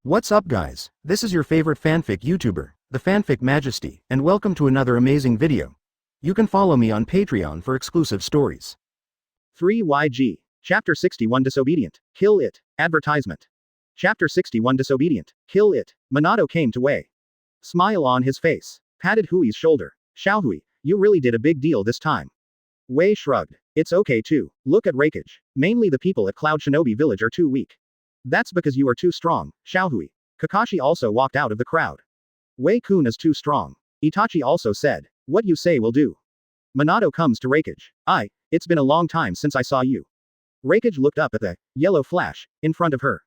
What's up guys, this is your favorite fanfic YouTuber, the Fanfic Majesty, and welcome to another amazing video. You can follow me on Patreon for exclusive stories. 3YG. Chapter 61 Disobedient. Kill it. Advertisement. Chapter 61 Disobedient. Kill it. Minato came to Wei. Smile on his face. Patted Hui's shoulder. Xiaohui, you really did a big deal this time. Wei shrugged. It's okay too. Look at Reikage. Mainly the people at Cloud Shinobi Village are too weak. That's because you are too strong, Xiaohui. Kakashi also walked out of the crowd. Wei-kun is too strong. Itachi also said, what you say will do. Minato comes to Reikage. It's been a long time since I saw you. Reikage looked up at the yellow flash in front of her.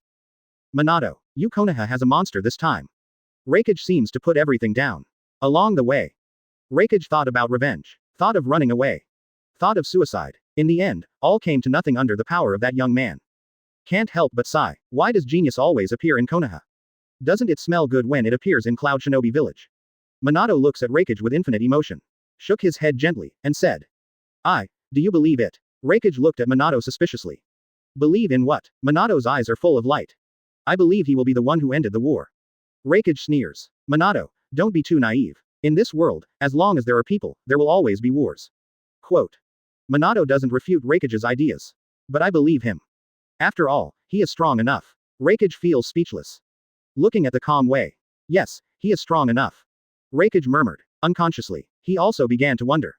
Minato, you Konoha has a monster this time. Reikage seems to put everything down. Along the way, Reikage thought about revenge, thought of running away, thought of suicide. In the end, all came to nothing under the power of that young man. Can't help but sigh. Why does genius always appear in Konoha? Doesn't it smell good when it appears in Cloud Shinobi Village? Minato looks at Reikage with infinite emotion. Shook his head gently, and said. Do you believe it? Reikage looked at Minato suspiciously. Believe in what? Minato's eyes are full of light. I believe he will be the one who ended the war. Reikage sneers. Minato, don't be too naive. In this world, as long as there are people, there will always be wars. Quote. Minato doesn't refute Reikage's ideas. But I believe him. After all, he is strong enough. Reikage feels speechless. Looking at the calm Wei. Yes, he is strong enough. Reikage murmured. Unconsciously, he also began to wonder.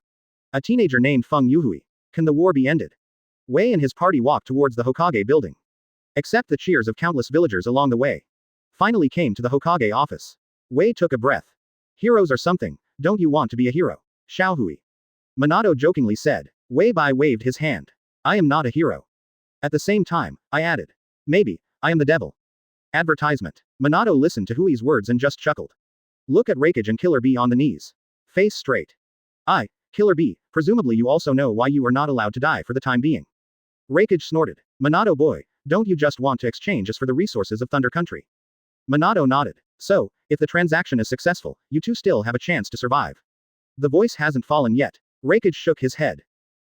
A teenager named Feng Youhui. Can the war be ended? Wei and his party walked towards the Hokage building. Except the cheers of countless villagers along the way. Finally came to the Hokage office. Wei took a breath. Heroes are something, don't you want to be a hero? Xiaohui. Minato jokingly said. Wei waved his hand. I am not a hero. At the same time, I added. Maybe, I am the devil. Advertisement. Minato listened to Hui's words and just chuckled. Look at Reikage and Killer Bee on the knees. Face straight. Killer Bee, presumably you also know why you are not allowed to die for the time being. Reikage snorted. Minato boy, don't you just want to exchange us for the resources of Thunder Country? Minato nodded. So, if the transaction is successful, you two still have a chance to survive. The voice hasn't fallen yet. Reikage shook his head.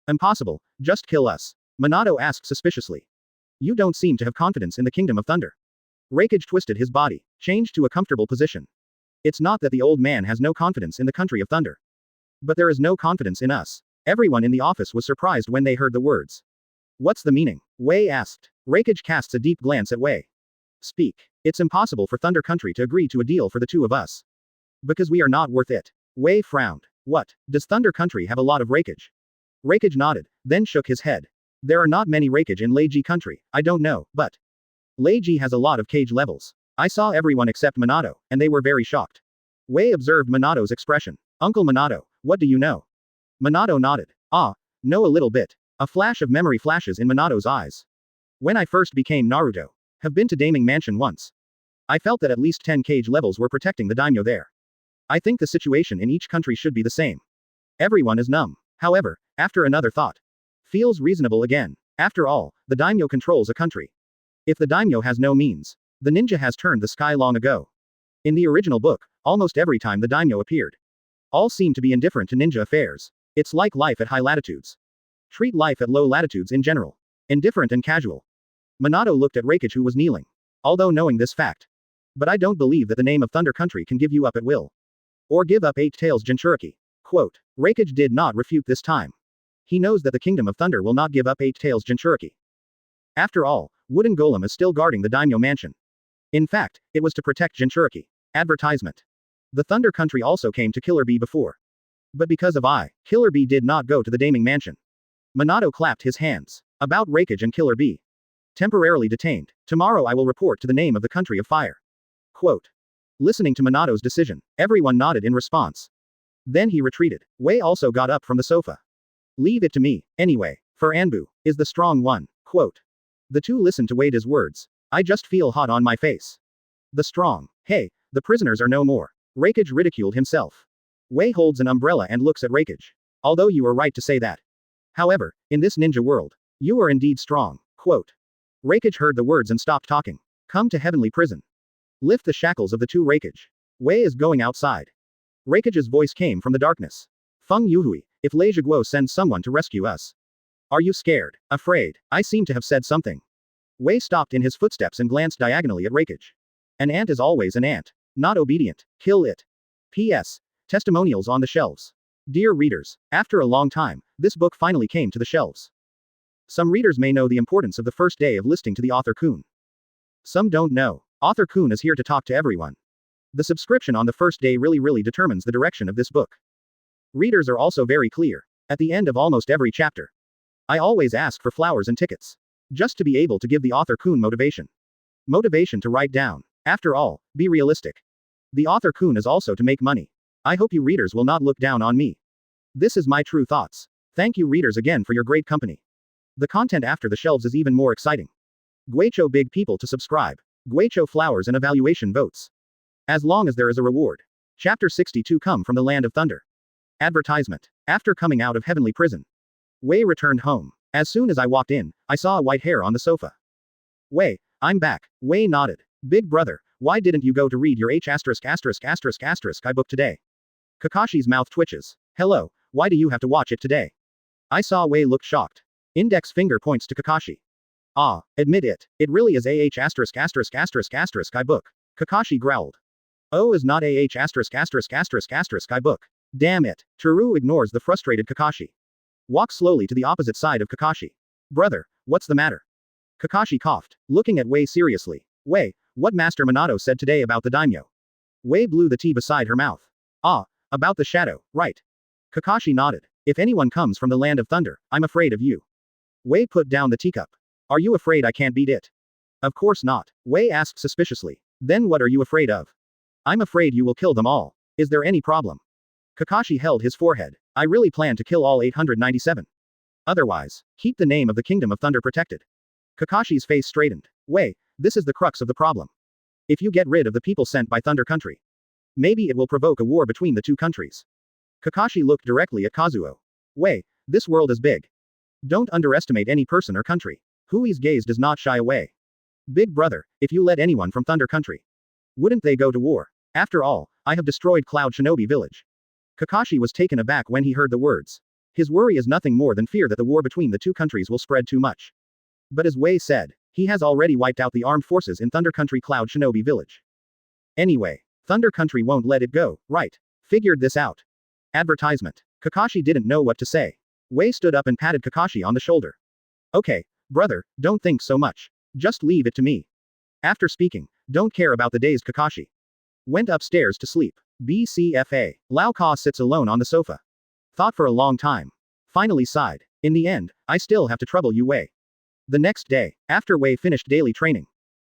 Impossible, just kill us. Minato asked suspiciously. You don't seem to have confidence in the Kingdom of Thunder. Reikage twisted his body, changed to a comfortable position. It's not that the old man has no confidence in the country of thunder. But there is no confidence in us. Everyone in the office was surprised when they heard the words. What's the meaning? Wei asked. Reikage casts a deep glance at Wei. Speak. It's impossible for Thunder Country to agree to a deal for the two of us. Because we are not worth it. Wei frowned. What? Does Thunder Country have a lot of Reikage? Reikage nodded, then shook his head. There are not many Reikage in Leiji country, I don't know, but Leiji has a lot of cage levels. I saw everyone except Minato, and they were very shocked. Wei observed Minato's expression. Uncle Minato, what do you know? Minato nodded. Know a little bit. A flash of memory flashes in Minato's eyes. When I first became Naruto, have been to Daming Mansion once. I felt that at least 10 cage levels were protecting the daimyo there. I think the situation in each country should be the same. Everyone is numb. However, after another thought. Feels reasonable again. After all, the daimyo controls a country. If the daimyo has no means, the ninja has turned the sky long ago. In the original book, almost every time the daimyo appeared, all seemed to be indifferent to ninja affairs. It's like life at high latitudes. Treat life at low latitudes in general. Indifferent and casual. Minato looked at Reikage who was kneeling. Although knowing this fact. But I don't believe that the name of Thunder Country can give you up at will. Or give up Eight Tails Jinchuriki. Quote. Reikage did not refute this time. He knows that the Kingdom of Thunder will not give up Eight Tails Jinchuriki. After all, Wooden Golem is still guarding the daimyo mansion. In fact, it was to protect Jinchuriki. Advertisement. The Thunder Country also came to Killer Bee before. But because of Killer Bee did not go to the Daming Mansion. Minato clapped his hands. About Reikage and Killer Bee. Temporarily detained. Tomorrow I will report to the name of the country of fire. Quote. Listening to Minato's decision, everyone nodded in response. Then he retreated. Wei also got up from the sofa. Leave it to me, anyway, for Anbu is the strong one. Quote. The two listened to Wei's words. I just feel hot on my face. The strong. Hey, the prisoners are no more. Reikage ridiculed himself. Wei holds an umbrella and looks at Reikage. Although you are right to say that. However, in this ninja world, you are indeed strong. Quote. Reikage heard the words and stopped talking. Come to heavenly prison. Lift the shackles of the two Reikage. Wei is going outside. Reikage's voice came from the darkness. Feng Youhui, if Lei Zhiguo sends someone to rescue us. Are you scared? Afraid? I seem to have said something. Wei stopped in his footsteps and glanced diagonally at Reikage. An ant is always an ant. Not obedient. Kill it. P.S. Testimonials on the shelves. Dear readers, after a long time, this book finally came to the shelves. Some readers may know the importance of the first day of listing to the author Kun. Some don't know. Author Kun is here to talk to everyone. The subscription on the first day really determines the direction of this book. Readers are also very clear. At the end of almost every chapter, I always ask for flowers and tickets. Just to be able to give the author Kun motivation. Motivation to write down. After all, be realistic. The author Kun is also to make money. I hope you readers will not look down on me. This is my true thoughts. Thank you readers again for your great company. The content after the shelves is even more exciting. Guicho big people to subscribe. Guicho flowers and evaluation votes. As long as there is a reward. Chapter 62 Come from the Land of Thunder. Advertisement. After coming out of heavenly prison, Wei returned home. As soon as I walked in, I saw a white hair on the sofa. Wei, I'm back. Wei nodded. Big brother, why didn't you go to read your I book today? Kakashi's mouth twitches. Hello, why do you have to watch it today? I saw Wei look shocked. Index finger points to Kakashi. Ah, admit it. It really is I book. Kakashi growled. Oh, is not I book. Damn it. Toru ignores the frustrated Kakashi. Walk slowly to the opposite side of Kakashi. Brother, what's the matter? Kakashi coughed, looking at Wei seriously. Wei, what Master Minato said today about the daimyo? Wei blew the tea beside her mouth. Ah, about the shadow, right. Kakashi nodded. If anyone comes from the land of thunder, I'm afraid of you. Wei put down the teacup. Are you afraid I can't beat it? Of course not. Wei asked suspiciously. Then what are you afraid of? I'm afraid you will kill them all. Is there any problem? Kakashi held his forehead. I really plan to kill all 897. Otherwise, keep the name of the Kingdom of Thunder protected. Kakashi's face straightened. Wei, this is the crux of the problem. If you get rid of the people sent by Thunder Country, maybe it will provoke a war between the two countries. Kakashi looked directly at Kazuo. Wei, this world is big. Don't underestimate any person or country. Hui's gaze does not shy away. Big brother, if you let anyone from Thunder Country, wouldn't they go to war? After all, I have destroyed Cloud Shinobi Village. Kakashi was taken aback when he heard the words. His worry is nothing more than fear that the war between the two countries will spread too much. But as Wei said, he has already wiped out the armed forces in Thunder Country Cloud Shinobi Village. Anyway, Thunder Country won't let it go, right? Figured this out. Advertisement. Kakashi didn't know what to say. Wei stood up and patted Kakashi on the shoulder. Okay, brother, don't think so much. Just leave it to me. After speaking, don't care about the dazed Kakashi. Went upstairs to sleep. BCFA. Lao Ka sits alone on the sofa. Thought for a long time. Finally sighed. In the end, I still have to trouble you Wei. The next day, after Wei finished daily training,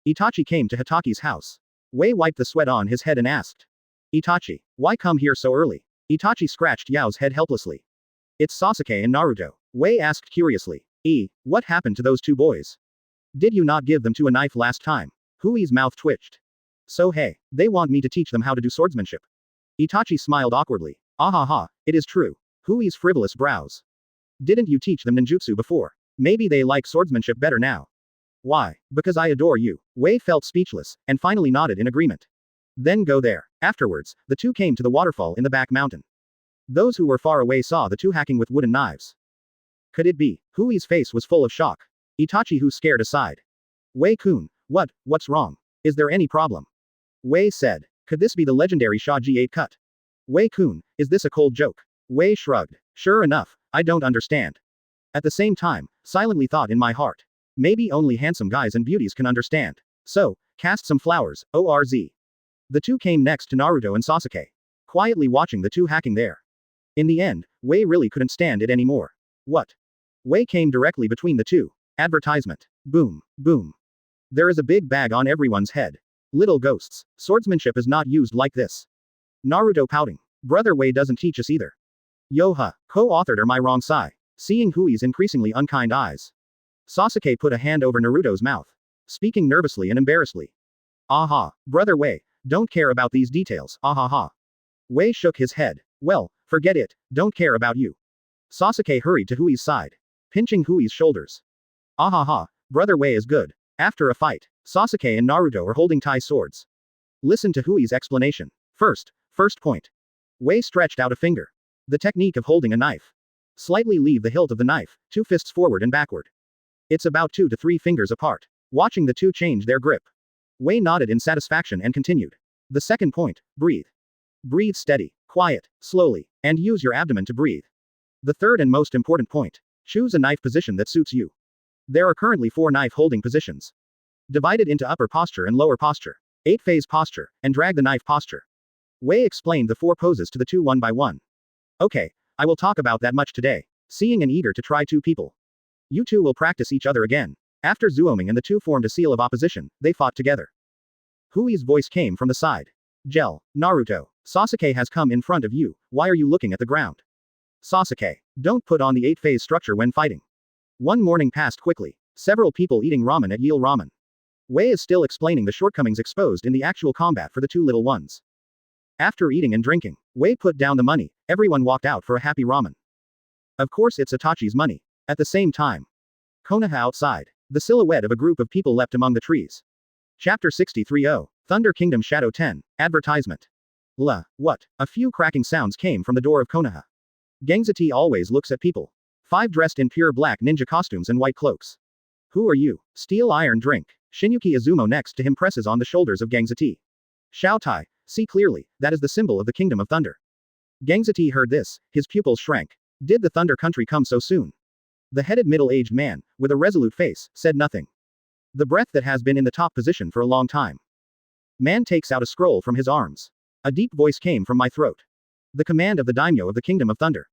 Itachi came to Hitachi's house. Wei wiped the sweat on his head and asked. Itachi, why come here so early? Itachi scratched Yao's head helplessly. It's Sasuke and Naruto. Wei asked curiously. What happened to those two boys? Did you not give them to a knife last time? Hui's mouth twitched. So hey, they want me to teach them how to do swordsmanship. Itachi smiled awkwardly. Ahaha, it is true. Hui's frivolous brows. Didn't you teach them ninjutsu before? Maybe they like swordsmanship better now. Why? Because I adore you. Wei felt speechless, and finally nodded in agreement. Then go there. Afterwards, the two came to the waterfall in the back mountain. Those who were far away saw the two hacking with wooden knives. Could it be? Hui's face was full of shock. Itachi who scared aside. Wei-kun, what's wrong? Is there any problem? Wei said. Could this be the legendary Shaji 8 cut? Wei-kun, is this a cold joke? Wei shrugged. Sure enough, I don't understand. At the same time, silently thought in my heart. Maybe only handsome guys and beauties can understand. So, cast some flowers, ORZ. The two came next to Naruto and Sasuke. Quietly watching the two hacking there. In the end, Wei really couldn't stand it anymore. What? Wei came directly between the two. Advertisement. Boom, boom. There is a big bag on everyone's head. Little ghosts. Swordsmanship is not used like this. Naruto pouting. Brother Wei doesn't teach us either. Yoha, co-authored are my wrong Sai. Seeing Hui's increasingly unkind eyes. Sasuke put a hand over Naruto's mouth. Speaking nervously and embarrassedly. Aha, brother Wei, don't care about these details, ahaha. Wei shook his head. Well, forget it, don't care about you. Sasuke hurried to Hui's side. Pinching Hui's shoulders. Ahaha, brother Wei is good. After a fight, Sasuke and Naruto are holding Tai swords. Listen to Hui's explanation. First point. Wei stretched out a finger. The technique of holding a knife. Slightly leave the hilt of the knife, 2 fists forward and backward. It's about 2 to 3 fingers apart. Watching the two change their grip. Wei nodded in satisfaction and continued. The second point, breathe. Breathe steady, quiet, slowly, and use your abdomen to breathe. The third and most important point, choose a knife position that suits you. There are currently 4 knife holding positions, divided into upper posture and lower posture, 8-phase posture, and drag the knife posture. Wei explained the 4 poses to the 2 one by one. Okay, I will talk about that much today. Seeing and eager to try 2 people. You 2 will practice each other again. After Zuoming and the 2 formed a seal of opposition, they fought together. Hui's voice came from the side. Gel, Naruto, Sasuke has come in front of you, why are you looking at the ground? Sasuke, don't put on the 8-phase structure when fighting. One morning passed quickly. Several people eating ramen at Yil Ramen. Wei is still explaining the shortcomings exposed in the actual combat for the 2 little ones. After eating and drinking, Wei put down the money, everyone walked out for a happy ramen. Of course it's Itachi's money. At the same time, Konoha outside. The silhouette of a group of people leapt among the trees. Chapter 63 Thunder Kingdom Shadow 10, Advertisement. What? A few cracking sounds came from the door of Konoha. Genryūsai always looks at people. 5 dressed in pure black ninja costumes and white cloaks. Who are you? Steel iron drink. Shinyuki Izumo next to him presses on the shoulders of Genryūsai. Shoutai, see clearly, that is the symbol of the Kingdom of Thunder. Genryūsai heard this, his pupils shrank. Did the Thunder Country come so soon? The headed middle-aged man, with a resolute face, said nothing. The breath that has been in the top position for a long time. Man takes out a scroll from his arms. A deep voice came from my throat. The command of the daimyo of the Kingdom of Thunder.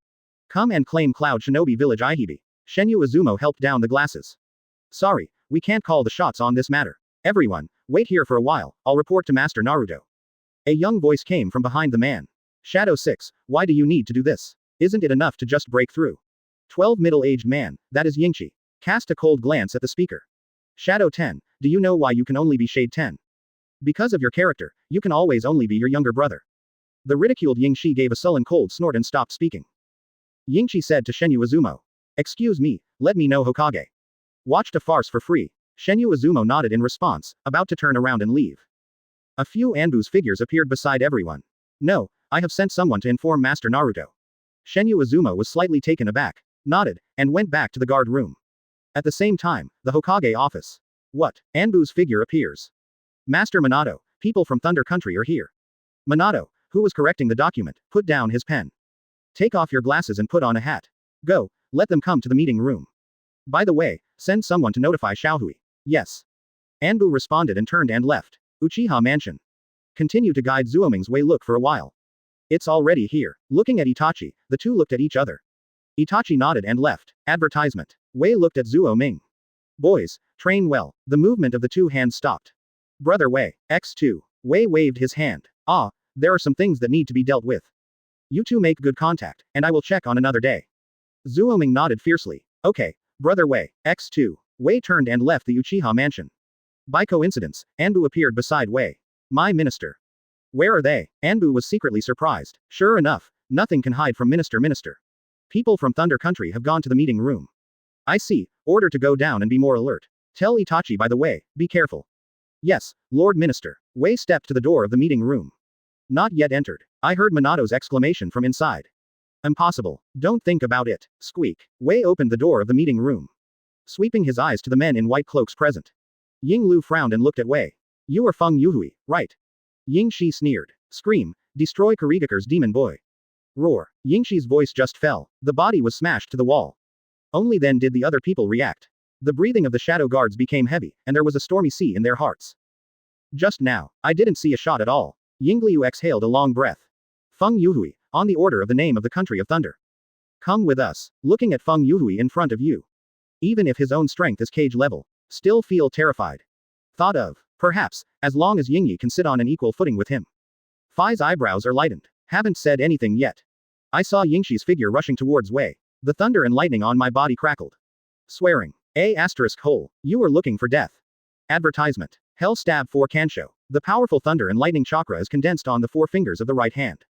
Come and claim Cloud Shinobi Village Ihibi. Shenyu Izumo helped down the glasses. Sorry, we can't call the shots on this matter. Everyone, wait here for a while, I'll report to Master Naruto. A young voice came from behind the man. Shadow 6, why do you need to do this? Isn't it enough to just break through? 12 middle-aged man, that is Yingshi. Cast a cold glance at the speaker. Shadow 10, do you know why you can only be Shade 10? Because of your character, you can always only be your younger brother. The ridiculed Yingshi gave a sullen cold snort and stopped speaking. Yingshi said to Shenyu Izumo. Excuse me, let me know Hokage. Watched a farce for free. Shenyu Izumo nodded in response, about to turn around and leave. A few Anbu's figures appeared beside everyone. No, I have sent someone to inform Master Naruto. Shenyu Izumo was slightly taken aback, nodded, and went back to the guard room. At the same time, the Hokage office. What? Anbu's figure appears. Master Minato, people from Thunder Country are here. Minato, who was correcting the document, put down his pen. Take off your glasses and put on a hat. Go, let them come to the meeting room. By the way, send someone to notify Xiaohui. Yes. Anbu responded and turned and left. Uchiha Mansion. Continue to guide Zuoming's way. Look for a while. It's already here. Looking at Itachi, the 2 looked at each other. Itachi nodded and left. Advertisement. Wei looked at Zuoming. Boys, train well. The movement of the 2 hands stopped. Brother Wei, X2. Wei waved his hand. Ah, there are some things that need to be dealt with. You 2 make good contact, and I will check on another day. Zuoming nodded fiercely. Okay, Brother Wei, X2. Wei turned and left the Uchiha Mansion. By coincidence, Anbu appeared beside Wei. My minister. Where are they? Anbu was secretly surprised. Sure enough, nothing can hide from Minister. People from Thunder Country have gone to the meeting room. I see, order to go down and be more alert. Tell Itachi by the way, be careful. Yes, Lord Minister. Wei stepped to the door of the meeting room. Not yet entered. I heard Minato's exclamation from inside. Impossible. Don't think about it. Squeak. Wei opened the door of the meeting room. Sweeping his eyes to the men in white cloaks present. Ying Lu frowned and looked at Wei. You are Feng Youhui, right? Ying Shi sneered. Scream. Destroy Kurigakure's demon boy. Roar. Ying Shi's voice just fell. The body was smashed to the wall. Only then did the other people react. The breathing of the shadow guards became heavy, and there was a stormy sea in their hearts. Just now, I didn't see a shot at all. Yingliu exhaled a long breath. Feng Youhui, on the order of the name of the country of thunder. Come with us, looking at Feng Youhui in front of you. Even if his own strength is cage level, still feel terrified. Thought of, perhaps, as long as Yingyi can sit on an equal footing with him. Fai's eyebrows are lightened. Haven't said anything yet. I saw Yingshi's figure rushing towards Wei. The thunder and lightning on my body crackled. Swearing. *hole, you are looking for death. Advertisement. Hell stab 4 Kansho. The powerful thunder and lightning chakra is condensed on the 4 fingers of the right hand.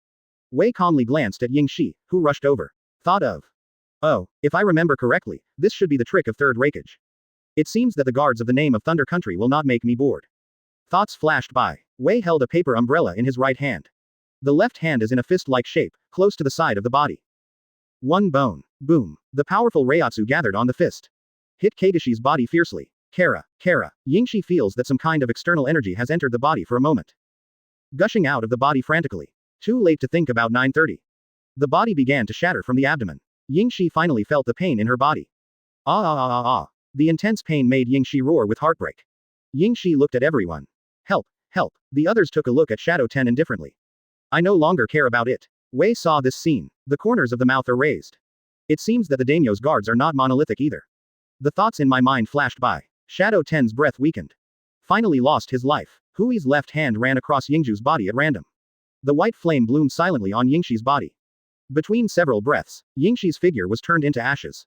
Wei calmly glanced at Yingshi, who rushed over. Thought of. Oh, if I remember correctly, this should be the trick of third Reikage. It seems that the guards of the name of Thunder Country will not make me bored. Thoughts flashed by. Wei held a paper umbrella in his right hand. The left hand is in a fist-like shape, close to the side of the body. One bone. Boom. The powerful Reiatsu gathered on the fist. Hit Kageshi's body fiercely. Kara. Yingxi feels that some kind of external energy has entered the body for a moment. Gushing out of the body frantically. Too late to think about 9:30. The body began to shatter from the abdomen. Yingxi finally felt the pain in her body. Ah. The intense pain made Yingxi roar with heartbreak. Yingxi looked at everyone. Help. The others took a look at Shadow 10 indifferently. I no longer care about it. Wei saw this scene. The corners of the mouth are raised. It seems that the daimyo's guards are not monolithic either. The thoughts in my mind flashed by. Shadow 10's breath weakened. Finally lost his life. Hui's left hand ran across Yingju's body at random. The white flame bloomed silently on Yingxi's body. Between several breaths, Yingxi's figure was turned into ashes.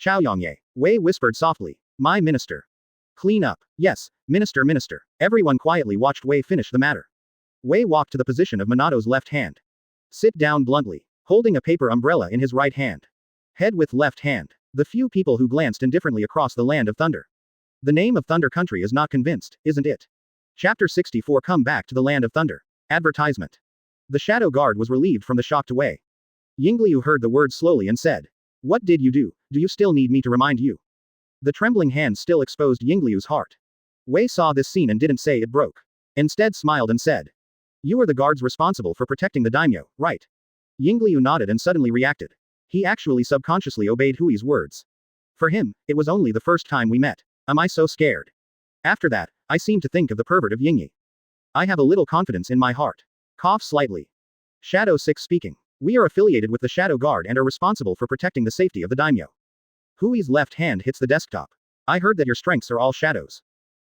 Chaoyangye. Wei whispered softly. My minister. Clean up. Yes, minister. Everyone quietly watched Wei finish the matter. Wei walked to the position of Minato's left hand. Sit down bluntly, holding a paper umbrella in his right hand. Head with left hand. The few people who glanced indifferently across the land of thunder. The name of Thunder Country is not convinced, isn't it? Chapter 64 Come back to the land of thunder. Advertisement. The shadow guard was relieved from the shocked Wei. Yingliu heard the words slowly and said. What did you do? Do you still need me to remind you? The trembling hand still exposed Yingliu's heart. Wei saw this scene and didn't say it broke. Instead smiled and said. You are the guards responsible for protecting the daimyo, right? Yingliu nodded and suddenly reacted. He actually subconsciously obeyed Hui's words. For him, it was only the first time we met. Am I so scared? After that, I seem to think of the pervert of Yingyi. I have a little confidence in my heart. Cough slightly. Shadow 6 speaking. We are affiliated with the Shadow Guard and are responsible for protecting the safety of the daimyo. Hui's left hand hits the desktop. I heard that your strengths are all shadows.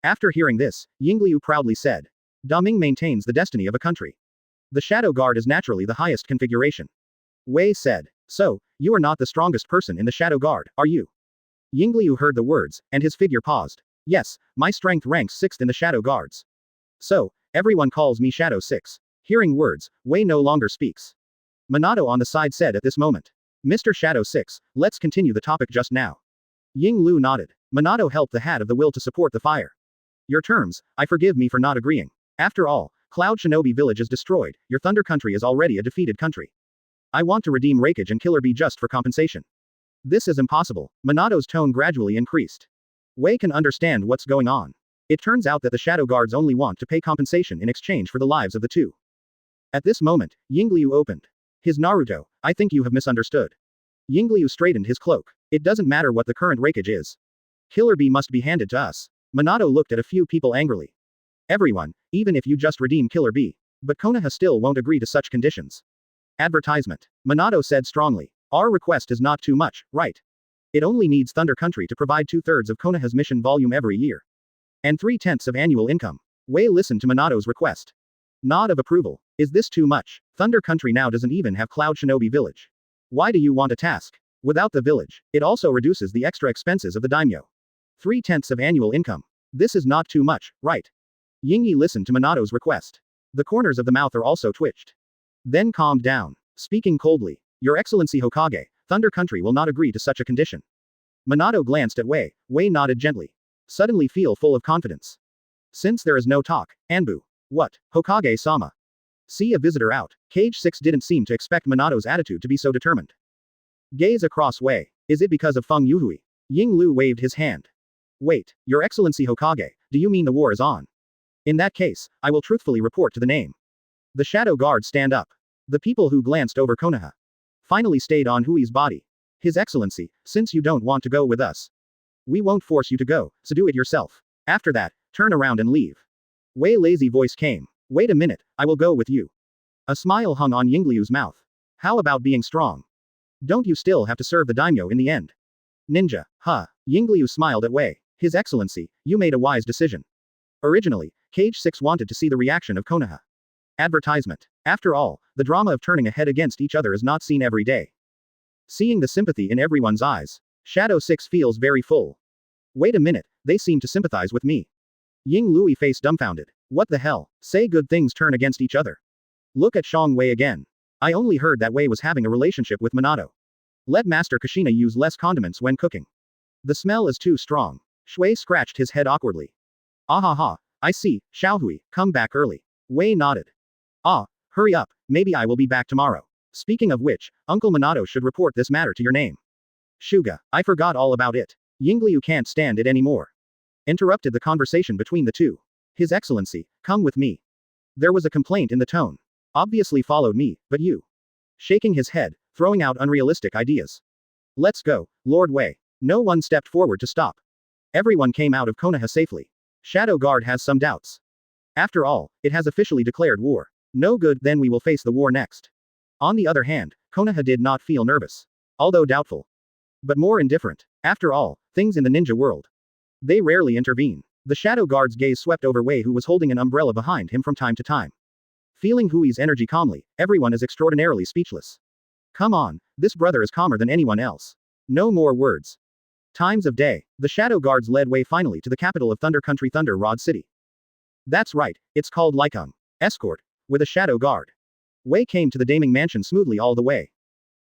After hearing this, Yingliu proudly said. Daming maintains the destiny of a country. The Shadow Guard is naturally the highest configuration. Wei said. So, you are not the strongest person in the Shadow Guard, are you? Yingliu heard the words, and his figure paused. Yes, my strength ranks 6th in the Shadow Guards. So, everyone calls me Shadow 6. Hearing words, Wei no longer speaks. Minato on the side said at this moment. Mr. Shadow 6, let's continue the topic just now. Yinglu nodded. Minato helped the hat of the will to support the fire. Your terms, I forgive me for not agreeing. After all, Cloud Shinobi Village is destroyed, your Thunder Country is already a defeated country. I want to redeem Reikage and Killer Bee just for compensation. This is impossible. Minato's tone gradually increased. Wei can understand what's going on. It turns out that the Shadow Guards only want to pay compensation in exchange for the lives of the two. At this moment, Yingliu opened. His Naruto, I think you have misunderstood. Yingliu straightened his cloak. It doesn't matter what the current Reikage is. Killer Bee must be handed to us. Minato looked at a few people angrily. Everyone, even if you just redeem Killer Bee. But Konoha still won't agree to such conditions. Advertisement. Minato said strongly. Our request is not too much, right? It only needs Thunder Country to provide 2/3 of Konoha's mission volume every year. And 3/10 of annual income. Wei listened to Minato's request. Nod of approval. Is this too much? Thunder Country now doesn't even have Cloud Shinobi Village. Why do you want a task? Without the village, it also reduces the extra expenses of the daimyo. 3/10 of annual income. This is not too much, right? Yingyi listened to Minato's request. The corners of the mouth are also twitched. Then calmed down. Speaking coldly. Your Excellency Hokage, Thunder Country will not agree to such a condition. Minato glanced at Wei. Wei nodded gently. Suddenly feel full of confidence. Since there is no talk, Anbu. What, Hokage-sama? See a visitor out. Cage 6 didn't seem to expect Minato's attitude to be so determined. Gaze across Wei. Is it because of Feng Youhui? Yinglu waved his hand. Wait, Your Excellency Hokage, do you mean the war is on? In that case, I will truthfully report to the name. The Shadow Guard stand up. The people who glanced over Konoha finally stayed on Hui's body. His Excellency, since you don't want to go with us, we won't force you to go, so do it yourself. After that, turn around and leave. Wei lazy voice came. Wait a minute, I will go with you. A smile hung on Yingliu's mouth. How about being strong? Don't you still have to serve the daimyo in the end? Ninja, huh? Yingliu smiled at Wei. His Excellency, you made a wise decision. Originally, Cage 6 wanted to see the reaction of Konoha. Advertisement. After all, the drama of turning a head against each other is not seen every day. Seeing the sympathy in everyone's eyes, Shadow 6 feels very full. Wait a minute, they seem to sympathize with me. Ying Lui face dumbfounded. What the hell? Say good things turn against each other. Look at Shang Wei again. I only heard that Wei was having a relationship with Minato. Let Master Kushina use less condiments when cooking. The smell is too strong. Shui scratched his head awkwardly. Ah, I see, Xiaohui, come back early. Wei nodded. Ah, hurry up, maybe I will be back tomorrow. Speaking of which, Uncle Minato should report this matter to your name. Shuga, I forgot all about it. Yingliu can't stand it anymore. Interrupted the conversation between the two. His Excellency, come with me. There was a complaint in the tone. Obviously followed me, but you. Shaking his head, throwing out unrealistic ideas. Let's go, Lord Wei. No one stepped forward to stop. Everyone came out of Konoha safely. Shadow Guard has some doubts. After all, it has officially declared war. No good, then we will face the war next. On the other hand, Konoha did not feel nervous. Although doubtful. But more indifferent. After all, things in the ninja world. They rarely intervene. The Shadow Guard's gaze swept over Wei, who was holding an umbrella behind him from time to time. Feeling Hui's energy calmly, everyone is extraordinarily speechless. Come on, this brother is calmer than anyone else. No more words. Times of day. The Shadow Guards led Wei finally to the capital of Thunder Country, Thunder Rod City. That's right, it's called Lycung. Escort. With a Shadow Guard. Wei came to the Daming Mansion smoothly all the way.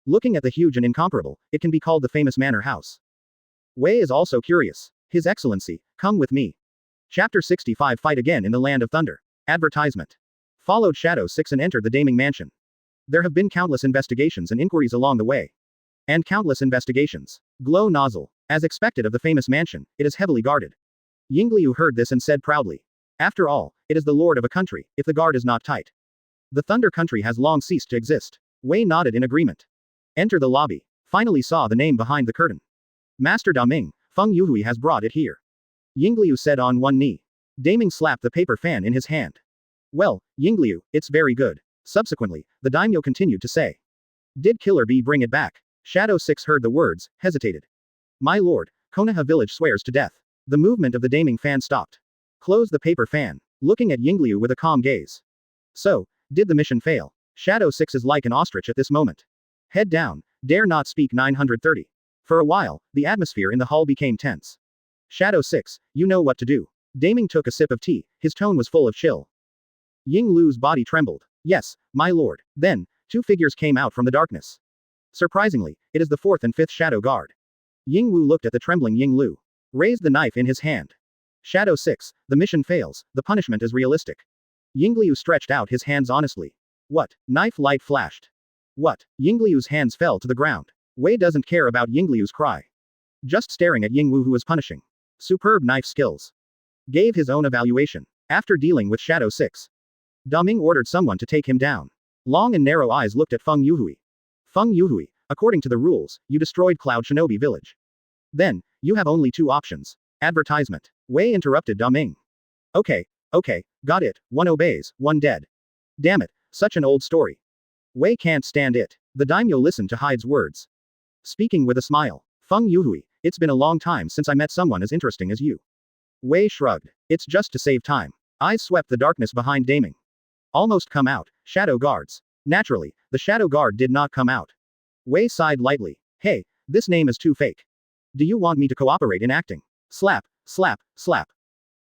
Looking at the huge and incomparable, it can be called the famous manor house. Wei is also curious. His Excellency, come with me. Chapter 65 Fight again in the Land of Thunder. Advertisement. Followed Shadow 6 and entered the Daming Mansion. There have been countless investigations and inquiries along the way. And countless investigations. Glow nozzle. As expected of the famous mansion, it is heavily guarded. Yingliu heard this and said proudly. After all, it is the lord of a country, if the guard is not tight. The Thunder Country has long ceased to exist. Wei nodded in agreement. Enter the lobby. Finally saw the name behind the curtain. Master Daming, Feng Youhui has brought it here. Yingliu said on one knee. Daming slapped the paper fan in his hand. Well, Yingliu, it's very good. Subsequently, the daimyo continued to say. Did Killer Bee bring it back? Shadow 6 heard the words, hesitated. My lord, Konoha village swears to death. The movement of the Daming fan stopped. Close the paper fan, looking at Yingliu with a calm gaze. So, did the mission fail? Shadow 6 is like an ostrich at this moment. Head down, dare not speak 930. For a while, the atmosphere in the hall became tense. Shadow 6, you know what to do. Daming took a sip of tea, his tone was full of chill. Yinglu's body trembled. Yes, my lord. Then, two figures came out from the darkness. Surprisingly, it is the fourth and fifth Shadow Guard. Yingwu looked at the trembling Yinglu. Raised the knife in his hand. Shadow 6, the mission fails, the punishment is realistic. Yingliu stretched out his hands honestly. What? Knife light flashed. What? Yingliu's hands fell to the ground. Wei doesn't care about Yingliu's cry. Just staring at Yingwu, who was punishing. Superb knife skills. Gave his own evaluation. After dealing with Shadow 6. Daming ordered someone to take him down. Long and narrow eyes looked at Feng Youhui. Feng Youhui, according to the rules, you destroyed Cloud Shinobi Village. Then, you have only two options. Advertisement. Wei interrupted Daming. Okay, got it, one obeys, one dead. Damn it, such an old story. Wei can't stand it. The daimyo listened to Hyde's words. Speaking with a smile. Feng Youhui, it's been a long time since I met someone as interesting as you. Wei shrugged. It's just to save time. Eyes swept the darkness behind Daming. Almost come out, Shadow Guards. Naturally, the Shadow Guard did not come out. Wei sighed lightly. Hey, this name is too fake. Do you want me to cooperate in acting? Slap, slap, slap.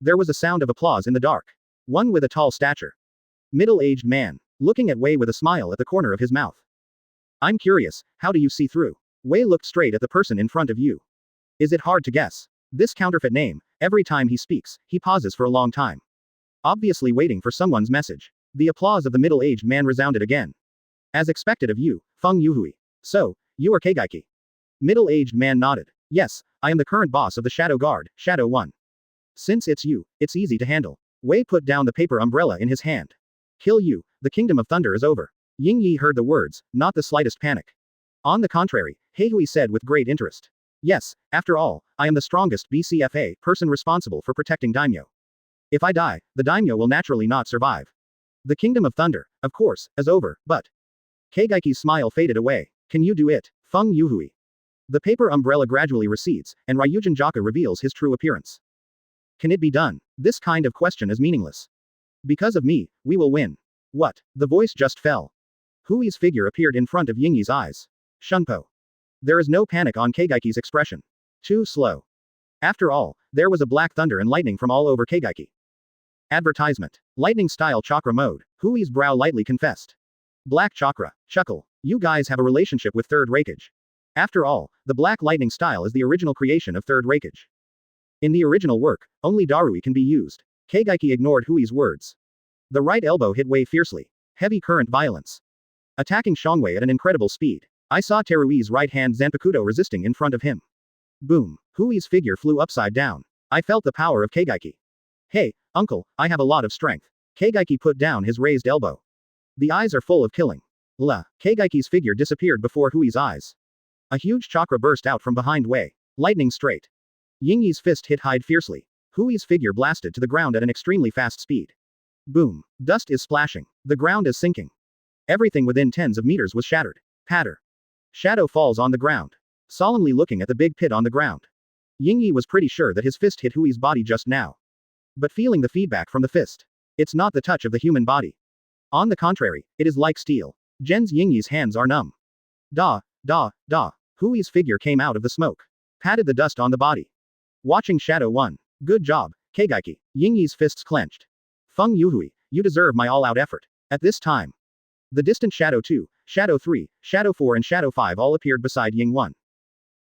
There was a sound of applause in the dark. One with a tall stature. Middle-aged man, looking at Wei with a smile at the corner of his mouth. I'm curious, how do you see through? Wei looked straight at the person in front of you. Is it hard to guess? This counterfeit name, every time he speaks, he pauses for a long time. Obviously waiting for someone's message. The applause of the middle-aged man resounded again. As expected of you, Feng Youhui. So, you are Keigaiki. Middle-aged man nodded. Yes, I am the current boss of the Shadow Guard, Shadow 1. Since it's you, it's easy to handle. Wei put down the paper umbrella in his hand. Kill you, the Kingdom of Thunder is over. Ying Yi heard the words, not the slightest panic. On the contrary, Heihui said with great interest. Yes, after all, I am the strongest BCFA person responsible for protecting daimyo. If I die, the daimyo will naturally not survive. The Kingdom of Thunder, of course, is over, but... Keigaiki's smile faded away. Can you do it, Feng Youhui? The paper umbrella gradually recedes, and Ryujin Jaka reveals his true appearance. Can it be done? This kind of question is meaningless. Because of me, we will win. What? The voice just fell. Hui's figure appeared in front of Yingyi's eyes. Shunpo. There is no panic on Keigaiki's expression. Too slow. After all, there was a black thunder and lightning from all over Keigaiki. Advertisement. Lightning style chakra mode. Hui's brow lightly confessed. Black chakra. Chuckle. You guys have a relationship with Third Reikage. After all, the black lightning style is the original creation of Third Reikage. In the original work, only Darui can be used. Keigaiki ignored Hui's words. The right elbow hit Wei fiercely. Heavy current violence. Attacking Shangwei at an incredible speed. I saw Terui's right hand Zanpakuto resisting in front of him. Boom. Hui's figure flew upside down. I felt the power of Keigaiki. Hey, uncle, I have a lot of strength. Keigaiki put down his raised elbow. The eyes are full of killing. Keigaiki's figure disappeared before Hui's eyes. A huge chakra burst out from behind Wei. Lightning straight. Yingyi's fist hit Hyde fiercely. Hui's figure blasted to the ground at an extremely fast speed. Boom. Dust is splashing. The ground is sinking. Everything within tens of meters was shattered. Patter. Shadow falls on the ground. Solemnly looking at the big pit on the ground. Yingyi was pretty sure that his fist hit Hui's body just now. But feeling the feedback from the fist. It's not the touch of the human body. On the contrary, it is like steel. Yingyi's hands are numb. Da. Hui's figure came out of the smoke. Patted the dust on the body. Watching Shadow 1. Good job, Keigaiki. Yingyi's fists clenched. Feng Youhui, you deserve my all-out effort. At this time. The distant Shadow 2, Shadow 3, Shadow 4 and Shadow 5 all appeared beside Ying 1.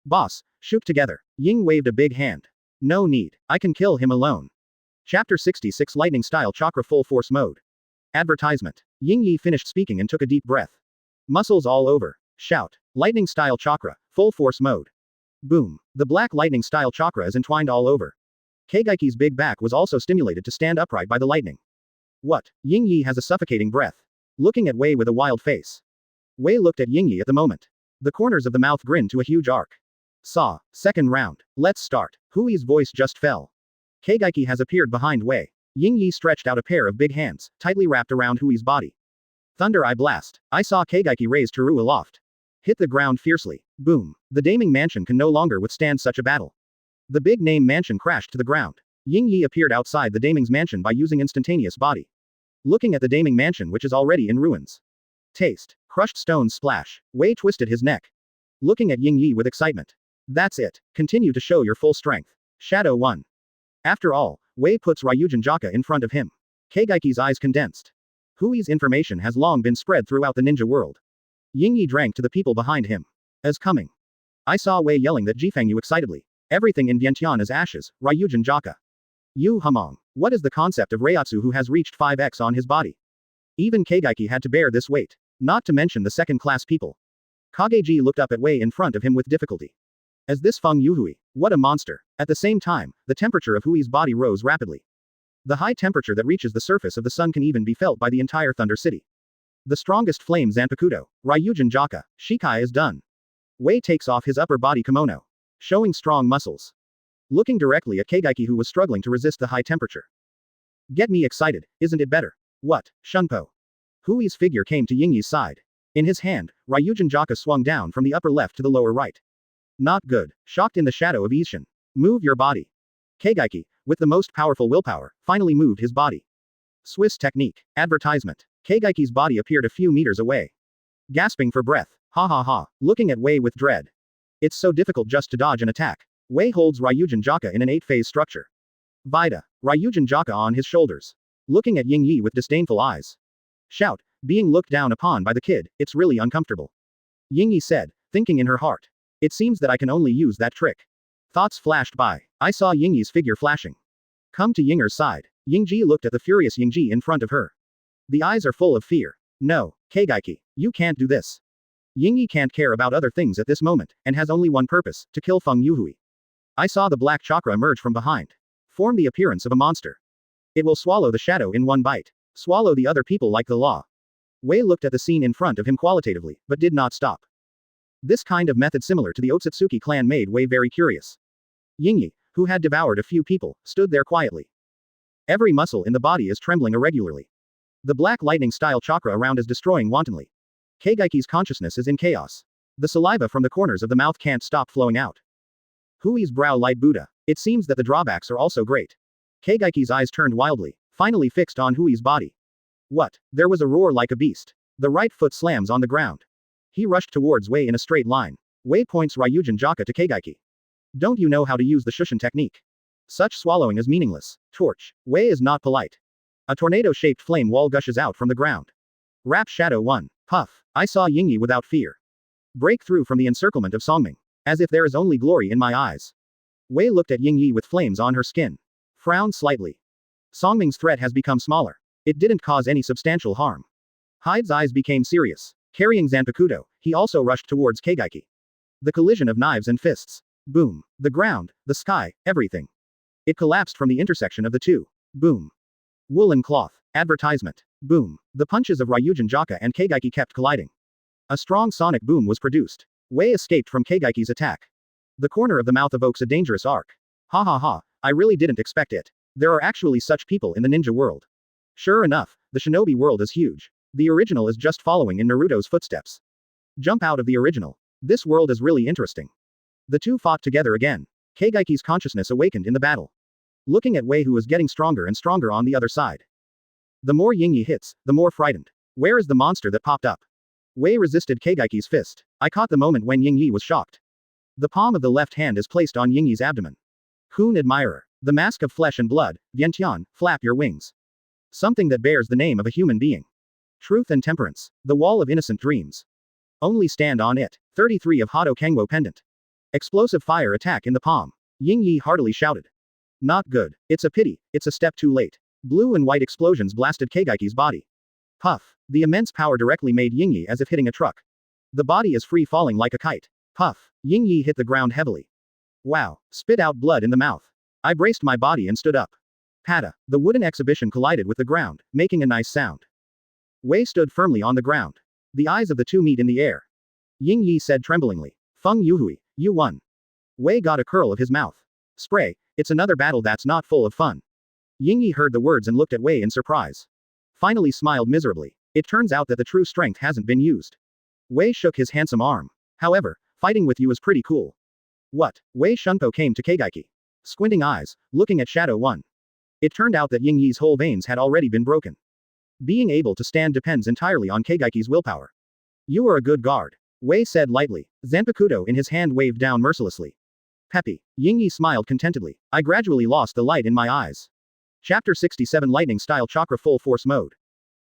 Boss, shoot together. Ying waved a big hand. No need, I can kill him alone. Chapter 66 Lightning Style Chakra Full Force Mode. Advertisement. Yingyi finished speaking and took a deep breath. Muscles all over. Shout. Lightning Style Chakra, Full Force Mode. Boom. The black lightning style chakra is entwined all over. Keigaiki's big back was also stimulated to stand upright by the lightning. What? Yingyi has a suffocating breath. Looking at Wei with a wild face. Wei looked at Yingyi at the moment. The corners of the mouth grinned to a huge arc. Saw. Second round. Let's start. Hui's voice just fell. Keigaiki has appeared behind Wei. Yingyi stretched out a pair of big hands, tightly wrapped around Hui's body. Thunder Eye Blast. I saw Keigaiki raise Teru aloft. Hit the ground fiercely. Boom. The Daming Mansion can no longer withstand such a battle. The big name mansion crashed to the ground. Yingyi appeared outside the Daming's mansion by using instantaneous body. Looking at the Daming Mansion which is already in ruins. Taste. Crushed stones splash. Wei twisted his neck. Looking at Yingyi with excitement. That's it. Continue to show your full strength. Shadow 1. After all, Wei puts Ryujin Jaka in front of him. Keigaiki's eyes condensed. Hui's information has long been spread throughout the ninja world. Yingyi drank to the people behind him. As coming. I saw Wei yelling that Jifeng Yu excitedly. Everything in Vientiane is ashes, Ryujin Jaka. Yu Humong. What is the concept of Reiatsu who has reached 5x on his body? Even Keigaiki had to bear this weight. Not to mention the second-class people. Kaguya Ji looked up at Wei in front of him with difficulty. As this Feng Youhui. What a monster. At the same time, the temperature of Hui's body rose rapidly. The high temperature that reaches the surface of the sun can even be felt by the entire Thunder City. The strongest flame Zanpakuto, Ryujin Jaka, Shikai is done. Wei takes off his upper body kimono. Showing strong muscles. Looking directly at Keigaiki who was struggling to resist the high temperature. Get me excited, isn't it better? What, Shunpo? Hui's figure came to Yingyi's side. In his hand, Ryujin Jaka swung down from the upper left to the lower right. Not good, shocked in the shadow of Ishin. Move your body. Keigaiki, with the most powerful willpower, finally moved his body. Swiss technique. Advertisement. Keigaiki's body appeared a few meters away. Gasping for breath. Ha ha ha. Looking at Wei with dread. It's so difficult just to dodge an attack. Wei holds Ryujin Jaka in an 8-phase structure. Vida. Ryujin Jaka on his shoulders. Looking at Yingyi with disdainful eyes. Shout. Being looked down upon by the kid, it's really uncomfortable. Yingyi said, thinking in her heart. It seems that I can only use that trick. Thoughts flashed by. I saw Yingyi's figure flashing. Come to Yinger's side. Yingji looked at the furious Yingji in front of her. The eyes are full of fear. No, Keigaiki, you can't do this. Yingyi can't care about other things at this moment, and has only one purpose, to kill Feng Youhui. I saw the black chakra emerge from behind. Form the appearance of a monster. It will swallow the shadow in one bite. Swallow the other people like the law. Wei looked at the scene in front of him qualitatively, but did not stop. This kind of method similar to the Otsutsuki clan made Wei very curious. Yingyi, who had devoured a few people, stood there quietly. Every muscle in the body is trembling irregularly. The black lightning-style chakra around is destroying wantonly. Keigaiki's consciousness is in chaos. The saliva from the corners of the mouth can't stop flowing out. Hui's brow light Buddha. It seems that the drawbacks are also great. Keigaiki's eyes turned wildly, finally fixed on Hui's body. What? There was a roar like a beast. The right foot slams on the ground. He rushed towards Wei in a straight line. Wei points Ryujin Jaka to Keigaiki. Don't you know how to use the Shushin technique? Such swallowing is meaningless. Torch. Wei is not polite. A tornado-shaped flame wall gushes out from the ground. Wrap Shadow 1. Puff. I saw Yingyi without fear. Break through from the encirclement of Songming. As if there is only glory in my eyes. Wei looked at Yingyi with flames on her skin. Frowned slightly. Songming's threat has become smaller. It didn't cause any substantial harm. Hyde's eyes became serious. Carrying Zanpakuto, he also rushed towards Keigaiki. The collision of knives and fists. Boom. The ground, the sky, everything. It collapsed from the intersection of the two. Boom. Woolen cloth. Advertisement. Boom. The punches of Ryujin Jaka and Keigaiki kept colliding. A strong sonic boom was produced. Wei escaped from Keigaiki's attack. The corner of the mouth evokes a dangerous arc. Ha ha ha, I really didn't expect it. There are actually such people in the ninja world. Sure enough, the shinobi world is huge. The original is just following in Naruto's footsteps. Jump out of the original. This world is really interesting. The two fought together again. Keigaiki's consciousness awakened in the battle. Looking at Wei, who was getting stronger and stronger on the other side. The more Yingyi hits, the more frightened. Where is the monster that popped up? Wei resisted Keigaiki's fist. I caught the moment when Yingyi was shocked. The palm of the left hand is placed on Yingyi's abdomen. Kun admirer. The mask of flesh and blood, Vientian, flap your wings. Something that bears the name of a human being. Truth and temperance. The wall of innocent dreams. Only stand on it. 33 of Hado Kengwo pendant. Explosive fire attack in the palm. Yingyi heartily shouted. Not good. It's a pity, it's a step too late. Blue and white explosions blasted Keigaiki's body. Puff. The immense power directly made Yingyi as if hitting a truck. The body is free falling like a kite. Puff. Yingyi hit the ground heavily. Wow. Spit out blood in the mouth. I braced my body and stood up. Pada. The wooden exhibition collided with the ground, making a nice sound. Wei stood firmly on the ground. The eyes of the two meet in the air. Yingyi said tremblingly. Feng Youhui, you won. Wei got a curl of his mouth. Spray, it's another battle that's not full of fun. Yingyi heard the words and looked at Wei in surprise. Finally smiled miserably. It turns out that the true strength hasn't been used. Wei shook his handsome arm. However, fighting with you is pretty cool. What? Wei Shunpo came to Keigaiki. Squinting eyes, looking at Shadow 1. It turned out that Yingyi's whole veins had already been broken. Being able to stand depends entirely on Keigaiki's willpower. You are a good guard. Wei said lightly. Zanpakuto in his hand waved down mercilessly. Peppy. Yingyi smiled contentedly. I gradually lost the light in my eyes. Chapter 67 Lightning Style Chakra Full Force Mode.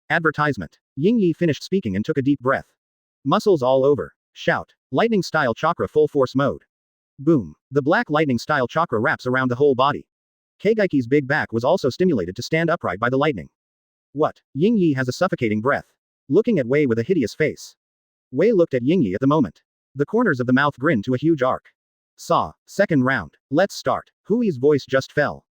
Advertisement. Yingyi finished speaking and took a deep breath. Muscles all over. Shout. Lightning Style Chakra Full Force Mode. Boom. The black lightning style chakra wraps around the whole body. Keigaiki's big back was also stimulated to stand upright by the lightning. What? Yingyi has a suffocating breath. Looking at Wei with a hideous face. Wei looked at Yingyi at the moment. The corners of the mouth grinned to a huge arc. Saw. Second round. Let's start. Hui's voice just fell.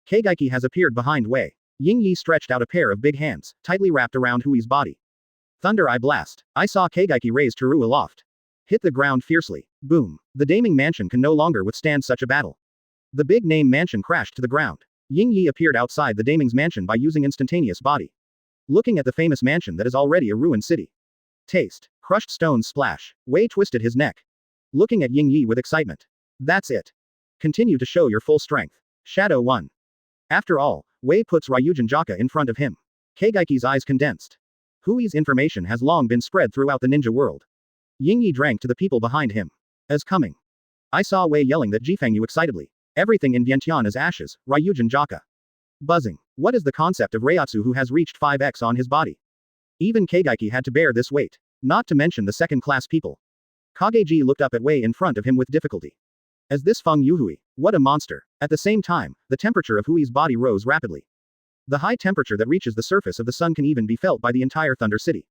Keigaiki has appeared behind Wei. Yingyi stretched out a pair of big hands, tightly wrapped around Hui's body. Thunder Eye Blast. I saw Keigaiki raise Teru aloft. Hit the ground fiercely. Boom. The Daming Mansion can no longer withstand such a battle. The big name mansion crashed to the ground. Yingyi appeared outside the Daming's mansion by using instantaneous body. Looking at the famous mansion that is already a ruined city. Taste. Crushed stones splash. Wei twisted his neck. Looking at Yingyi with excitement. That's it. Continue to show your full strength. Shadow 1. After all, Wei puts Ryujin Jaka in front of him. Keigaiki's eyes condensed. Hui's information has long been spread throughout the ninja world. Yingyi drank to the people behind him. As coming. I saw Wei yelling that Jifengyu excitedly. Everything in Vientiane is ashes, Ryujin Jaka. Buzzing. What is the concept of Reiatsu who has reached 5x on his body? Even Keigaiki had to bear this weight. Not to mention the second-class people. Kaguya Ji looked up at Wei in front of him with difficulty. As this Feng Youhui, what a monster. At the same time, the temperature of Hui's body rose rapidly. The high temperature that reaches the surface of the sun can even be felt by the entire Thunder City.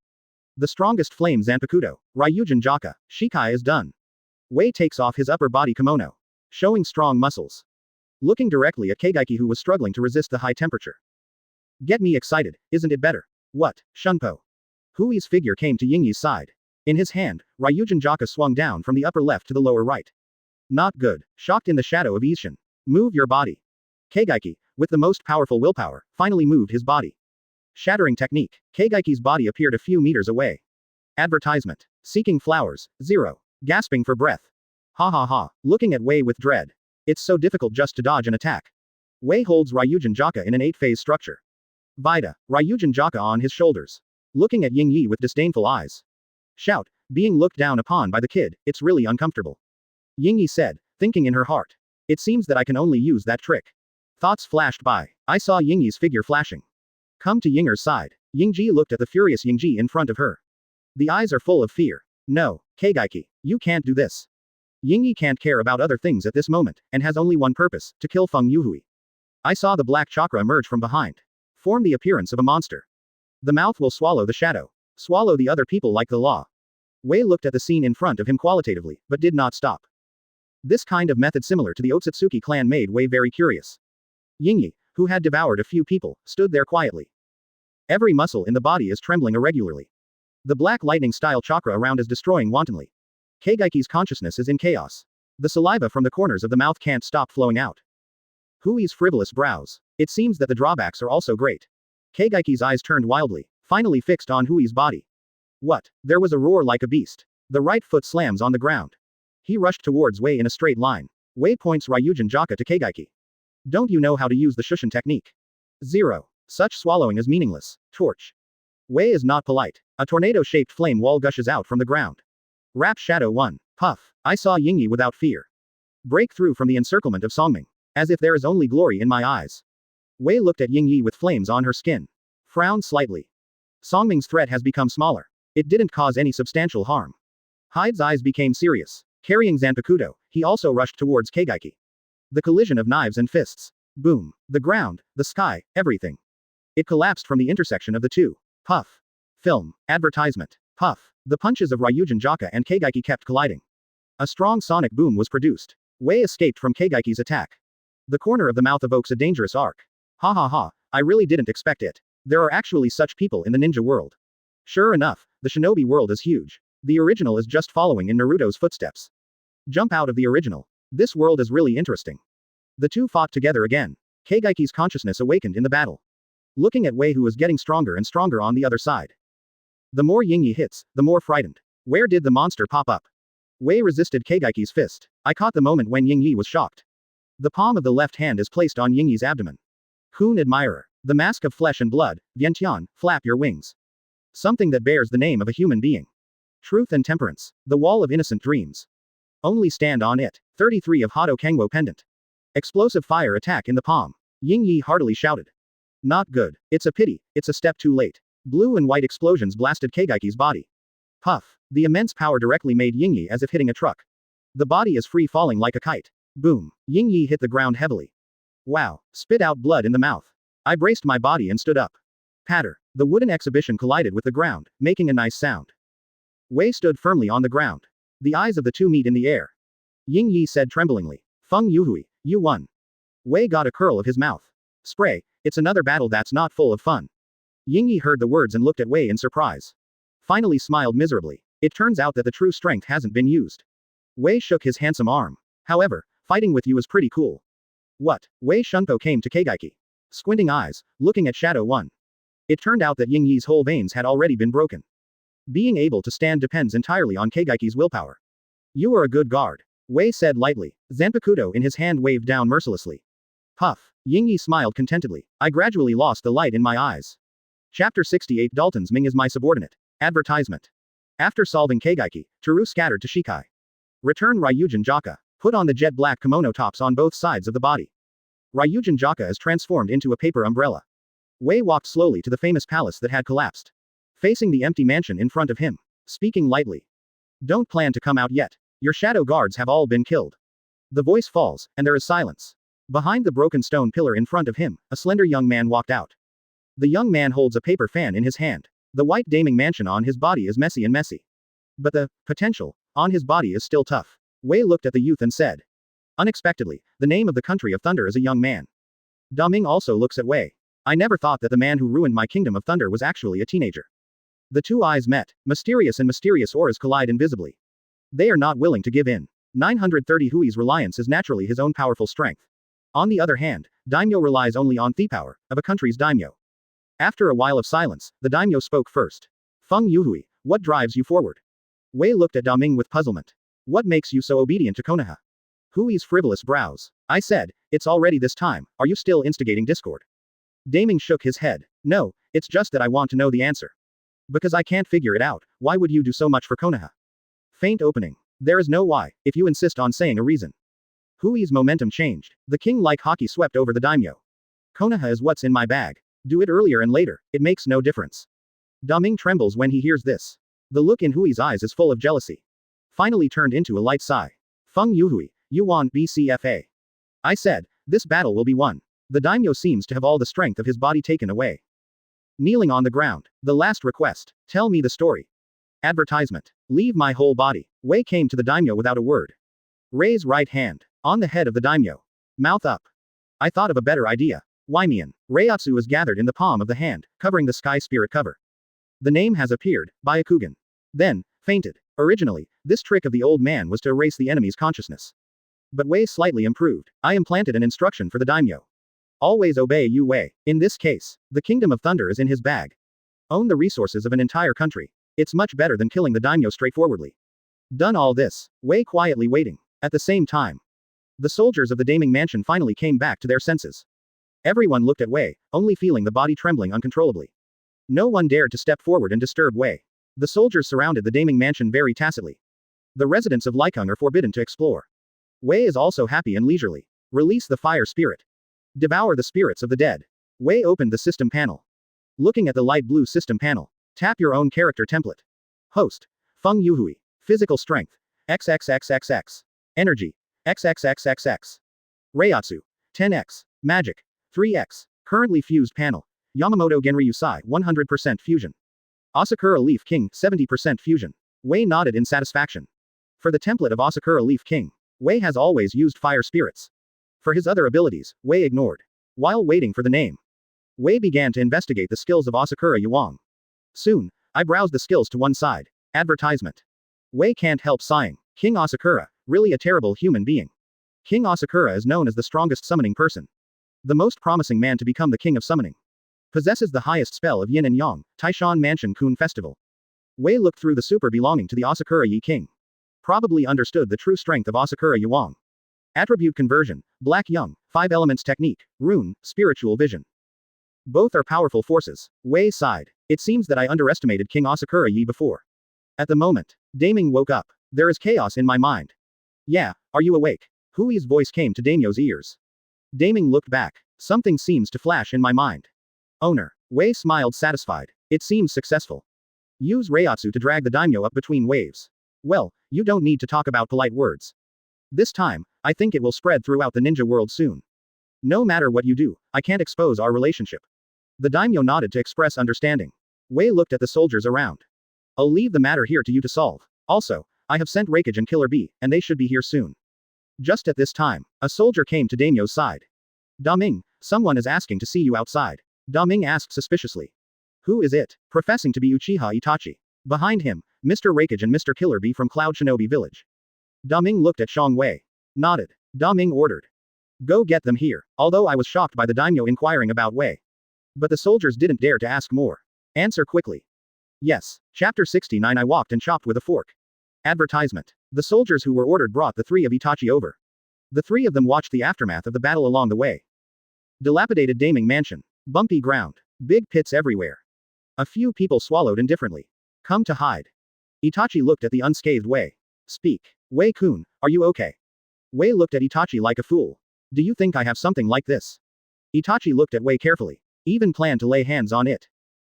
The strongest flame Zanpakuto, Ryujin Jaka, Shikai is done. Wei takes off his upper body kimono. Showing strong muscles. Looking directly at Keigaiki who was struggling to resist the high temperature. Get me excited, isn't it better? What, Shunpo? Hui's figure came to Yingyi's side. In his hand, Ryujin Jaka swung down from the upper left to the lower right. Not good. Shocked in the shadow of Ishin. Move your body. Keigaiki, with the most powerful willpower, finally moved his body. Shattering technique. Keigaiki's body appeared a few meters away. Advertisement. Seeking flowers. 0. Gasping for breath. Ha ha ha. Looking at Wei with dread. It's so difficult just to dodge an attack. Wei holds Ryujin Jaka in an 8-phase structure. Vida. Ryujin Jaka on his shoulders. Looking at Yingyi with disdainful eyes. Shout. Being looked down upon by the kid, it's really uncomfortable. Yingyi said, thinking in her heart. It seems that I can only use that trick. Thoughts flashed by. I saw Yingyi's figure flashing. Come to Yinger's side. Yingji looked at the furious Yingji in front of her. The eyes are full of fear. No, Keigaiki, you can't do this. Yingyi can't care about other things at this moment, and has only one purpose, to kill Feng Youhui. I saw the black chakra emerge from behind. Form the appearance of a monster. The mouth will swallow the shadow. Swallow the other people like the law. Wei looked at the scene in front of him qualitatively, but did not stop. This kind of method similar to the Otsutsuki clan made Wei very curious. Yingyi, who had devoured a few people, stood there quietly. Every muscle in the body is trembling irregularly. The black lightning-style chakra around is destroying wantonly. Kagaiki's consciousness is in chaos. The saliva from the corners of the mouth can't stop flowing out. Hui's frivolous brows. It seems that the drawbacks are also great. Kagaiki's eyes turned wildly, finally fixed on Hui's body. What? There was a roar like a beast. The right foot slams on the ground. He rushed towards Wei in a straight line. Wei points Ryujin Jaka to Kagaiki. Don't you know how to use the Shushin technique? 0. Such swallowing is meaningless. Torch. Wei is not polite. A tornado-shaped flame wall gushes out from the ground. Wrap Shadow 1. Puff. I saw Yingyi without fear. Break through from the encirclement of Songming. As if there is only glory in my eyes. Wei looked at Yingyi with flames on her skin. Frowned slightly. Songming's threat has become smaller. It didn't cause any substantial harm. Hyde's eyes became serious. Carrying Zanpakuto, he also rushed towards Kagaiki. The collision of knives and fists. Boom. The ground, the sky, everything. It collapsed from the intersection of the two. Puff. Film. Advertisement. Puff. The punches of Ryujin Jaka and Kagaiki kept colliding. A strong sonic boom was produced. Wei escaped from Kagaiki's attack. The corner of the mouth evokes a dangerous arc. Ha ha ha, I really didn't expect it. There are actually such people in the ninja world. Sure enough, the shinobi world is huge. The original is just following in Naruto's footsteps. Jump out of the original. This world is really interesting. The two fought together again. Kagaiki's consciousness awakened in the battle. Looking at Wei, who was getting stronger and stronger on the other side. The more Yingyi hits, the more frightened. Where did the monster pop up? Wei resisted Kagaiki's fist. I caught the moment when Yingyi was shocked. The palm of the left hand is placed on Yingyi's abdomen. Kun admirer. The mask of flesh and blood, Vientian, flap your wings. Something that bears the name of a human being. Truth and temperance. The wall of innocent dreams. Only stand on it. 33 of Hado Kengwo pendant. Explosive fire attack in the palm. Yingyi heartily shouted. Not good. It's a pity, it's a step too late. Blue and white explosions blasted Kagaiki's body. Puff. The immense power directly made Yingyi as if hitting a truck. The body is free falling like a kite. Boom. Yingyi hit the ground heavily. Wow. Spit out blood in the mouth. I braced my body and stood up. Patter. The wooden exhibition collided with the ground, making a nice sound. Wei stood firmly on the ground. The eyes of the two meet in the air. Yingyi said tremblingly. Feng Youhui, you won. Wei got a curl of his mouth. Spray, it's another battle that's not full of fun. Yingyi heard the words and looked at Wei in surprise. Finally smiled miserably. It turns out that the true strength hasn't been used. Wei shook his handsome arm. However, fighting with you is pretty cool. What? Wei Shunpo came to Kagaiki. Squinting eyes, looking at Shadow 1. It turned out that Yingyi's whole veins had already been broken. Being able to stand depends entirely on Kagaiki's willpower. You are a good guard. Wei said lightly. Zanpakuto in his hand waved down mercilessly. Puff. Yingyi smiled contentedly. I gradually lost the light in my eyes. Chapter 68 Dalton's Ming is my subordinate. Advertisement. After solving Kagaiki, Teru scattered to Shikai. Return Ryujin Jaka. Put on the jet black kimono tops on both sides of the body. Ryujin Jaka is transformed into a paper umbrella. Wei walked slowly to the famous palace that had collapsed. Facing the empty mansion in front of him. Speaking lightly. Don't plan to come out yet. Your shadow guards have all been killed. The voice falls, and there is silence. Behind the broken stone pillar in front of him, a slender young man walked out. The young man holds a paper fan in his hand. The white daming mansion on his body is messy and messy. But the potential on his body is still tough. Wei looked at the youth and said. Unexpectedly, the name of the country of thunder is a young man. Da Ming also looks at Wei. I never thought that the man who ruined my kingdom of thunder was actually a teenager. The two eyes met. Mysterious and mysterious auras collide invisibly. They are not willing to give in. 930 Hui's reliance is naturally his own powerful strength. On the other hand, daimyo relies only on the power of a country's daimyo. After a while of silence, the daimyo spoke first. Feng Youhui, what drives you forward? Wei looked at Da Ming with puzzlement. What makes you so obedient to Konoha? Hui's frivolous brows. I said, it's already this time, are you still instigating discord? Daming shook his head. No, it's just that I want to know the answer. Because I can't figure it out, why would you do so much for Konoha? Faint opening. There is no why, if you insist on saying a reason. Hui's momentum changed. The king-like hockey swept over the daimyo. Konoha is what's in my bag. Do it earlier and later, it makes no difference. Da Ming trembles when he hears this. The look in Hui's eyes is full of jealousy. Finally turned into a light sigh. Feng Youhui, you want BCFA. I said, this battle will be won. The daimyo seems to have all the strength of his body taken away. Kneeling on the ground. The last request. Tell me the story. Advertisement. Leave my whole body. Wei came to the daimyo without a word. Raise right hand. On the head of the daimyo. Mouth up. I thought of a better idea. Wymian. Reiatsu is gathered in the palm of the hand, covering the sky spirit cover. The name has appeared, Byakugan. Then, fainted. Originally, this trick of the old man was to erase the enemy's consciousness. But Wei slightly improved. I implanted an instruction for the daimyo. Always obey Yu Wei. In this case, the kingdom of thunder is in his bag. Own the resources of an entire country. It's much better than killing the daimyo straightforwardly. Done all this, Wei quietly waiting. At the same time, the soldiers of the Daming mansion finally came back to their senses. Everyone looked at Wei, only feeling the body trembling uncontrollably. No one dared to step forward and disturb Wei. The soldiers surrounded the Daming mansion very tacitly. The residents of Liekang are forbidden to explore. Wei is also happy and leisurely. Release the fire spirit. Devour the spirits of the dead. Wei opened the system panel. Looking at the light blue system panel. Tap your own character template. Host. Feng Youhui. Physical strength. XXXXX. Energy. XXXXX. Reiatsu. 10x. Magic. 3x. Currently fused panel. Yamamoto Genryūsai 100% fusion. Asakura Leaf King 70% fusion. Wei nodded in satisfaction. For the template of Asakura Leaf King, Wei has always used fire spirits. For his other abilities, Wei ignored. While waiting for the name, Wei began to investigate the skills of Asakura Yuang. Soon, I browsed the skills to one side. Advertisement. Wei can't help sighing. King Asakura, really a terrible human being. King Asakura is known as the strongest summoning person. The most promising man to become the king of summoning. Possesses the highest spell of yin and yang, Taishan Mansion Kun Festival. Wei looked through the super belonging to the Asakura Yi King. Probably understood the true strength of Asakura Yuang. Attribute conversion, Black Young, 5 elements technique, rune, spiritual vision. Both are powerful forces. Wei sighed. It seems that I underestimated King Asakura Yi before. At the moment, Daming woke up. There is chaos in my mind. Yeah, are you awake? Hui's voice came to Daimyo's ears. Daming looked back. Something seems to flash in my mind. Owner. Wei smiled satisfied. It seems successful. Use Reiatsu to drag the daimyo up between waves. Well, you don't need to talk about polite words. This time, I think it will spread throughout the ninja world soon. No matter what you do, I can't expose our relationship. The daimyo nodded to express understanding. Wei looked at the soldiers around. I'll leave the matter here to you to solve. Also, I have sent Raikage and Killer Bee, and they should be here soon. Just at this time, a soldier came to Daimyo's side. Daming, someone is asking to see you outside. Daming asked suspiciously. Who is it? Professing to be Uchiha Itachi. Behind him, Mr. Raikage and Mr. Killer Bee from Cloud Shinobi Village. Daming looked at Xiong Wei. Nodded. Daming ordered. Go get them here. Although I was shocked by the daimyo inquiring about Wei. But the soldiers didn't dare to ask more. Answer quickly. Yes. Chapter 69. I walked and chopped with a fork. Advertisement. The soldiers who were ordered brought the 3 of Itachi over. The 3 of them watched the aftermath of the battle along the way. Dilapidated Daming mansion. Bumpy ground. Big pits everywhere. A few people swallowed indifferently. Come to hide. Itachi looked at the unscathed Wei. Speak. Wei-kun, are you okay? Wei looked at Itachi like a fool. Do you think I have something like this? Itachi looked at Wei carefully. Even planned to lay hands on it.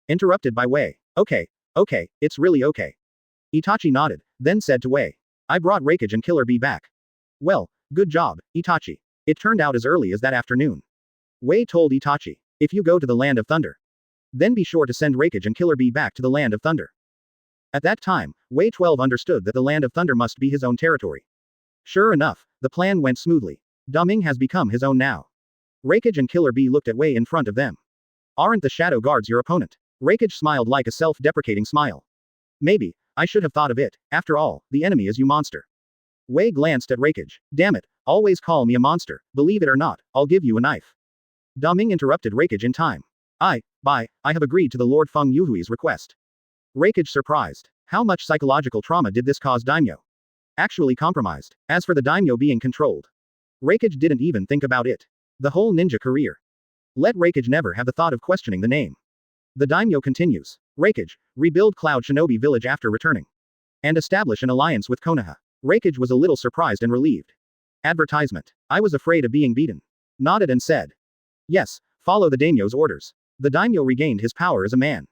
Interrupted by Wei. Okay, it's really okay. Itachi nodded, then said to Wei. I brought Raikage and Killer Bee back. Well, good job, Itachi. It turned out as early as that afternoon. Wei told Itachi. If you go to the Land of Thunder, then be sure to send Raikage and Killer Bee back to the Land of Thunder. At that time, Wei 12 understood that the Land of Thunder must be his own territory. Sure enough, the plan went smoothly. Daming has become his own now. Raikage and Killer Bee looked at Wei in front of them. Aren't the shadow guards your opponent? Raikage smiled like a self-deprecating smile. Maybe, I should have thought of it. After all, the enemy is you monster. Wei glanced at Raikage. Damn it, always call me a monster. Believe it or not, I'll give you a knife. Daming interrupted Raikage in time. I have agreed to the Lord Feng Youhui's request. Raikage surprised. How much psychological trauma did this cause daimyo? Actually compromised. As for the daimyo being controlled, Raikage didn't even think about it. The whole ninja career. Let Raikage never have the thought of questioning the name. The daimyo continues. Raikage, rebuild Cloud Shinobi Village after returning. And establish an alliance with Konoha. Raikage was a little surprised and relieved. Advertisement. I was afraid of being beaten. Nodded and said. Yes, follow the daimyo's orders. The daimyo regained his power as a man.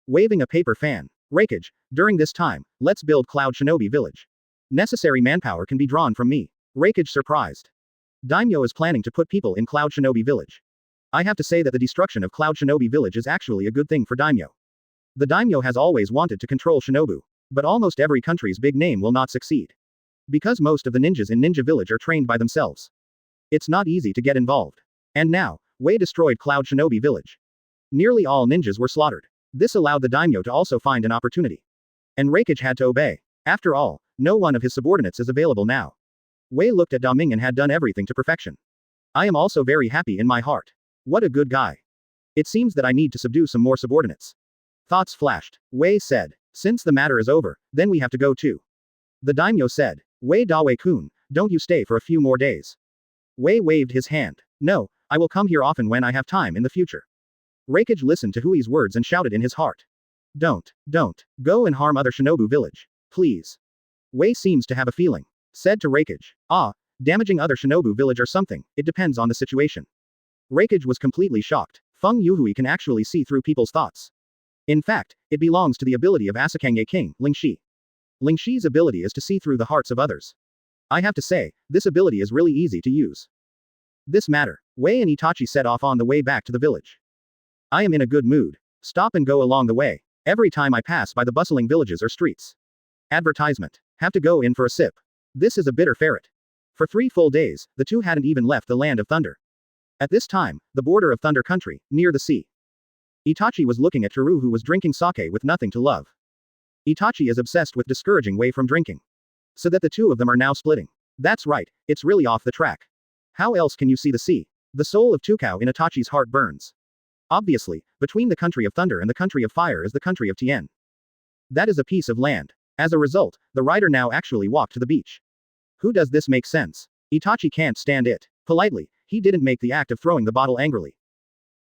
Waving a paper fan. Raikage, during this time, let's build Cloud Shinobi Village. Necessary manpower can be drawn from me. Raikage surprised. Daimyo is planning to put people in Cloud Shinobi Village. I have to say that the destruction of Cloud Shinobi Village is actually a good thing for daimyo. The daimyo has always wanted to control Shinobu. But almost every country's big name will not succeed. Because most of the ninjas in Ninja Village are trained by themselves. It's not easy to get involved. And now, Wei destroyed Cloud Shinobi Village. Nearly all ninjas were slaughtered. This allowed the daimyo to also find an opportunity. And Reikage had to obey. After all, no one of his subordinates is available now. Wei looked at Daming and had done everything to perfection. I am also very happy in my heart. What a good guy. It seems that I need to subdue some more subordinates. Thoughts flashed. Wei said, since the matter is over, then we have to go too. The daimyo said, Wei Dawei-kun, don't you stay for a few more days. Wei waved his hand. No, I will come here often when I have time in the future. Reikage listened to Hui's words and shouted in his heart. Don't go and harm other Shinobu village. Please. Wei seems to have a feeling. Said to Reikage. Damaging other Shinobu village or something, it depends on the situation. Reikage was completely shocked. Feng Youhui can actually see through people's thoughts. In fact, it belongs to the ability of Asakage King, Lingxi. Lingxi's ability is to see through the hearts of others. I have to say, this ability is really easy to use. This matter, Wei and Itachi set off on the way back to the village. I am in a good mood. Stop and go along the way. Every time I pass by the bustling villages or streets. Advertisement. Have to go in for a sip. This is a bitter ferret. For 3 full days, the two hadn't even left the land of thunder. At this time, the border of Thunder Country, near the sea. Itachi was looking at Teru, who was drinking sake with nothing to love. Itachi is obsessed with discouraging Wei from drinking. So that the two of them are now splitting. That's right, it's really off the track. How else can you see the sea? The soul of Tukao in Itachi's heart burns. Obviously, between the country of thunder and the country of fire is the country of Tien. That is a piece of land. As a result, the rider now actually walked to the beach. Who does this make sense? Itachi can't stand it. Politely, he didn't make the act of throwing the bottle angrily.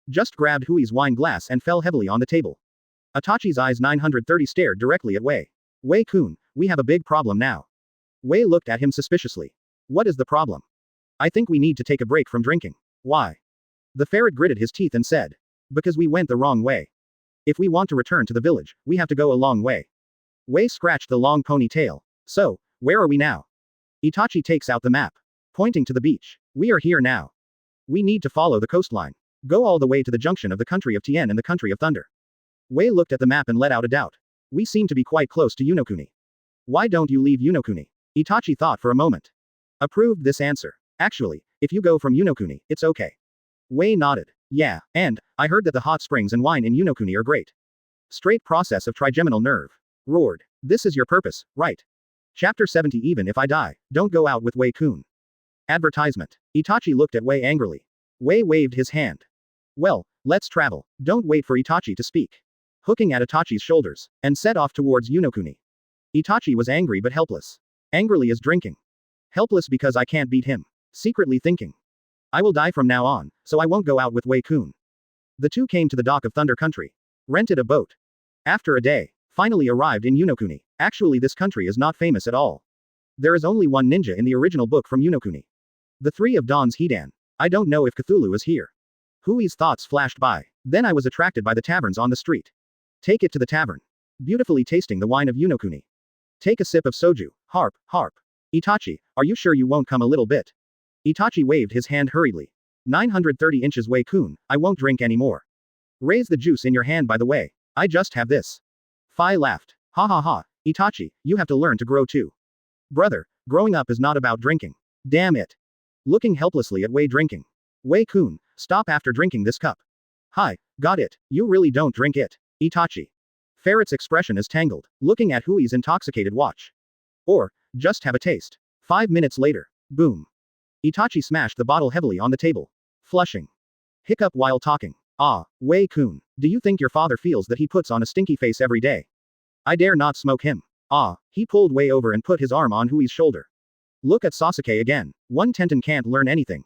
Just grabbed Hui's wine glass and fell heavily on the table. Itachi's eyes 930 stared directly at Wei. Wei-kun, we have a big problem now. Wei looked at him suspiciously. What is the problem? I think we need to take a break from drinking. Why? The ferret gritted his teeth and said. Because we went the wrong way. If we want to return to the village, we have to go a long way. Wei scratched the long ponytail. So, where are we now? Itachi takes out the map. Pointing to the beach. We are here now. We need to follow the coastline. Go all the way to the junction of the country of Tien and the country of thunder. Wei looked at the map and let out a doubt. We seem to be quite close to Unokuni. Why don't you leave Unokuni? Itachi thought for a moment. Approved this answer. Actually, if you go from Unokuni, it's okay. Wei nodded. Yeah, and, I heard that the hot springs and wine in Unokuni are great. Straight process of trigeminal nerve. Roared. This is your purpose, right? Chapter 70. Even if I die, don't go out with Wei-kun. Advertisement. Itachi looked at Wei angrily. Wei waved his hand. Well, let's travel. Don't wait for Itachi to speak. Hooking at Itachi's shoulders, and set off towards Unokuni. Itachi was angry but helpless. Angrily as drinking. Helpless because I can't beat him. Secretly thinking. I will die from now on, so I won't go out with Wei-kun. The two came to the dock of Thunder Country. Rented a boat. After a day, finally arrived in Unokuni. Actually, this country is not famous at all. There is only one ninja in the original book from Unokuni. The three of Dawn's Hidan. I don't know if Cthulhu is here. Hui's thoughts flashed by. Then I was attracted by the taverns on the street. Take it to the tavern. Beautifully tasting the wine of Unokuni. Take a sip of soju. Harp. Itachi, are you sure you won't come a little bit? Itachi waved his hand hurriedly. 930 inches Wei-kun, I won't drink anymore. Raise the juice in your hand by the way. I just have this. Phi laughed. Ha ha ha, Itachi, you have to learn to grow too. Brother, growing up is not about drinking. Damn it. Looking helplessly at Wei drinking. Wei-kun, stop after drinking this cup. Hi, got it, you really don't drink it. Itachi. Ferret's expression is tangled, looking at Hui's intoxicated watch. Or, just have a taste. 5 minutes later. Boom. Itachi smashed the bottle heavily on the table. Flushing. Hiccup while talking. Wei-kun, do you think your father feels that he puts on a stinky face every day? I dare not smoke him. He pulled Wei over and put his arm on Hui's shoulder. Look at Sasuke again. One Tenten can't learn anything.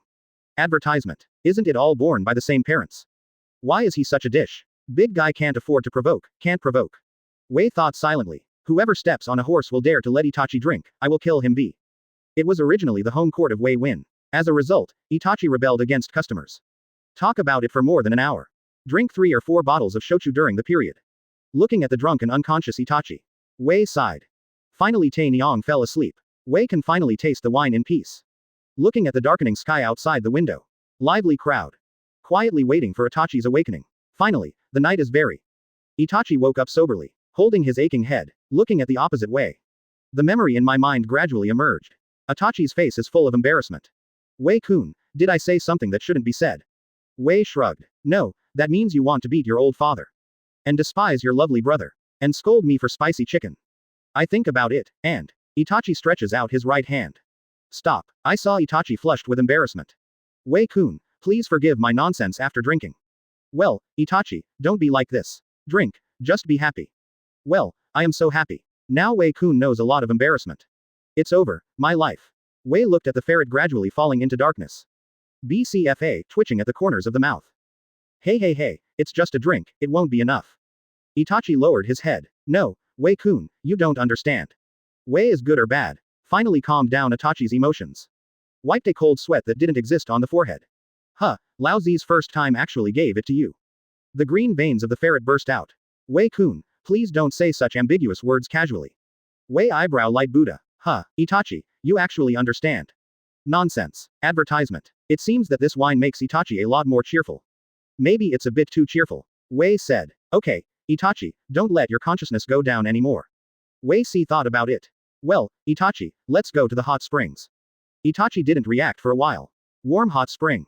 Advertisement. Isn't it all born by the same parents? Why is he such a dish? Big guy can't afford to provoke, can't provoke. Wei thought silently. Whoever steps on a horse will dare to let Itachi drink, I will kill him be. It was originally the home court of Wei Win. As a result, Itachi rebelled against customers. Talk about it for more than an hour. Drink 3 or 4 bottles of shochu during the period. Looking at the drunk and unconscious Itachi. Wei sighed. Finally Tai Nyong fell asleep. Wei can finally taste the wine in peace. Looking at the darkening sky outside the window. Lively crowd. Quietly waiting for Itachi's awakening. Finally, the night is very. Itachi woke up soberly, holding his aching head, looking at the opposite way. The memory in my mind gradually emerged. Itachi's face is full of embarrassment. Wei-kun, did I say something that shouldn't be said? Wei shrugged. No, that means you want to beat your old father. And despise your lovely brother. And scold me for spicy chicken. I think about it, and Itachi stretches out his right hand. Stop. I saw Itachi flushed with embarrassment. Wei-kun, please forgive my nonsense after drinking. Well, Itachi, don't be like this. Drink, just be happy. Well, I am so happy. Now Wei-kun knows a lot of embarrassment. It's over, my life. Wei looked at the ferret gradually falling into darkness. BCFA twitching at the corners of the mouth. Hey, it's just a drink, it won't be enough. Itachi lowered his head. No, Wei-kun, you don't understand. Wei is good or bad. Finally calmed down Itachi's emotions. Wiped a cold sweat that didn't exist on the forehead. Huh, Lao Zi's first time actually gave it to you. The green veins of the ferret burst out. Wei-kun, please don't say such ambiguous words casually. Wei eyebrow light Buddha. Huh, Itachi, you actually understand. Nonsense. Advertisement. It seems that this wine makes Itachi a lot more cheerful. Maybe it's a bit too cheerful. Wei said. Okay, Itachi, don't let your consciousness go down anymore. Wei Si thought about it. Well, Itachi, let's go to the hot springs. Itachi didn't react for a while. Warm hot spring.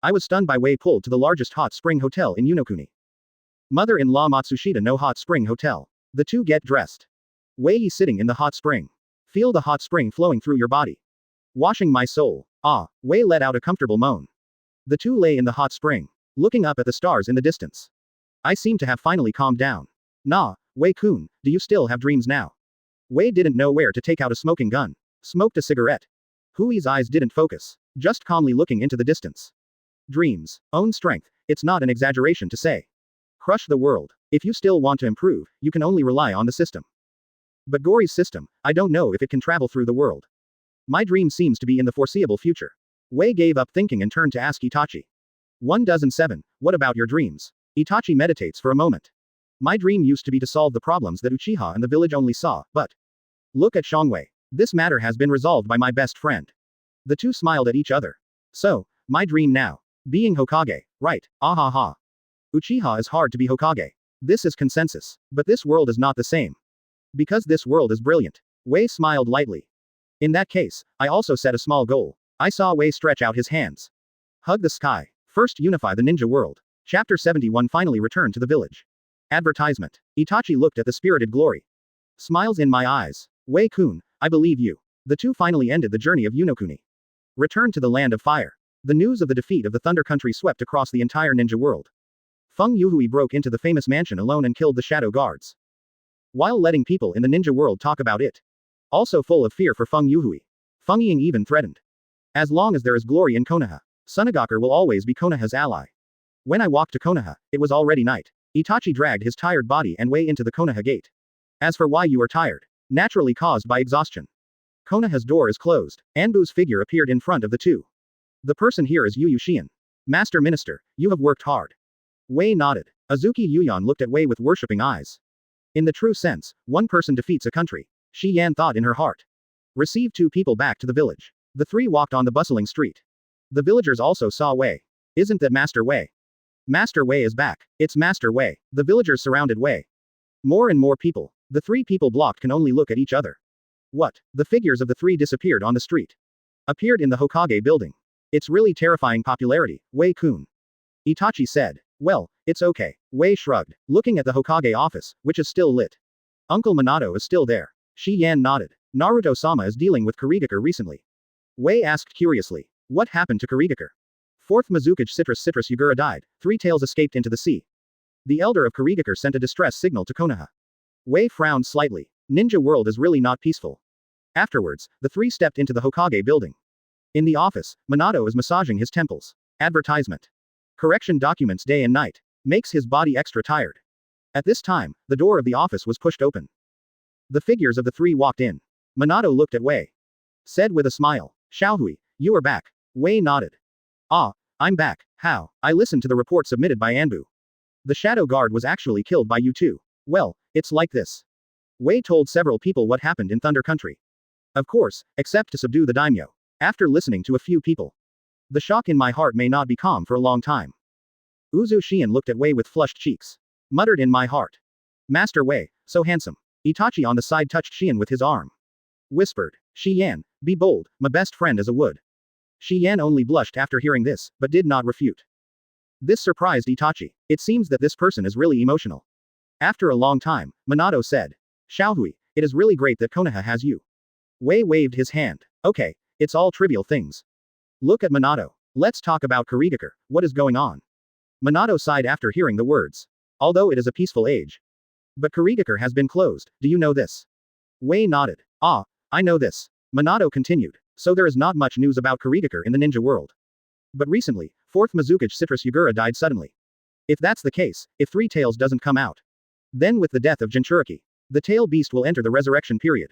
I was stunned by Wei pulled to the largest hot spring hotel in Unokuni. Mother-in-law Matsushita no hot spring hotel. The two get dressed. Wei sitting in the hot spring. Feel the hot spring flowing through your body. Washing my soul. Ah, Wei let out a comfortable moan. The two lay in the hot spring, looking up at the stars in the distance. I seem to have finally calmed down. Nah, Wei-kun, do you still have dreams now? Wei didn't know where to take out a smoking gun. Smoked a cigarette. Hui's eyes didn't focus, just calmly looking into the distance. Dreams. Own strength, it's not an exaggeration to say. Crush the world. If you still want to improve, you can only rely on the system. But Gori's system, I don't know if it can travel through the world. My dream seems to be in the foreseeable future. Wei gave up thinking and turned to ask Itachi. 1007, what about your dreams? Itachi meditates for a moment. My dream used to be to solve the problems that Uchiha and the village only saw, but look at Shangwei. This matter has been resolved by my best friend. The two smiled at each other. So, my dream now. Being Hokage, right, ha. Uchiha is hard to be Hokage. This is consensus. But this world is not the same. Because this world is brilliant. Wei smiled lightly. In that case, I also set a small goal. I saw Wei stretch out his hands. Hug the sky. First unify the ninja world. Chapter 71 finally returned to the village. Advertisement. Itachi looked at the spirited glory. Smiles in my eyes. Wei-kun, I believe you. The two finally ended the journey of Unokuni. Returned to the land of fire. The news of the defeat of the Thunder Country swept across the entire ninja world. Feng Youhui broke into the famous mansion alone and killed the shadow guards. While letting people in the ninja world talk about it. Also full of fear for Feng Youhui. Feng Ying even threatened. As long as there is glory in Konoha, Sunagakur will always be Konoha's ally. When I walked to Konoha, it was already night. Itachi dragged his tired body and Wei into the Konoha gate. As for why you are tired, naturally caused by exhaustion. Konoha's door is closed. Anbu's figure appeared in front of the two. The person here is Yu Yushian. Master Minister, you have worked hard. Wei nodded. Azuki Yuyan looked at Wei with worshipping eyes. In the true sense, one person defeats a country. Shi Yan thought in her heart. Receive two people back to the village. The three walked on the bustling street. The villagers also saw Wei. Isn't that Master Wei? Master Wei is back. It's Master Wei. The villagers surrounded Wei. More and more people. The three people blocked can only look at each other. What? The figures of the three disappeared on the street. Appeared in the Hokage building. It's really terrifying popularity, Wei-kun. Itachi said. Well, it's okay. Wei shrugged, looking at the Hokage office, which is still lit. Uncle Minato is still there. Shi Yan nodded. Naruto-sama is dealing with Kurigakure recently. Wei asked curiously. What happened to Kurigakure? Fourth Mizukage Citrus Yugura died, three tails escaped into the sea. The elder of Kurigakure sent a distress signal to Konoha. Wei frowned slightly. Ninja world is really not peaceful. Afterwards, the three stepped into the Hokage building. In the office, Minato is massaging his temples. Advertisement. Correction documents day and night. Makes his body extra tired. At this time, the door of the office was pushed open. The figures of the three walked in. Minato looked at Wei. Said with a smile. Xiaohui, you are back. Wei nodded. Ah, I'm back. How? I listened to the report submitted by Anbu. The shadow guard was actually killed by you two. Well, it's like this. Wei told several people what happened in Thunder Country. Of course, except to subdue the daimyo. After listening to a few people. The shock in my heart may not be calm for a long time. Uzu Shian looked at Wei with flushed cheeks. Muttered in my heart. Master Wei, so handsome. Itachi on the side touched Shian with his arm. Whispered. Shi Yan, be bold, my best friend as a wood. Shi Yan only blushed after hearing this, but did not refute. This surprised Itachi. It seems that this person is really emotional. After a long time, Minato said. Xiaohui, it is really great that Konoha has you. Wei waved his hand. Okay, it's all trivial things. Look at Minato. Let's talk about Kurigakure, what is going on? Minato sighed after hearing the words. Although it is a peaceful age. But Kurigakure has been closed, do you know this? Wei nodded. Ah, I know this. Minato continued. So there is not much news about Kurigakure in the ninja world. But recently, 4th Mizukage Citrus Yagura died suddenly. If that's the case, if Three Tails doesn't come out. Then with the death of Jinchuriki, the tail beast will enter the resurrection period.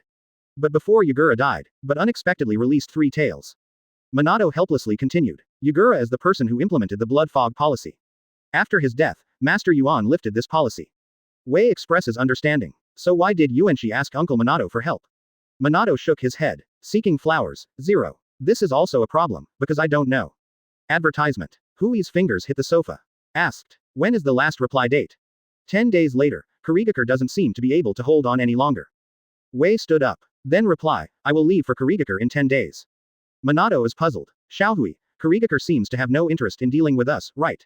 But before Yagura died, but unexpectedly released Three Tails. Minato helplessly continued. Yagura is the person who implemented the blood fog policy. After his death, Master Yuan lifted this policy. Wei expresses understanding. So why did Yuanshi ask Uncle Minato for help? Minato shook his head. Seeking flowers, 0. This is also a problem, because I don't know. Advertisement. Hui's fingers hit the sofa. Asked. When is the last reply date? 10 days later, Kurigakure doesn't seem to be able to hold on any longer. Wei stood up. Then reply, I will leave for Kurigakure in 10 days. Minato is puzzled. Xiaohui, Kurigakure seems to have no interest in dealing with us, right?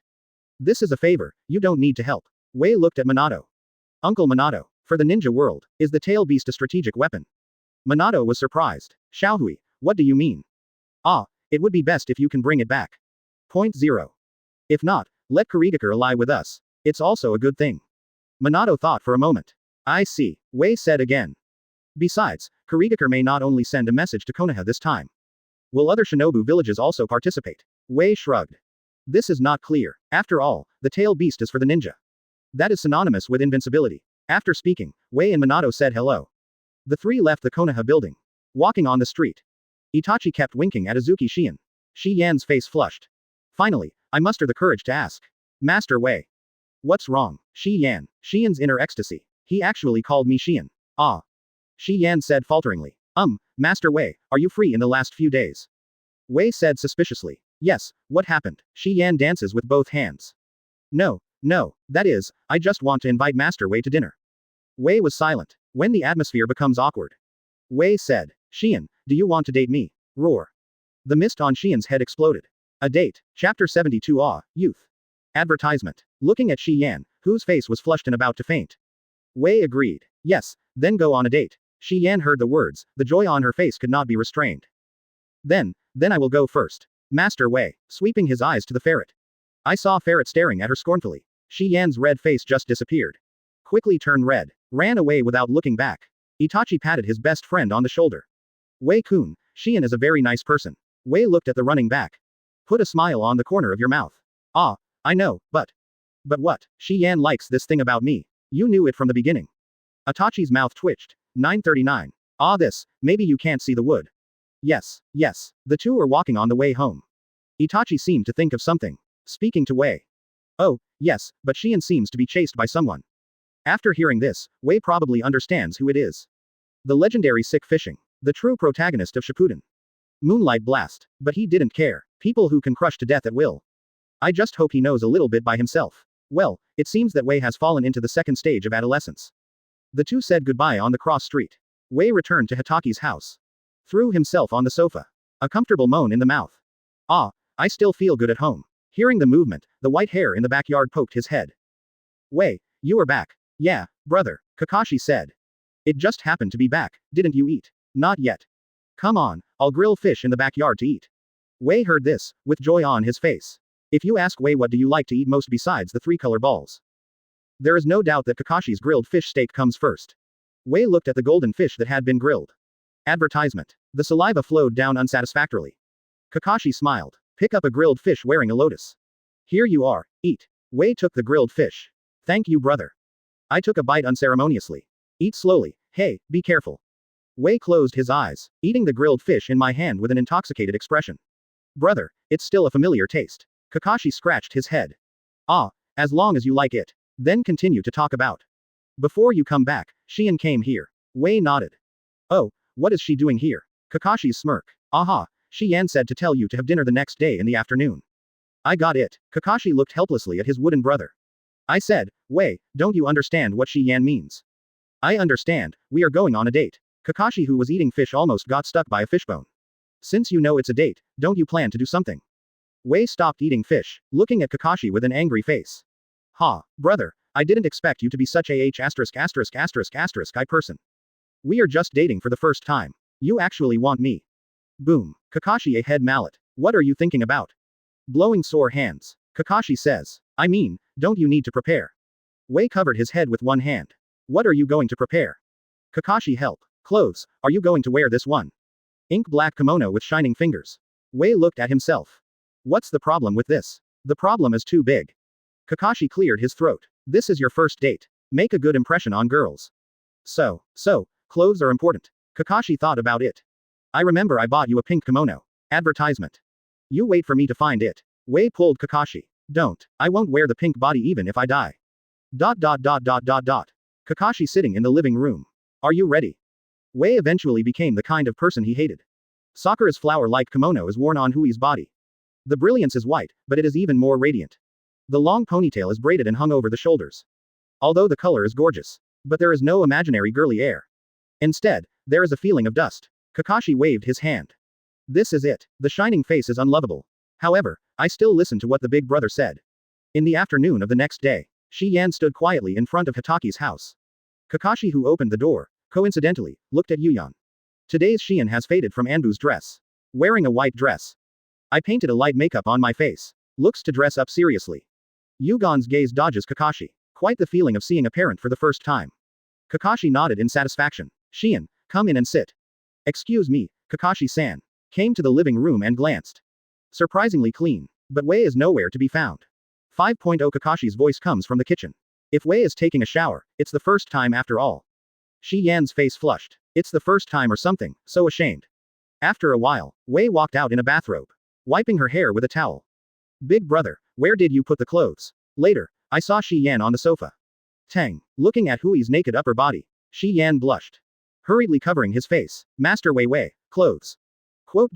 This is a favor, you don't need to help. Wei looked at Minato. Uncle Minato, for the ninja world, is the tail beast a strategic weapon? Minato was surprised. Xiaohui, what do you mean? Ah, it would be best if you can bring it back. Point 0. If not, let Kurigakure lie with us. It's also a good thing. Minato thought for a moment. I see, Wei said again. Besides, Kurigakure may not only send a message to Konoha this time. Will other shinobu villages also participate? Wei shrugged. This is not clear. After all, the tail beast is for the ninja. That is synonymous with invincibility. After speaking, Wei and Minato said hello. The three left the Konoha building. Walking on the street. Itachi kept winking at Azuki Shion. Shi Yan's face flushed. Finally, I muster the courage to ask. Master Wei. What's wrong? Shi Yan. Shion's inner ecstasy. He actually called me Shion. Ah. Shi Yan said falteringly. Master Wei, are you free in the last few days? Wei said suspiciously. Yes, what happened? Shi Yan dances with both hands. No, that is, I just want to invite Master Wei to dinner. Wei was silent. When the atmosphere becomes awkward. Wei said. Shion, do you want to date me? Roar. The mist on Shion's head exploded. A date. Chapter 72 Youth. Advertisement. Looking at Shi Yan, whose face was flushed and about to faint. Wei agreed. Yes, then go on a date. Shi Yan heard the words, the joy on her face could not be restrained. Then I will go first. Master Wei, sweeping his eyes to the ferret. I saw ferret staring at her scornfully. Shi Yan's red face just disappeared. Quickly turned red. Ran away without looking back. Itachi patted his best friend on the shoulder. Wei-kun, Shion is a very nice person. Wei looked at the running back. Put a smile on the corner of your mouth. Ah, I know, but what? Shi Yan likes this thing about me. You knew it from the beginning. Itachi's mouth twitched. 939. This, maybe you can't see the wood. Yes. The two were walking on the way home. Itachi seemed to think of something. Speaking to Wei. Oh, yes, but Shion seems to be chased by someone. After hearing this, Wei probably understands who it is. The legendary Sick Fishing. The true protagonist of Shippuden. Moonlight Blast. But he didn't care. People who can crush to death at will. I just hope he knows a little bit by himself. Well, it seems that Wei has fallen into the second stage of adolescence. The two said goodbye on the cross street. Wei returned to Hitachi's house. Threw himself on the sofa. A comfortable moan in the mouth. Ah, I still feel good at home. Hearing the movement, the white hair in the backyard poked his head. Wei, you are back. Yeah, brother, Kakashi said. It just happened to be back, didn't you eat? Not yet. Come on, I'll grill fish in the backyard to eat. Wei heard this, with joy on his face. If you ask Wei what do you like to eat most besides the three-color balls. There is no doubt that Kakashi's grilled fish steak comes first. Wei looked at the golden fish that had been grilled. Advertisement. The saliva flowed down unsatisfactorily. Kakashi smiled. Pick up a grilled fish wearing a lotus. Here you are, eat. Wei took the grilled fish. Thank you brother. I took a bite unceremoniously. Eat slowly, hey, be careful. Wei closed his eyes, eating the grilled fish in my hand with an intoxicated expression. Brother, it's still a familiar taste. Kakashi scratched his head. Ah, as long as you like it. Then continue to talk about. Before you come back, Shion came here. Wei nodded. Oh, what is she doing here? Kakashi's smirk. Aha, Shi Yan said to tell you to have dinner the next day in the afternoon. I got it. Kakashi looked helplessly at his wooden brother. I said, Wei, don't you understand what Shi Yan means? I understand, we are going on a date. Kakashi, who was eating fish, almost got stuck by a fishbone. Since you know it's a date, don't you plan to do something? Wei stopped eating fish, looking at Kakashi with an angry face. Ha, brother, I didn't expect you to be such a I person. We are just dating for the first time. You actually want me. Boom. Kakashi a head mallet. What are you thinking about? Blowing sore hands. Kakashi says. I mean, don't you need to prepare? Wei covered his head with one hand. What are you going to prepare? Kakashi help. Clothes, are you going to wear this one? Ink black kimono with shining fingers. Wei looked at himself. What's the problem with this? The problem is too big. Kakashi cleared his throat. This is your first date. Make a good impression on girls. So, clothes are important. Kakashi thought about it. I remember I bought you a pink kimono. Advertisement. You wait for me to find it. Wei pulled Kakashi. Don't. I won't wear the pink body even if I die. ... Kakashi sitting in the living room. Are you ready? Wei eventually became the kind of person he hated. Sakura's flower-like kimono is worn on Hui's body. The brilliance is white, but it is even more radiant. The long ponytail is braided and hung over the shoulders. Although the color is gorgeous. But there is no imaginary girly air. Instead, there is a feeling of dust. Kakashi waved his hand. This is it. The shining face is unlovable. However, I still listen to what the big brother said. In the afternoon of the next day, Shi Yan stood quietly in front of Hitaki's house. Kakashi, who opened the door, coincidentally, looked at Yuyan. Today's Shian has faded from Anbu's dress. Wearing a white dress. I painted a light makeup on my face. Looks to dress up seriously. Yugon's gaze dodges Kakashi. Quite the feeling of seeing a parent for the first time. Kakashi nodded in satisfaction. Shian, come in and sit. Excuse me, Kakashi-san. Came to the living room and glanced. Surprisingly clean. But Wei is nowhere to be found. 5.0 Kakashi's voice comes from the kitchen. If Wei is taking a shower, it's the first time after all. Shi Yan's face flushed. It's the first time or something, so ashamed. After a while, Wei walked out in a bathrobe. Wiping her hair with a towel. Big brother, where did you put the clothes? Later, I saw Shi Yan on the sofa. Tang. Looking at Hui's naked upper body. Shi Yan blushed. Hurriedly covering his face. Master Wei, clothes. Quote.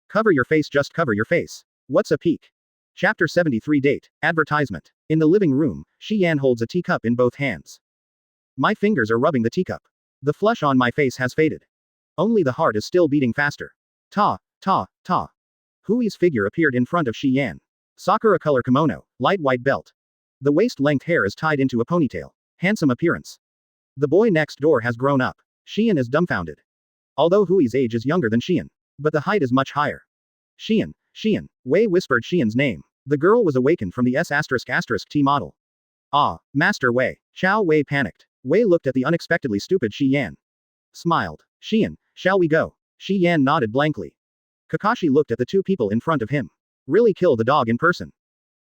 Cover your face, just cover your face. What's a peek? Chapter 73 Date. Advertisement. In the living room, Shi Yan holds a teacup in both hands. My fingers are rubbing the teacup. The flush on my face has faded. Only the heart is still beating faster. Ta. Hui's figure appeared in front of Shi Yan. Sakura color kimono, light white belt. The waist-length hair is tied into a ponytail. Handsome appearance. The boy next door has grown up. Shian is dumbfounded. Although Hui's age is younger than Shian. But the height is much higher. Shian. Wei whispered Shian's name. The girl was awakened from the S***T model. Ah, Master Wei. Chao Wei panicked. Wei looked at the unexpectedly stupid Shi Yan. Smiled. Shian, shall we go? Shi Yan nodded blankly. Kakashi looked at the two people in front of him. Really kill the dog in person.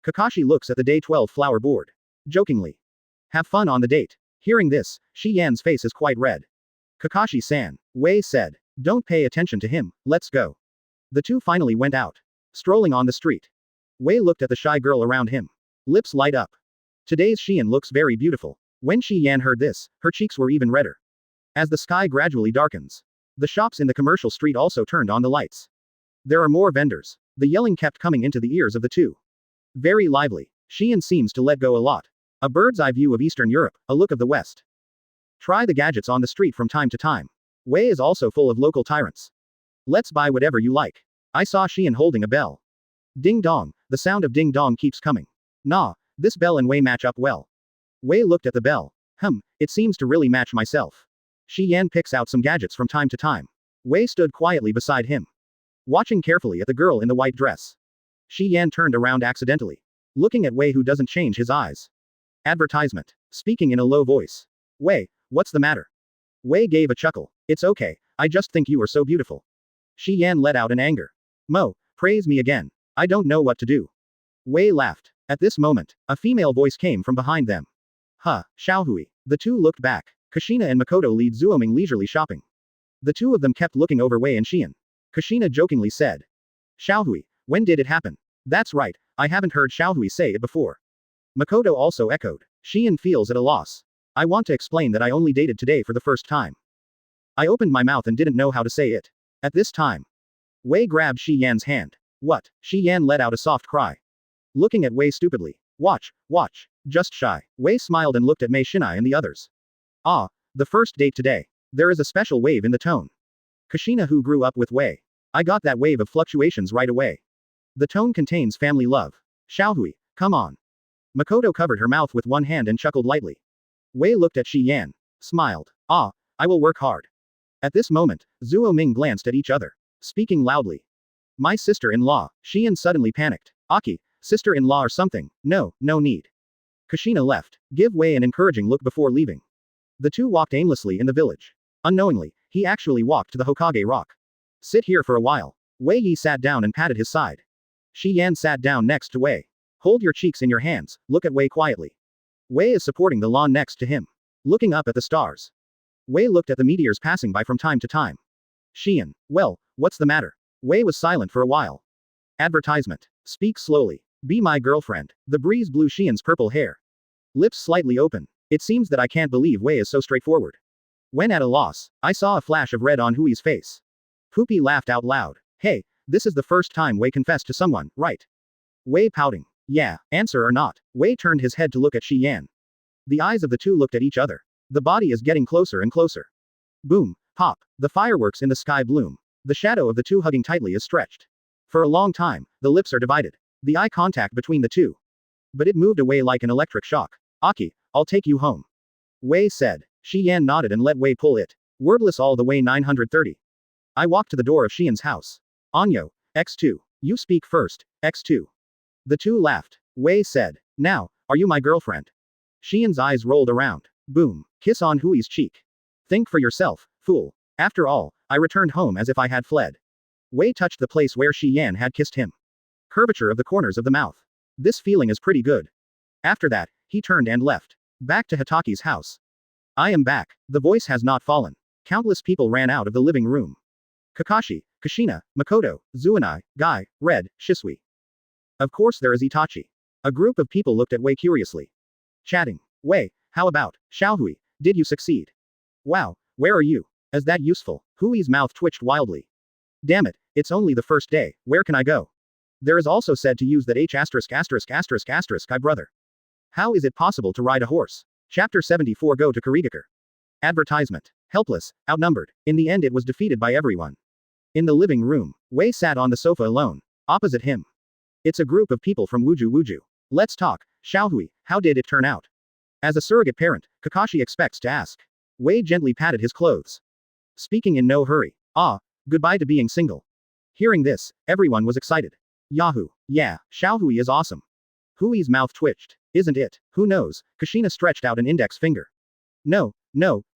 Kakashi looks at the day 12 flower board. Jokingly. Have fun on the date. Hearing this, Shi Yan's face is quite red. Kakashi-san. Wei said. Don't pay attention to him, let's go. The two finally went out. Strolling on the street. Wei looked at the shy girl around him. Lips light up. Today's Shian looks very beautiful. When Shi Yan heard this, her cheeks were even redder. As the sky gradually darkens. The shops in the commercial street also turned on the lights. There are more vendors. The yelling kept coming into the ears of the two. Very lively. Shian seems to let go a lot. A bird's eye view of Eastern Europe, a look of the West. Try the gadgets on the street from time to time. Wei is also full of local tyrants. Let's buy whatever you like. I saw Shian holding a bell. Ding dong, the sound of ding dong keeps coming. Nah, this bell and Wei match up well. Wei looked at the bell. It seems to really match myself. Shi Yan picks out some gadgets from time to time. Wei stood quietly beside him. Watching carefully at the girl in the white dress. Shi Yan turned around accidentally. Looking at Wei, who doesn't change his eyes. Advertisement. Speaking in a low voice. Wei, what's the matter? Wei gave a chuckle. It's okay, I just think you are so beautiful. Shi Yan let out in anger. Mo, praise me again. I don't know what to do. Wei laughed. At this moment, a female voice came from behind them. Xiaohui. The two looked back. Kushina and Makoto lead Zuoming leisurely shopping. The two of them kept looking over Wei and Shian. Kushina jokingly said. Xiaohui, when did it happen? That's right, I haven't heard Xiaohui say it before. Makoto also echoed. Shian feels at a loss. I want to explain that I only dated today for the first time. I opened my mouth and didn't know how to say it. At this time. Wei grabbed Shi Yan's hand. What? Shi Yan let out a soft cry. Looking at Wei stupidly. Watch. Just shy. Wei smiled and looked at Mei Shinai and the others. Ah, the first date today. There is a special wave in the tone. Kushina, who grew up with Wei. I got that wave of fluctuations right away. The tone contains family love. Xiaohui, come on. Makoto covered her mouth with one hand and chuckled lightly. Wei looked at Shi Yan. Smiled. Ah, I will work hard. At this moment, Zuo Ming glanced at each other. Speaking loudly. My sister-in-law. Xian suddenly panicked. Aki, sister-in-law or something. No, no need. Kushina left. Give Wei an encouraging look before leaving. The two walked aimlessly in the village. Unknowingly, he actually walked to the Hokage rock. Sit here for a while. Wei Yi sat down and patted his side. Shi Yan sat down next to Wei. Hold your cheeks in your hands, look at Wei quietly. Wei is supporting the lawn next to him. Looking up at the stars. Wei looked at the meteors passing by from time to time. Xian, well, what's the matter? Wei was silent for a while. Advertisement. Speak slowly. Be my girlfriend. The breeze blew Xian's purple hair. Lips slightly open. It seems that I can't believe Wei is so straightforward. When at a loss, I saw a flash of red on Hui's face. Poopy laughed out loud. Hey, this is the first time Wei confessed to someone, right? Wei pouting. Yeah, answer or not. Wei turned his head to look at Shi Yan. The eyes of the two looked at each other. The body is getting closer and closer. Boom, pop. The fireworks in the sky bloom. The shadow of the two hugging tightly is stretched. For a long time, the lips are divided. The eye contact between the two. But it moved away like an electric shock. Aki, I'll take you home. Wei said. Shi Yan nodded and let Wei pull it. Wordless all the way 930. I walked to the door of Xian's house. Anyo, X2. You speak first, X2. The two laughed. Wei said. Now, are you my girlfriend? Xian's eyes rolled around. Boom. Kiss on Hui's cheek. Think for yourself, fool. After all, I returned home as if I had fled. Wei touched the place where Shi Yan had kissed him. Curvature of the corners of the mouth. This feeling is pretty good. After that, he turned and left. Back to Hitaki's house. I am back. The voice has not fallen. Countless people ran out of the living room. Kakashi, Kushina, Makoto, Zuanai, Guy, Red, Shisui. Of course there is Itachi. A group of people looked at Wei curiously. Chatting. Wei, how about, Xiaohui, did you succeed? Wow, where are you? Is that useful? Hui's mouth twitched wildly. Damn it, it's only the first day, where can I go? There is also said to use that I brother. How is it possible to ride a horse? Chapter 74 Go to Kurigakure. Advertisement. Helpless, outnumbered, in the end it was defeated by everyone. In the living room, Wei sat on the sofa alone. Opposite him. It's a group of people from Wuju. Let's talk, Xiaohui, how did it turn out? As a surrogate parent, Kakashi expects to ask. Wei gently patted his clothes. Speaking in no hurry. Ah, goodbye to being single. Hearing this, everyone was excited. Yahoo! Yeah, Xiaohui is awesome. Hui's mouth twitched. Isn't it? Who knows? Kushina stretched out an index finger. No,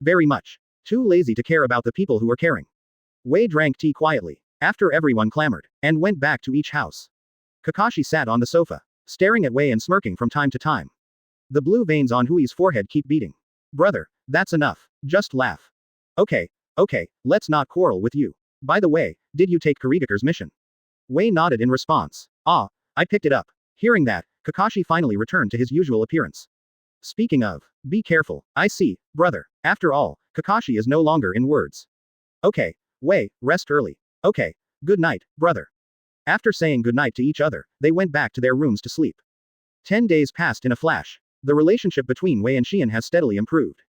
very much. Too lazy to care about the people who are caring. Wei drank tea quietly. After everyone clamored. And went back to each house. Kakashi sat on the sofa. Staring at Wei and smirking from time to time. The blue veins on Hui's forehead keep beating. Brother, that's enough. Just laugh. Okay, let's not quarrel with you. By the way, did you take Kurigakure's mission? Wei nodded in response. Ah, I picked it up. Hearing that, Kakashi finally returned to his usual appearance. Speaking of, be careful, I see, brother. After all, Kakashi is no longer in words. Okay, Wei, rest early. Okay, good night, brother. After saying goodnight to each other, they went back to their rooms to sleep. 10 days passed in a flash. The relationship between Wei and Xian has steadily improved.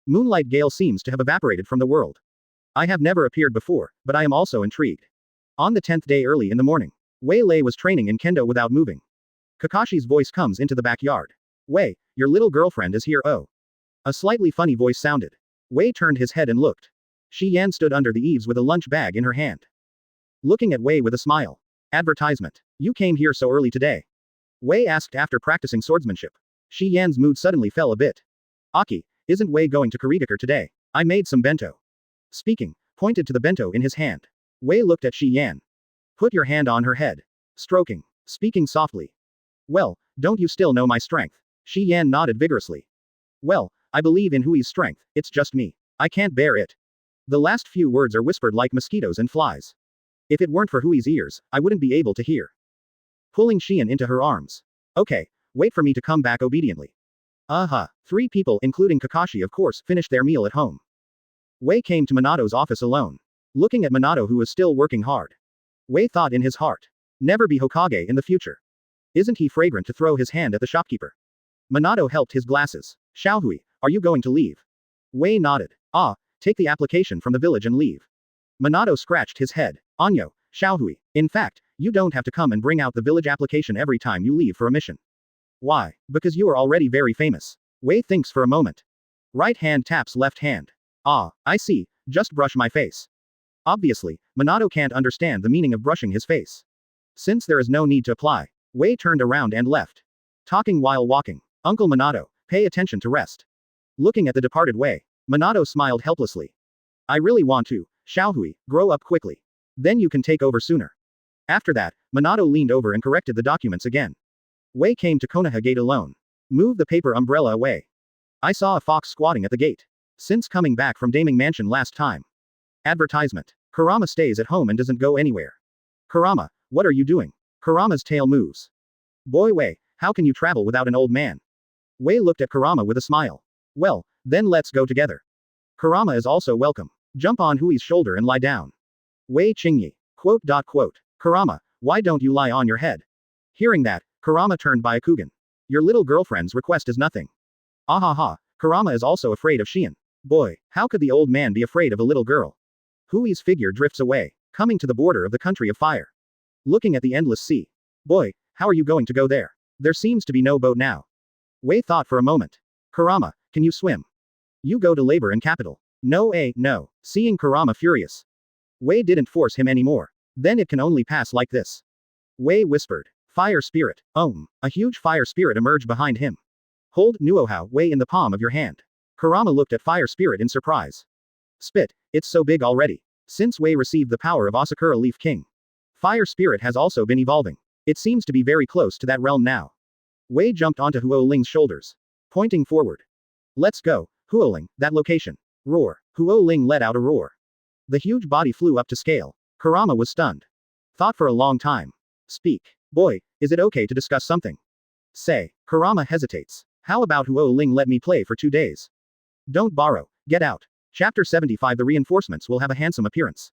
Moonlight Gale seems to have evaporated from the world. I have never appeared before, but I am also intrigued. On the 10th day early in the morning, Wei Lei was training in kendo without moving. Kakashi's voice comes into the backyard. Wei, your little girlfriend is here. Oh. A slightly funny voice sounded. Wei turned his head and looked. Shi Yan stood under the eaves with a lunch bag in her hand. Looking at Wei with a smile. Advertisement. You came here so early today? Wei asked after practicing swordsmanship. Shi Yan's mood suddenly fell a bit. Aki, isn't Wei going to Kurigakure today? I made some bento. Speaking, pointed to the bento in his hand. Wei looked at Shi Yan. Put your hand on her head. Stroking. Speaking softly. Well, don't you still know my strength? Shi Yan nodded vigorously. Well, I believe in Hui's strength, it's just me. I can't bear it. The last few words are whispered like mosquitoes and flies. If it weren't for Hui's ears, I wouldn't be able to hear. Pulling Xian into her arms. Okay, wait for me to come back obediently. Three people, including Kakashi of course, finished their meal at home. Wei came to Minato's office alone. Looking at Minato who was still working hard. Wei thought in his heart. Never be Hokage in the future. Isn't he fragrant to throw his hand at the shopkeeper? Minato helped his glasses. Xiaohui, are you going to leave? Wei nodded. Take the application from the village and leave. Minato scratched his head. Anyo, Xiaohui, in fact, You don't have to come and bring out the village application every time you leave for a mission. Why? Because you are already very famous. Wei thinks for a moment. Right hand taps left hand. Ah, I see, just brush my face. Obviously, Minato can't understand the meaning of brushing his face. Since there is no need to apply, Wei turned around and left. Talking while walking. Uncle Minato, pay attention to rest. Looking at the departed Wei, Minato smiled helplessly. I really want to, Xiaohui, grow up quickly. Then you can take over sooner. After that, Minato leaned over and corrected the documents again. Wei came to Konoha gate alone. Move the paper umbrella away. I saw a fox squatting at the gate. Since coming back from Daming Mansion last time. Advertisement. Kurama stays at home and doesn't go anywhere. Kurama, what are you doing? Kurama's tail moves. Boy Wei, how can you travel without an old man? Wei looked at Kurama with a smile. Well, then let's go together. Kurama is also welcome. Jump on Hui's shoulder and lie down. Wei Qingyi. Quote. Kurama, why don't you lie on your head? Hearing that, Kurama turned Byakugan. Your little girlfriend's request is nothing. Ahaha, Kurama is also afraid of Shion. Boy, how could the old man be afraid of a little girl? Hui's figure drifts away, coming to the border of the country of fire. Looking at the endless sea. Boy, how are you going to go there? There seems to be no boat now. Wei thought for a moment. Kurama, can you swim? You go to labor in capital. No. Seeing Kurama furious. Wei didn't force him anymore. Then it can only pass like this. Wei whispered. Fire spirit. A huge fire spirit emerged behind him. Hold Nuohao Wei in the palm of your hand. Kurama looked at fire spirit in surprise. Spit, it's so big already. Since Wei received the power of Asakura Leaf King. Fire spirit has also been evolving. It seems to be very close to that realm now. Wei jumped onto Huo Ling's shoulders. Pointing forward. Let's go, Huo Ling, that location. Roar. Huo Ling let out a roar. The huge body flew up to scale. Kurama was stunned. Thought for a long time. Speak. Boy, is it okay to discuss something? Say. Kurama hesitates. How about Huo Ling let me play for 2 days? Don't borrow. Get out. Chapter 75. The reinforcements will have a handsome appearance.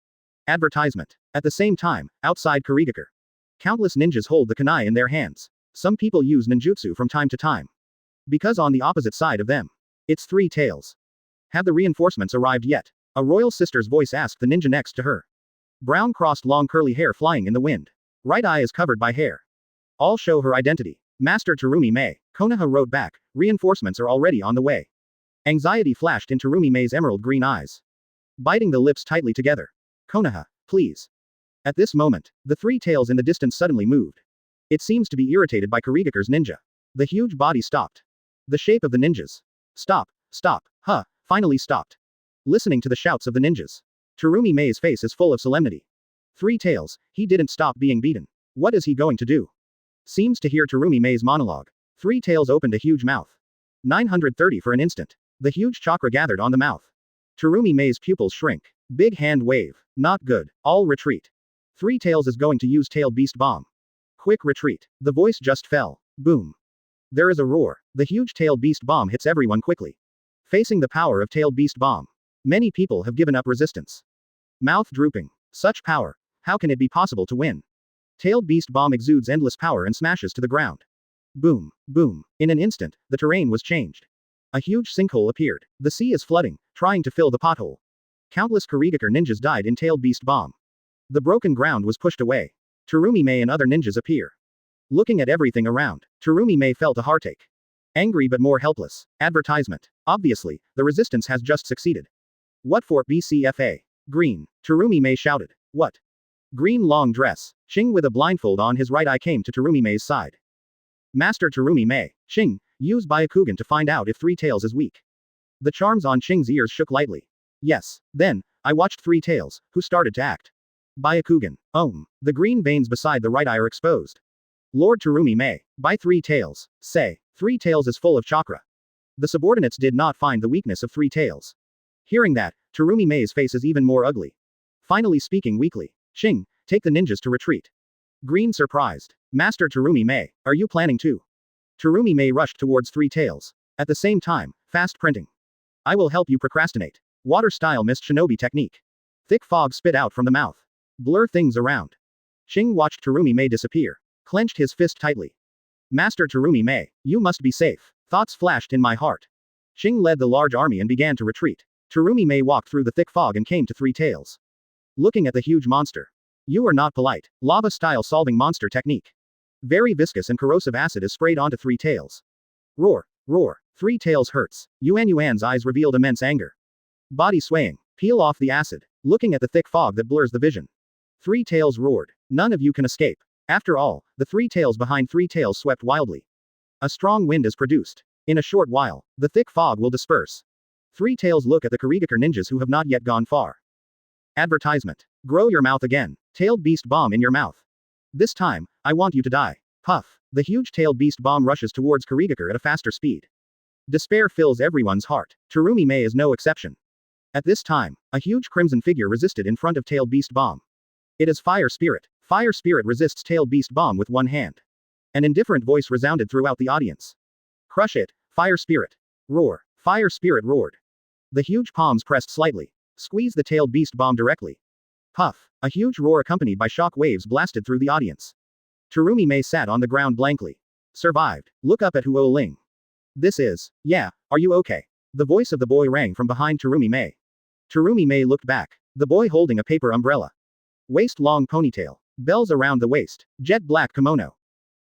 Advertisement. At the same time, outside Kurigakure. Countless ninjas hold the kunai in their hands. Some people use ninjutsu from time to time. Because on the opposite side of them. It's Three Tails. Have the reinforcements arrived yet? A royal sister's voice asked the ninja next to her. Brown crossed long curly hair flying in the wind. Right eye is covered by hair. All show her identity. Master Terumi Mei. Konoha wrote back, reinforcements are already on the way. Anxiety flashed in Terumi Mei's emerald green eyes. Biting the lips tightly together. Konoha, please. At this moment, the Three Tails in the distance suddenly moved. It seems to be irritated by Kurigakure's ninja. The huge body stopped. The shape of the ninjas. Stop, finally stopped. Listening to the shouts of the ninjas. Terumi Mei's face is full of solemnity. Three Tails, he didn't stop being beaten. What is he going to do? Seems to hear Terumi Mei's monologue. Three Tails opened a huge mouth. 930 for an instant. The huge chakra gathered on the mouth. Terumi Mei's pupils shrink. Big hand wave. Not good. All retreat. Three Tails is going to use Tailed Beast Bomb. Quick retreat. The voice just fell. Boom. There is a roar. The huge Tailed Beast Bomb hits everyone quickly. Facing the power of Tailed Beast Bomb. Many people have given up resistance. Mouth drooping. Such power. How can it be possible to win? Tailed Beast Bomb exudes endless power and smashes to the ground. Boom. Boom. In an instant, the terrain was changed. A huge sinkhole appeared. The sea is flooding, trying to fill the pothole. Countless Kurigakure ninjas died in Tailed Beast Bomb. The broken ground was pushed away. Terumi Mei and other ninjas appear. Looking at everything around, Terumi Mei felt a heartache. Angry but more helpless. Advertisement. Obviously, the resistance has just succeeded. What for BCFA? Green. Terumi Mei shouted. What? Green long dress. Xing with a blindfold on his right eye came to Terumi Mei's side. Master Terumi Mei. Xing, use Byakugan to find out if Three Tails is weak. The charms on Xing's ears shook lightly. Yes. Then, I watched Three Tails, who started to act. Byakugan. The green veins beside the right eye are exposed. Lord Terumi Mei. By Three Tails. Say. Three Tails is full of chakra. The subordinates did not find the weakness of Three Tails. Hearing that, Terumi Mei's face is even more ugly. Finally speaking weakly. Xing, take the ninjas to retreat. Green surprised. Master Terumi Mei, are you planning to? Terumi Mei rushed towards Three Tails. At the same time, fast printing. I will help you procrastinate. Water style mist shinobi technique. Thick fog spit out from the mouth. Blur things around. Xing watched Terumi Mei disappear. Clenched his fist tightly. Master Terumi Mei, you must be safe. Thoughts flashed in my heart. Xing led the large army and began to retreat. Terumi Mei walked through the thick fog and came to Three Tails. Looking at the huge monster. You are not polite. Lava-style solving monster technique. Very viscous and corrosive acid is sprayed onto Three Tails. Roar, roar. Three Tails hurts. Yuan's eyes revealed immense anger. Body swaying. Peel off the acid. Looking at the thick fog that blurs the vision. Three Tails roared. None of you can escape. After all, the Three Tails behind Three Tails swept wildly. A strong wind is produced. In a short while, the thick fog will disperse. Three Tails look at the Kurigakure ninjas who have not yet gone far. Advertisement. Grow your mouth again. Tailed beast bomb in your mouth. This time, I want you to die. Puff. The huge tailed beast bomb rushes towards Kurigakure at a faster speed. Despair fills everyone's heart. Terumi Mei is no exception. At this time, a huge crimson figure resisted in front of tailed beast bomb. It is Fire Spirit. Fire Spirit resists tailed beast bomb with one hand. An indifferent voice resounded throughout the audience. Crush it, Fire Spirit. Roar. Fire Spirit roared. The huge palms pressed slightly. Squeeze the tailed beast bomb directly. Puff. A huge roar accompanied by shock waves blasted through the audience. Terumi Mei sat on the ground blankly. Survived. Look up at Huo Ling. This is. Yeah, are you okay? The voice of the boy rang from behind Terumi Mei. Terumi Mei looked back. The boy holding a paper umbrella. Waist-long ponytail. Bells around the waist. Jet black kimono.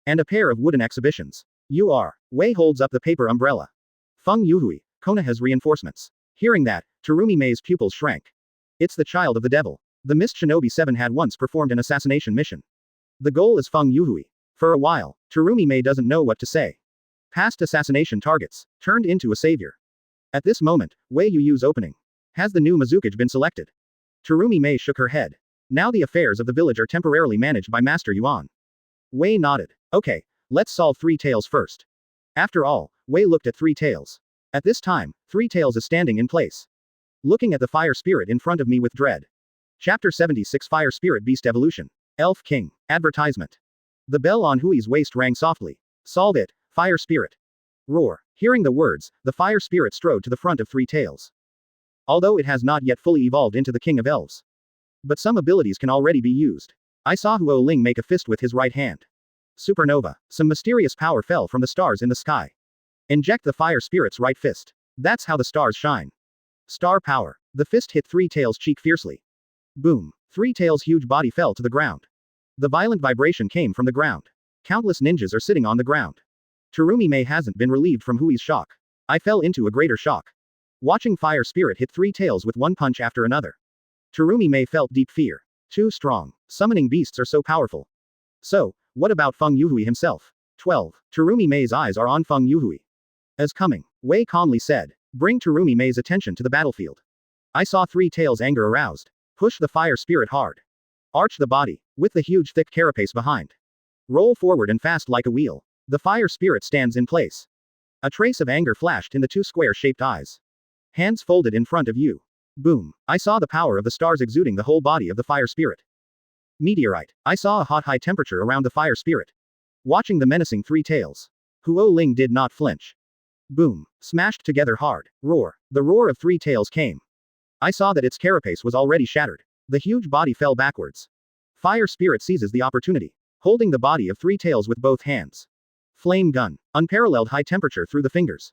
And a pair of wooden exhibitions. You are. Wei holds up the paper umbrella. Feng Youhui, Konoha's reinforcements. Hearing that, Terumi Mei's pupils shrank. It's the child of the devil. The Mist Shinobi 7 had once performed an assassination mission. The goal is Feng Youhui. For a while, Terumi Mei doesn't know what to say. Past assassination targets. Turned into a savior. At this moment, Wei Yu's opening. Has the new Mizukage been selected? Terumi Mei shook her head. Now the affairs of the village are temporarily managed by Master Yuan. Wei nodded. Okay, let's solve Three Tails first. After all, Wei looked at Three Tails. At this time, Three Tails is standing in place. Looking at the fire spirit in front of me with dread. Chapter 76 Fire Spirit Beast Evolution. Elf King. Advertisement. The bell on Hui's waist rang softly. Solve it, Fire Spirit. Roar. Hearing the words, the fire spirit strode to the front of Three Tails. Although it has not yet fully evolved into the King of Elves. But some abilities can already be used. I saw Huo Ling make a fist with his right hand. Supernova. Some mysterious power fell from the stars in the sky. Inject the fire spirit's right fist. That's how the stars shine. Star power. The fist hit Three Tails' cheek fiercely. Boom. Three Tails' huge body fell to the ground. The violent vibration came from the ground. Countless ninjas are sitting on the ground. Terumi Mei hasn't been relieved from Hui's shock. I fell into a greater shock. Watching Fire Spirit hit Three Tails with one punch after another. Terumi Mei felt deep fear. Too strong. Summoning beasts are so powerful. So, what about Feng Youhui himself? 12. Terumi Mei's eyes are on Feng Youhui. As coming, Wei calmly said. Bring Terumi Mei's attention to the battlefield. I saw Three Tails' anger aroused. Push the fire spirit hard. Arch the body, with the huge thick carapace behind. Roll forward and fast like a wheel. The fire spirit stands in place. A trace of anger flashed in the two square-shaped eyes. Hands folded in front of you. Boom. I saw the power of the stars exuding the whole body of the fire spirit. Meteorite. I saw a hot high temperature around the fire spirit. Watching the menacing Three Tails. Huo Ling did not flinch. Boom. Smashed together hard. Roar. The roar of Three Tails came. I saw that its carapace was already shattered. The huge body fell backwards. Fire Spirit seizes the opportunity. Holding the body of Three Tails with both hands. Flame gun. Unparalleled high temperature through the fingers.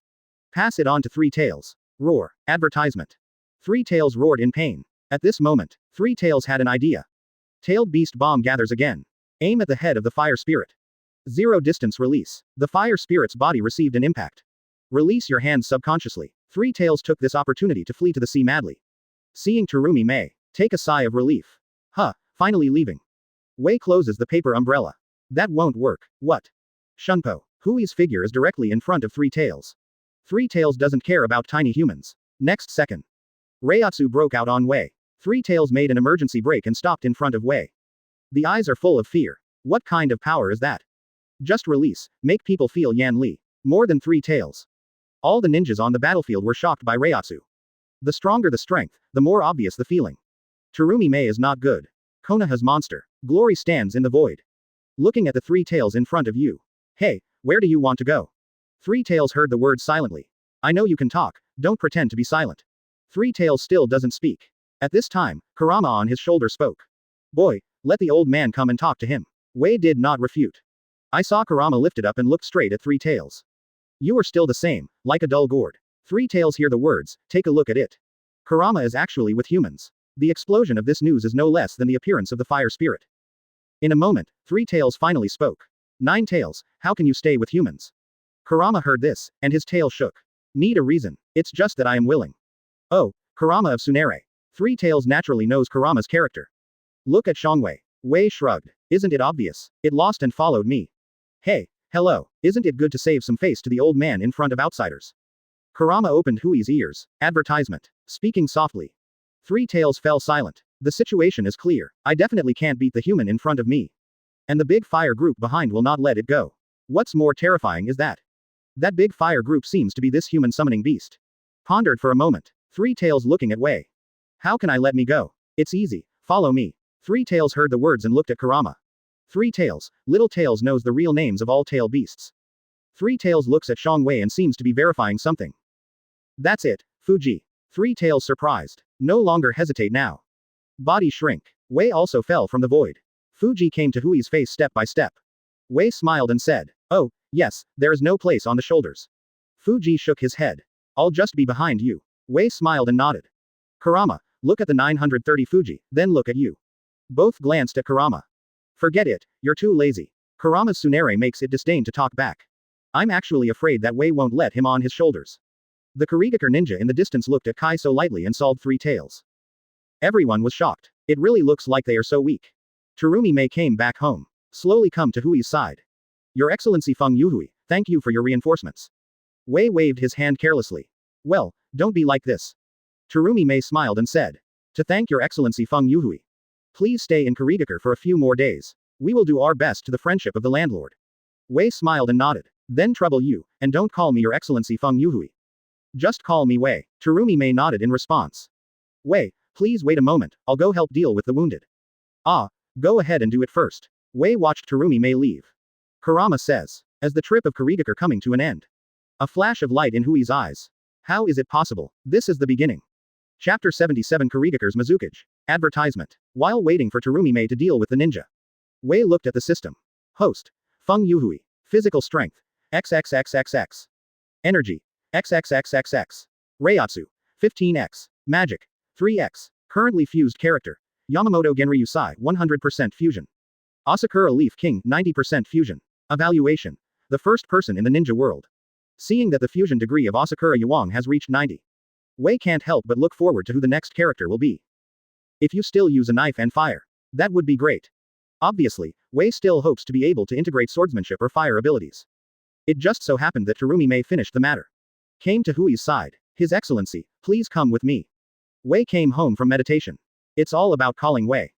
Pass it on to Three Tails. Roar. Advertisement. Three Tails roared in pain. At this moment, Three Tails had an idea. Tailed Beast Bomb gathers again. Aim at the head of the Fire Spirit. Zero distance release. The Fire Spirit's body received an impact. Release your hands subconsciously. Three Tails took this opportunity to flee to the sea madly. Seeing Terumi Mei, take a sigh of relief. Huh, finally leaving. Wei closes the paper umbrella. That won't work. What? Shunpo. Hui's figure is directly in front of Three Tails. Three Tails doesn't care about tiny humans. Next second. Reiatsu broke out on Wei. Three Tails made an emergency brake and stopped in front of Wei. The eyes are full of fear. What kind of power is that? Just release, make people feel Yan Li. More than Three Tails. All the ninjas on the battlefield were shocked by Reiatsu. The stronger the strength, the more obvious the feeling. Terumi Mei is not good. Konoha's monster. Glory stands in the void. Looking at the Three Tails in front of you. Hey, where do you want to go? Three Tails heard the words silently. I know you can talk, don't pretend to be silent. Three Tails still doesn't speak. At this time, Kurama on his shoulder spoke. Boy, let the old man come and talk to him. Wei did not refute. I saw Kurama lifted up and looked straight at Three Tails. You are still the same, like a dull gourd. Three Tails hear the words, take a look at it. Kurama is actually with humans. The explosion of this news is no less than the appearance of the fire spirit. In a moment, Three Tails finally spoke. Nine Tails, how can you stay with humans? Kurama heard this, and his tail shook. Need a reason. It's just that I am willing. Oh, Kurama of Tsunere. Three Tails naturally knows Kurama's character. Look at Xiangwei. Wei shrugged. Isn't it obvious? It lost and followed me. Hey, hello, isn't it good to save some face to the old man in front of outsiders? Kurama opened Hui's ears. Advertisement. Speaking softly. Three Tails fell silent. The situation is clear. I definitely can't beat the human in front of me. And the big fire group behind will not let it go. What's more terrifying is that big fire group seems to be this human summoning beast. Pondered for a moment. Three Tails looking at Wei. How can I let me go? It's easy. Follow me. Three Tails heard the words and looked at Kurama. Three Tails, Little Tails knows the real names of all tail beasts. Three Tails looks at Xiangwei and seems to be verifying something. That's it, Fuji. Three Tails surprised. No longer hesitate now. Body shrink. Wei also fell from the void. Fuji came to Hui's face step by step. Wei smiled and said, oh, yes, there is no place on the shoulders. Fuji shook his head. I'll just be behind you. Wei smiled and nodded. Kurama, look at the 930 Fuji, then look at you. Both glanced at Kurama. Forget it, you're too lazy. Kurama's Tsunere makes it disdain to talk back. I'm actually afraid that Wei won't let him on his shoulders. The Kurigakure ninja in the distance looked at Kai so lightly and solved Three Tails. Everyone was shocked. It really looks like they are so weak. Terumi Mei came back home. Slowly come to Hui's side. Your Excellency Feng Youhui, thank you for your reinforcements. Wei waved his hand carelessly. Well, don't be like this. Terumi Mei smiled and said. To thank your Excellency Feng Youhui. Please stay in Kurigakure for a few more days. We will do our best to the friendship of the landlord. Wei smiled and nodded. Then trouble you, and don't call me your Excellency Feng Youhui. Just call me Wei. Terumi Mei nodded in response. Wei, please wait a moment, I'll go help deal with the wounded. Ah, go ahead and do it first. Wei watched Terumi Mei leave. Kurama says. As the trip of Kurigakure coming to an end. A flash of light in Hui's eyes. How is it possible? This is the beginning. Chapter 77 Kurigakures Mizukage. Advertisement. While waiting for Terumi Mei to deal with the ninja. Wei looked at the system. Host. Feng Youhui. Physical strength. XXXXX. Energy. XXXXX. Reiatsu. 15x. Magic. 3x. Currently fused character. Yamamoto Genryūsai 100% fusion. Asakura Leaf King 90% fusion. Evaluation. The first person in the ninja world. Seeing that the fusion degree of Asakura Yuang has reached 90. Wei can't help but look forward to who the next character will be. If you still use a knife and fire. That would be great. Obviously, Wei still hopes to be able to integrate swordsmanship or fire abilities. It just so happened that Terumi Mei finished the matter. Came to Hui's side. His Excellency, please come with me. Wei came home from meditation. It's all about calling Wei.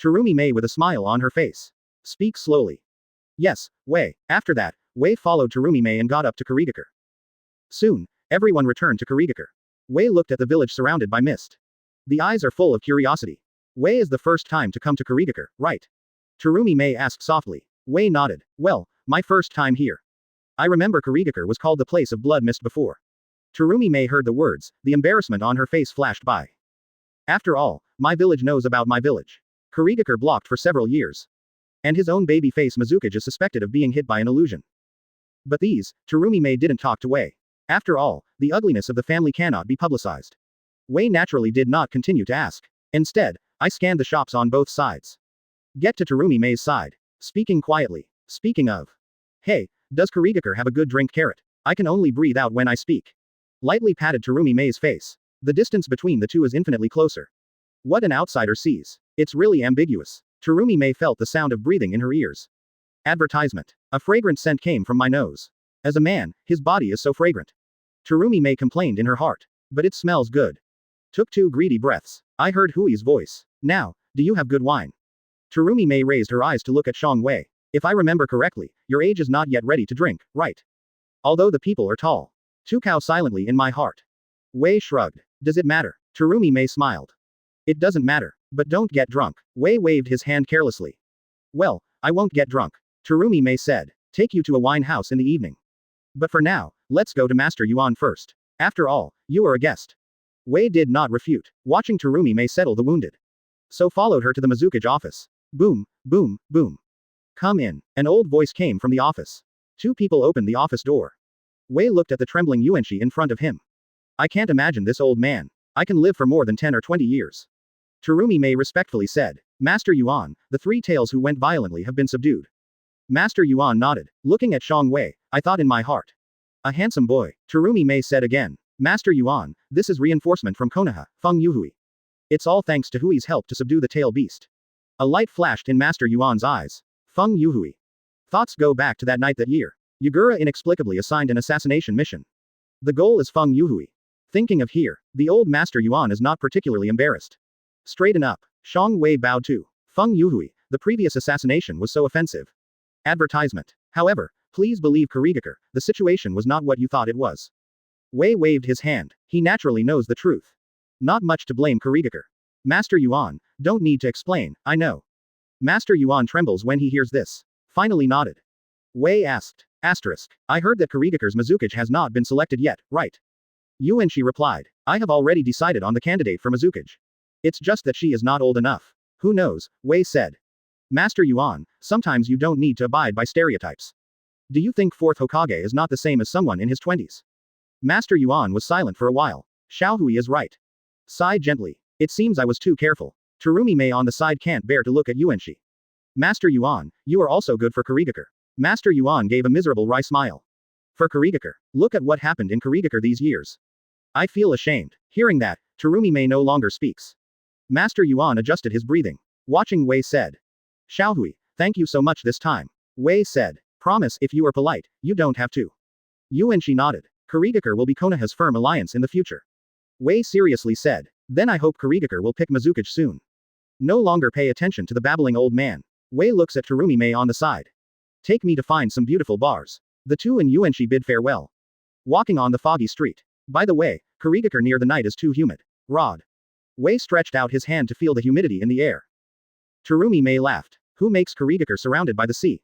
Terumi Mei with a smile on her face. Speak slowly. Yes, Wei. After that, Wei followed Terumi Mei and got up to Kurigakure. Soon, everyone returned to Kurigakure. Wei looked at the village surrounded by mist. The eyes are full of curiosity. Wei is the first time to come to Kurigakure, right? Terumi Mei asked softly. Wei nodded. Well, my first time here. I remember Kurigakure was called the place of blood mist before. Terumi Mei heard the words, the embarrassment on her face flashed by. After all, my village knows about my village. Kurigakure blocked for several years. And his own baby face Mizukage is suspected of being hit by an illusion. But Terumi Mei didn't talk to Wei. After all, the ugliness of the family cannot be publicized. Wei naturally did not continue to ask. Instead, I scanned the shops on both sides. Get to Terumi Mei's side. Speaking quietly. Speaking of. Hey, does Kurigakure have a good drink carrot? I can only breathe out when I speak. Lightly patted Terumi Mei's face. The distance between the two is infinitely closer. What an outsider sees. It's really ambiguous. Terumi Mei felt the sound of breathing in her ears. Advertisement. A fragrant scent came from my nose. As a man, his body is so fragrant. Terumi Mei complained in her heart. But it smells good. Took 2 greedy breaths. I heard Hui's voice. Now, do you have good wine? Terumi Mei raised her eyes to look at Xiangwei. If I remember correctly, your age is not yet ready to drink, right? Although the people are tall. Tukao silently in my heart. Wei shrugged. Does it matter? Terumi Mei smiled. It doesn't matter. But don't get drunk. Wei waved his hand carelessly. Well, I won't get drunk. Terumi Mei said. Take you to a wine house in the evening. But for now, let's go to Master Yuan first. After all, you are a guest. Wei did not refute, watching Terumi Mei settle the wounded. So followed her to the Mizukage office. Boom, boom, boom. Come in. An old voice came from the office. 2 people opened the office door. Wei looked at the trembling Yuanshi in front of him. I can't imagine this old man. I can live for more than 10 or 20 years. Terumi Mei respectfully said. Master Yuan, the three tails who went violently have been subdued. Master Yuan nodded, looking at Xiang Wei. I thought in my heart. A handsome boy, Terumi Mei said again. Master Yuan, this is reinforcement from Konoha, Feng Youhui. It's all thanks to Hui's help to subdue the tail beast. A light flashed in Master Yuan's eyes. Feng Youhui. Thoughts go back to that night that year. Yagura inexplicably assigned an assassination mission. The goal is Feng Youhui. Thinking of here, the old Master Yuan is not particularly embarrassed. Straighten up. Xiang Wei bowed to Feng Youhui. The previous assassination was so offensive. Advertisement. However, please believe Kurigakure, the situation was not what you thought it was. Wei waved his hand. He naturally knows the truth. Not much to blame Kurigakure. Master Yuan, don't need to explain, I know. Master Yuan trembles when he hears this. Finally nodded. Wei asked. Asterisk. I heard that Kurigakare's Mizukage has not been selected yet, right? Yuanshi replied. I have already decided on the candidate for Mizukage. It's just that she is not old enough. Who knows, Wei said. Master Yuan, sometimes you don't need to abide by stereotypes. Do you think fourth Hokage is not the same as someone in his 20s? Master Yuan was silent for a while. Xiaohui is right. Sigh gently. It seems I was too careful. Terumi Mei on the side can't bear to look at Yuanshi. Master Yuan, you are also good for Kurigakure. Master Yuan gave a miserable wry smile. For Kurigakure, look at what happened in Kurigakure these years. I feel ashamed. Hearing that, Terumi Mei no longer speaks. Master Yuan adjusted his breathing. Watching Wei said. Xiaohui, thank you so much this time. Wei said. Promise if you are polite, you don't have to. Yuanshi nodded. Kurigakure will be Konoha's firm alliance in the future. Wei seriously said. Then I hope Kurigakure will pick Mizukage soon. No longer pay attention to the babbling old man. Wei looks at Terumi Mei on the side. Take me to find some beautiful bars. The two and Yuanshi bid farewell. Walking on the foggy street. By the way, Kurigakure near the night is too humid. Rod. Wei stretched out his hand to feel the humidity in the air. Terumi Mei laughed. Who makes Kurigakure surrounded by the sea?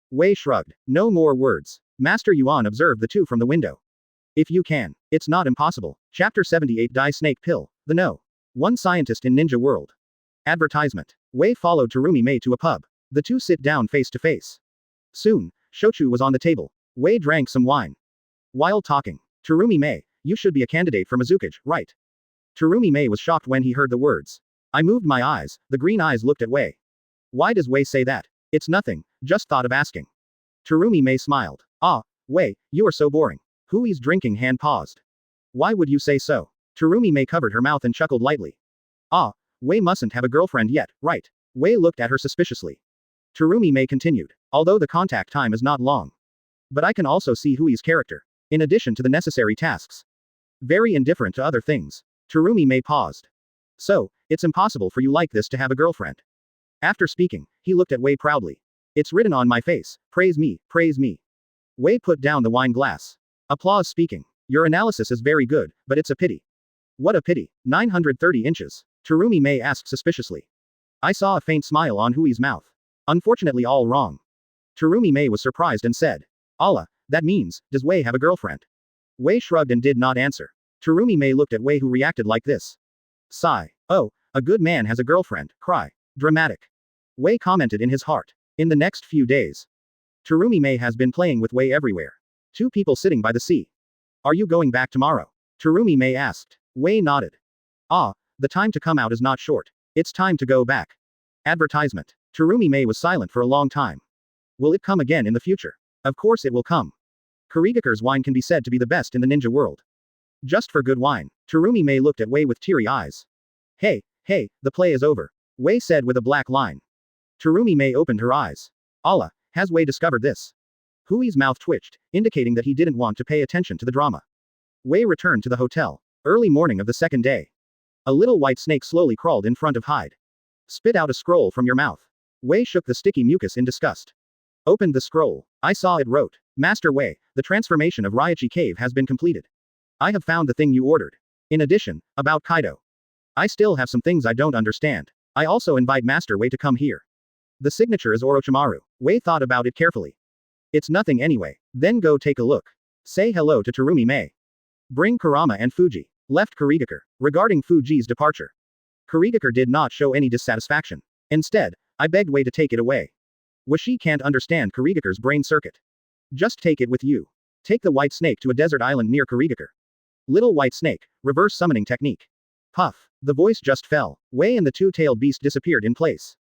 Wei shrugged. No more words. Master Yuan observed the two from the window. If you can. It's not impossible. Chapter 78 Dai Snake Pill. The No. One scientist in Ninja World. Advertisement. Wei followed Terumi Mei to a pub. The two sit down face to face. Soon, shochu was on the table. Wei drank some wine. While talking. Terumi Mei, you should be a candidate for Mizukage, right? Terumi Mei was shocked when he heard the words. I moved my eyes, the green eyes looked at Wei. Why does Wei say that? It's nothing, just thought of asking. Terumi Mei smiled. Ah, Wei, you are so boring. Hui's drinking hand paused. Why would you say so? Terumi Mei covered her mouth and chuckled lightly. Ah, Wei mustn't have a girlfriend yet, right? Wei looked at her suspiciously. Terumi Mei continued. Although the contact time is not long. But I can also see Hui's character. In addition to the necessary tasks. Very indifferent to other things. Terumi Mei paused. So, it's impossible for you like this to have a girlfriend. After speaking, he looked at Wei proudly. It's written on my face, praise me, praise me. Wei put down the wine glass. Applause speaking. Your analysis is very good, but it's a pity. What a pity. 930 inches. Terumi Mei asked suspiciously. I saw a faint smile on Hui's mouth. Unfortunately all wrong. Terumi Mei was surprised and said. Allah, that means, does Wei have a girlfriend? Wei shrugged and did not answer. Terumi Mei looked at Wei who reacted like this. Sigh. Oh, a good man has a girlfriend, cry. Dramatic. Wei commented in his heart. In the next few days. Terumi Mei has been playing with Wei everywhere. Two people sitting by the sea. Are you going back tomorrow? Terumi Mei asked. Wei nodded. Ah, the time to come out is not short. It's time to go back. Advertisement. Terumi Mei was silent for a long time. Will it come again in the future? Of course it will come. Kurigakure's wine can be said to be the best in the ninja world. Just for good wine. Terumi Mei looked at Wei with teary eyes. Hey, the play is over. Wei said with a black line. Terumi Mei opened her eyes. Allah, has Wei discovered this? Hui's mouth twitched, indicating that he didn't want to pay attention to the drama. Wei returned to the hotel. Early morning of the second day. A little white snake slowly crawled in front of Hyde. Spit out a scroll from your mouth. Wei shook the sticky mucus in disgust. Opened the scroll. I saw it wrote. Master Wei, the transformation of Reiatsu cave has been completed. I have found the thing you ordered. In addition, about Kaido. I still have some things I don't understand. I also invite Master Wei to come here. The signature is Orochimaru. Wei thought about it carefully. It's nothing anyway. Then go take a look. Say hello to Terumi Mei. Bring Kurama and Fuji. Left Kurigakure. Regarding Fuji's departure. Kurigakure did not show any dissatisfaction. Instead, I begged Wei to take it away. Washi can't understand Kurigakure's brain circuit. Just take it with you. Take the white snake to a desert island near Kurigakure. Little white snake, reverse summoning technique. Puff. The voice just fell. Wei and the two-tailed beast disappeared in place.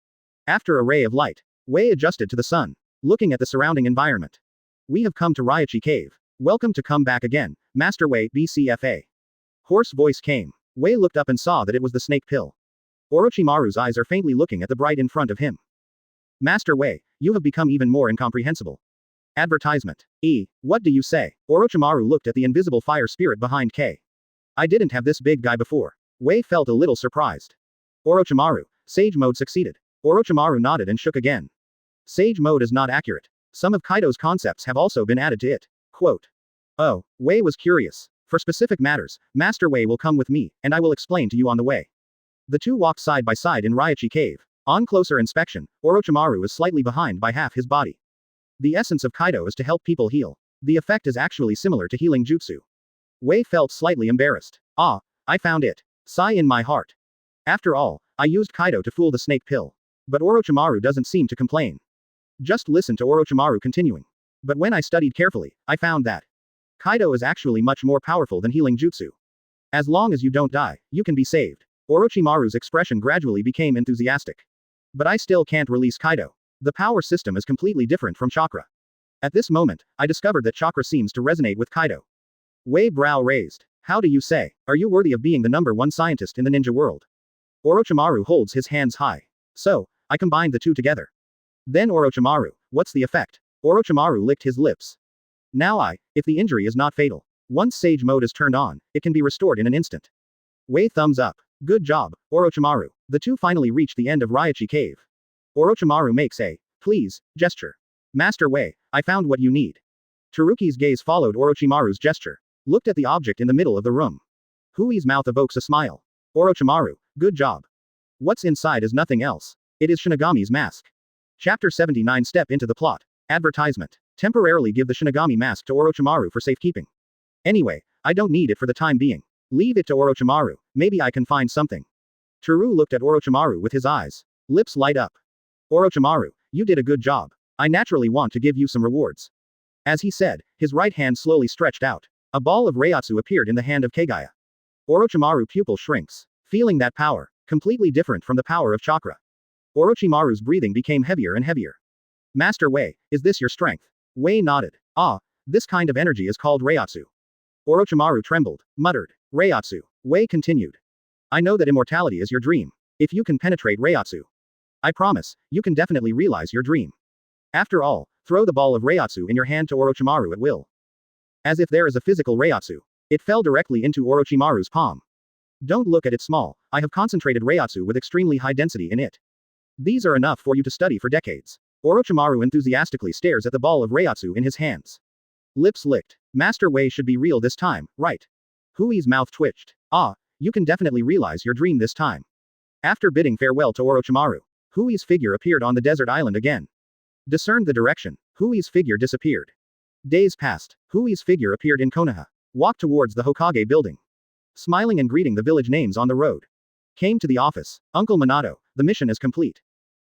After a ray of light, Wei adjusted to the sun, looking at the surrounding environment. We have come to Reiatsu Cave. Welcome to come back again, Master Wei, BCFA. Hoarse voice came. Wei looked up and saw that it was the snake pill. Orochimaru's eyes are faintly looking at the bright in front of him. Master Wei, you have become even more incomprehensible. Advertisement. What do you say? Orochimaru looked at the invisible fire spirit behind K. I didn't have this big guy before. Wei felt a little surprised. Orochimaru, Sage Mode succeeded. Orochimaru nodded and shook again. Sage Mode is not accurate. Some of Kaido's concepts have also been added to it. Quote. Oh, Wei was curious. For specific matters, Master Wei will come with me, and I will explain to you on the way. The two walked side by side in Reiatsu Cave. On closer inspection, Orochimaru is slightly behind by half his body. The essence of Kaido is to help people heal. The effect is actually similar to healing jutsu. Wei felt slightly embarrassed. Ah, I found it. Sigh in my heart. After all, I used Kaido to fool the snake pill. But Orochimaru doesn't seem to complain. Just listen to Orochimaru continuing. But when I studied carefully, I found that Kaido is actually much more powerful than healing jutsu. As long as you don't die, you can be saved. Orochimaru's expression gradually became enthusiastic. But I still can't release Kaido. The power system is completely different from chakra. At this moment, I discovered that chakra seems to resonate with Kaido. Wei brow raised. How do you say? Are you worthy of being the #1 scientist in the ninja world? Orochimaru holds his hands high. So, I combined the two together. Then Orochimaru, what's the effect? Orochimaru licked his lips. Now if the injury is not fatal. Once Sage Mode is turned on, it can be restored in an instant. Wei thumbs up. Good job, Orochimaru. The two finally reached the end of Reiatsu Cave. Orochimaru makes a, please, gesture. Master Wei, I found what you need. Teruki's gaze followed Orochimaru's gesture. Looked at the object in the middle of the room. Hui's mouth evokes a smile. Orochimaru, good job. What's inside is nothing else. It is Shinigami's mask. Chapter 79. Step into the plot. Advertisement. Temporarily give the Shinigami mask to Orochimaru for safekeeping. Anyway, I don't need it for the time being. Leave it to Orochimaru, maybe I can find something. Teru looked at Orochimaru with his eyes. Lips light up. Orochimaru, you did a good job. I naturally want to give you some rewards. As he said, his right hand slowly stretched out. A ball of Reiatsu appeared in the hand of Kaguya. Orochimaru's pupil shrinks. Feeling that power, completely different from the power of chakra. Orochimaru's breathing became heavier and heavier. Master Wei, is this your strength? Wei nodded. Ah, this kind of energy is called Reiatsu. Orochimaru trembled, muttered. Reiatsu. Wei continued. I know that immortality is your dream. If you can penetrate Reiatsu, I promise, you can definitely realize your dream. After all, throw the ball of Reiatsu in your hand to Orochimaru at will. As if there is a physical Reiatsu. It fell directly into Orochimaru's palm. Don't look at it small, I have concentrated Reiatsu with extremely high density in it. These are enough for you to study for decades. Orochimaru enthusiastically stares at the ball of Reiatsu in his hands. Lips licked. Master Wei should be real this time, right? Hui's mouth twitched. Ah, you can definitely realize your dream this time. After bidding farewell to Orochimaru, Hui's figure appeared on the desert island again. Discerned the direction, Hui's figure disappeared. Days passed, Hui's figure appeared in Konoha. Walked towards the Hokage building. Smiling and greeting the village names on the road. Came to the office. Uncle Minato, the mission is complete.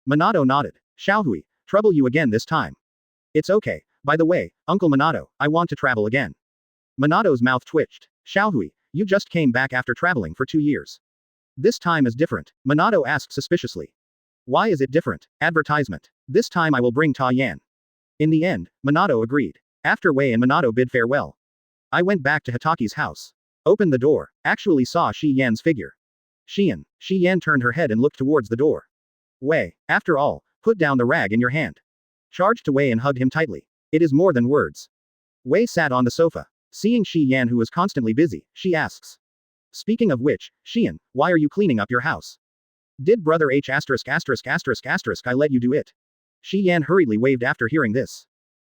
Minato nodded. Xiaohui, trouble you again this time. It's okay, by the way, Uncle Minato, I want to travel again. Minato's mouth twitched. Xiaohui, you just came back after traveling for 2 years. This time is different, Minato asked suspiciously. Why is it different? Advertisement. This time I will bring Ta Yan. In the end, Minato agreed. After Wei and Minato bid farewell, I went back to Hitaki's house. Opened the door, actually saw Shi Yan's figure. Shi Yan turned her head and looked towards the door. Wei, after all, put down the rag in your hand. Charged to Wei and hugged him tightly. It is more than words. Wei sat on the sofa. Seeing Shi Yan who was constantly busy, she asks. Speaking of which, Xian, why are you cleaning up your house? Did brother H****** I let you do it? Shi Yan hurriedly waved after hearing this.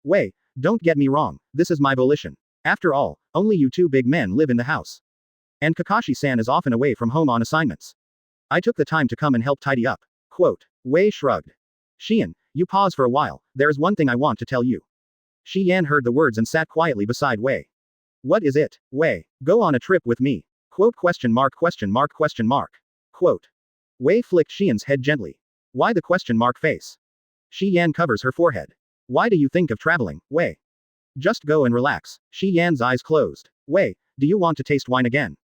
Wei, don't get me wrong, this is my volition. After all, only you two big men live in the house. And Kakashi-san is often away from home on assignments. I took the time to come and help tidy up. Quote. Wei shrugged. Xian, you pause for a while, there is one thing I want to tell you. Shi Yan heard the words and sat quietly beside Wei. What is it? Wei, go on a trip with me. Quote question mark. Quote. Wei flicked Xian's head gently. Why the question mark face? Shi Yan covers her forehead. Why do you think of traveling, Wei? Just go and relax. Shi Yan's eyes closed. Wei, do you want to taste wine again?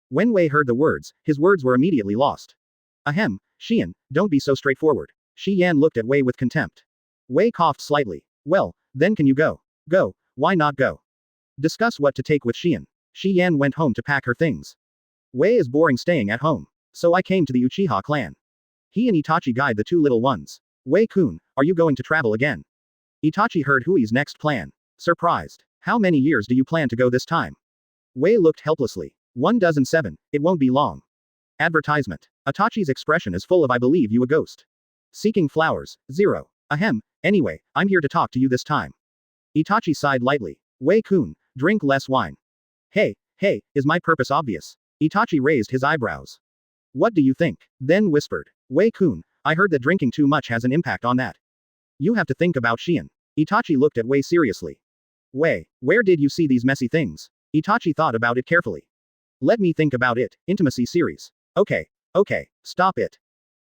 When Wei heard the words, his words were immediately lost. Ahem, Xian, don't be so straightforward. Shi Yan looked at Wei with contempt. Wei coughed slightly. Well, then can you go? Go, why not go? Discuss what to take with Xian. Shi Yan went home to pack her things. Wei is boring staying at home. So I came to the Uchiha clan. He and Itachi guide the two little ones. Wei-kun, are you going to travel again? Itachi heard Hui's next plan. Surprised. How many years do you plan to go this time? Wei looked helplessly. 1,007, it won't be long. Advertisement. Itachi's expression is full of I believe you a ghost. Seeking flowers, 0. Ahem, anyway, I'm here to talk to you this time. Itachi sighed lightly. Wei-kun, drink less wine. Hey, is my purpose obvious? Itachi raised his eyebrows. What do you think? Then whispered. Wei-kun, I heard that drinking too much has an impact on that. You have to think about Xian. Itachi looked at Wei seriously. Wei, where did you see these messy things? Itachi thought about it carefully. Let me think about it, intimacy series. Okay, stop it.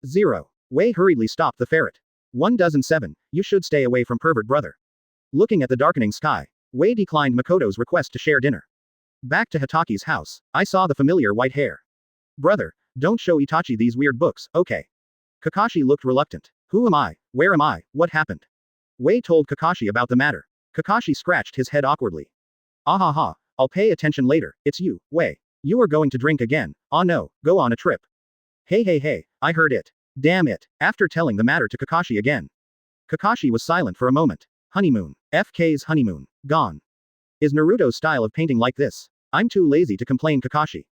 0. Wei hurriedly stopped the ferret. 1,007, you should stay away from pervert brother. Looking at the darkening sky, Wei declined Makoto's request to share dinner. Back to Hitachi's house, I saw the familiar white hair. Brother, don't show Itachi these weird books, okay? Kakashi looked reluctant. Who am I? Where am I? What happened? Wei told Kakashi about the matter. Kakashi scratched his head awkwardly. Ahaha, I'll pay attention later, it's you, Wei. You are going to drink again. Ah no, go on a trip. Hey, I heard it. Damn it, after telling the matter to Kakashi again. Kakashi was silent for a moment. Honeymoon. FK's honeymoon. Gone. Is Naruto's style of painting like this? I'm too lazy to complain, Kakashi.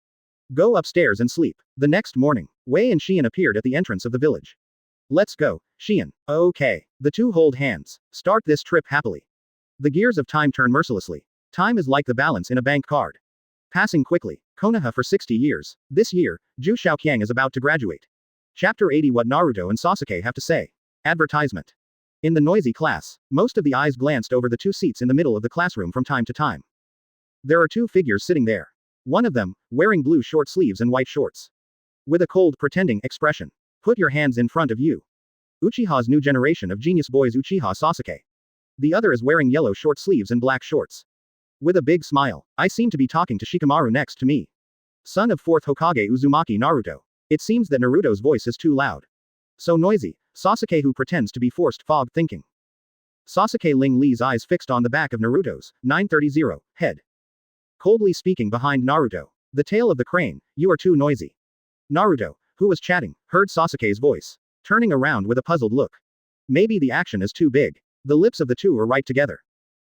Go upstairs and sleep. The next morning, Wei and Xian appeared at the entrance of the village. Let's go, Xian. Okay. The two hold hands. Start this trip happily. The gears of time turn mercilessly. Time is like the balance in a bank card. Passing quickly. Konoha for 60 years. This year, Zhu Shaoqiang is about to graduate. Chapter 80. What Naruto and Sasuke have to say. Advertisement. In the noisy class, most of the eyes glanced over the two seats in the middle of the classroom from time to time. There are two figures sitting there. One of them, wearing blue short sleeves and white shorts. With a cold, pretending expression. Put your hands in front of you. Uchiha's new generation of genius boys, Uchiha Sasuke. The other is wearing yellow short sleeves and black shorts. With a big smile, I seem to be talking to Shikamaru next to me. Son of 4th Hokage Uzumaki Naruto. It seems that Naruto's voice is too loud. So noisy, Sasuke who pretends to be forced fog thinking. Sasuke Ling Li's eyes fixed on the back of Naruto's 930 head. Coldly speaking behind Naruto. The tail of the crane, you are too noisy. Naruto, who was chatting, heard Sasuke's voice. Turning around with a puzzled look. Maybe the action is too big. The lips of the two are right together.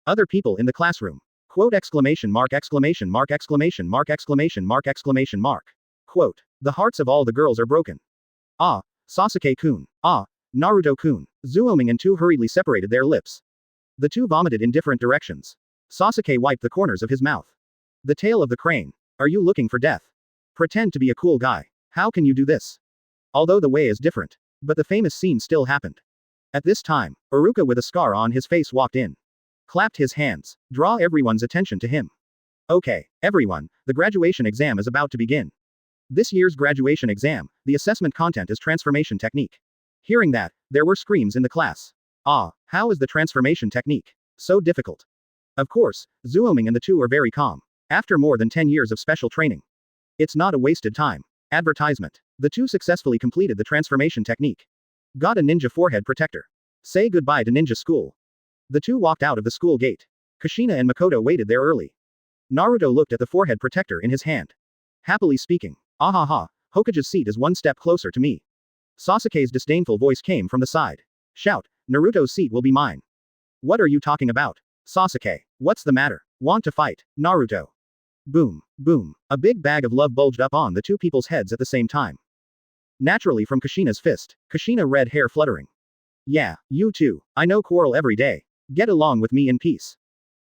Other people in the classroom. Quote exclamation mark exclamation mark exclamation mark exclamation mark exclamation mark. Quote. The hearts of all the girls are broken. Ah, Sasuke-kun. Ah, Naruto-kun. Zuoming and two hurriedly separated their lips. The two vomited in different directions. Sasuke wiped the corners of his mouth. The tail of the crane. Are you looking for death? Pretend to be a cool guy. How can you do this? Although the way is different. But the famous scene still happened. At this time, Iruka with a scar on his face walked in. Clapped his hands. Draw everyone's attention to him. Okay, everyone, the graduation exam is about to begin. This year's graduation exam, the assessment content is transformation technique. Hearing that, there were screams in the class. Ah, how is the transformation technique so difficult? Of course, Zuoming and the two are very calm. After more than 10 years of special training. It's not a wasted time. Advertisement. The two successfully completed the transformation technique. Got a ninja forehead protector. Say goodbye to ninja school. The two walked out of the school gate. Kushina and Makoto waited there early. Naruto looked at the forehead protector in his hand. Happily speaking. Ahaha, Hokage's seat is one step closer to me. Sasuke's disdainful voice came from the side. Shout, Naruto's seat will be mine. What are you talking about? Sasuke, what's the matter? Want to fight? Naruto. Boom, boom. A big bag of love bulged up on the two people's heads at the same time. Naturally from Kushina's fist, Kushina red hair fluttering. Yeah, you too. I know quarrel every day. Get along with me in peace.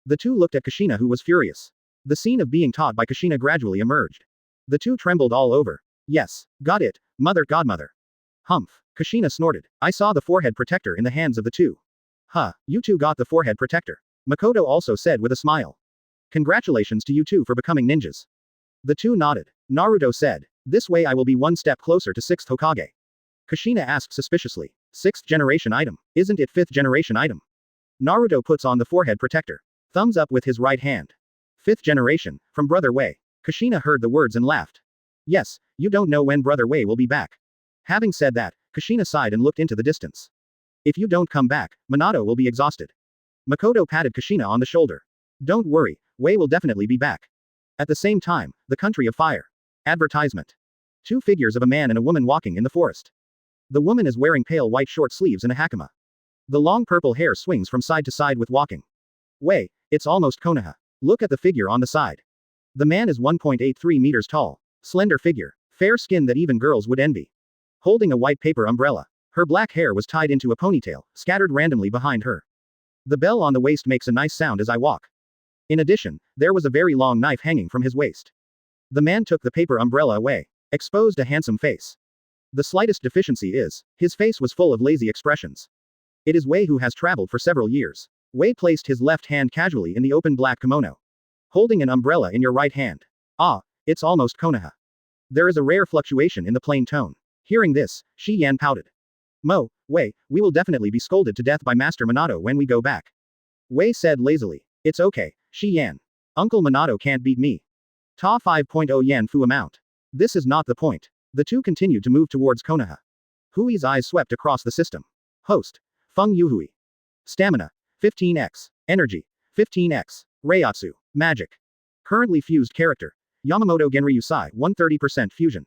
The two looked at Kushina who was furious. The scene of being taught by Kushina gradually emerged. The two trembled all over. Yes, got it, mother godmother. Humph, Kushina snorted. I saw the forehead protector in the hands of the two. Huh, you two got the forehead protector. Makoto also said with a smile. Congratulations to you two for becoming ninjas. The two nodded. Naruto said, this way I will be one step closer to 6th Hokage. Kushina asked suspiciously. 6th generation item. Isn't it 5th generation item? Naruto puts on the forehead protector. Thumbs up with his right hand. 5th generation, from Brother Wei. Kushina heard the words and laughed. Yes, you don't know when Brother Wei will be back. Having said that, Kushina sighed and looked into the distance. If you don't come back, Minato will be exhausted. Makoto patted Kushina on the shoulder. Don't worry, Wei will definitely be back. At the same time, the country of fire. Advertisement. Two figures of a man and a woman walking in the forest. The woman is wearing pale white short sleeves and a hakama. The long purple hair swings from side to side with walking. Wei, it's almost Konoha. Look at the figure on the side. The man is 1.83 meters tall. Slender figure. Fair skin that even girls would envy. Holding a white paper umbrella. Her black hair was tied into a ponytail, scattered randomly behind her. The bell on the waist makes a nice sound as I walk. In addition, there was a very long knife hanging from his waist. The man took the paper umbrella away. Exposed a handsome face. The slightest deficiency is, his face was full of lazy expressions. It is Wei who has traveled for several years. Wei placed his left hand casually in the open black kimono. Holding an umbrella in your right hand. Ah, it's almost Konoha. There is a rare fluctuation in the plain tone. Hearing this, Shi Yan pouted. Wei, we will definitely be scolded to death by Master Minato when we go back. Wei said lazily. It's okay, Shi Yan. Uncle Minato can't beat me. Ta 5.0 Yan Fu amount. This is not the point. The two continued to move towards Konoha. Hui's eyes swept across the system. Host. Feng Youhui. Stamina. 15x. Energy. 15x. Reiatsu. Magic. Currently fused character. Yamamoto Genryūsai 130% fusion.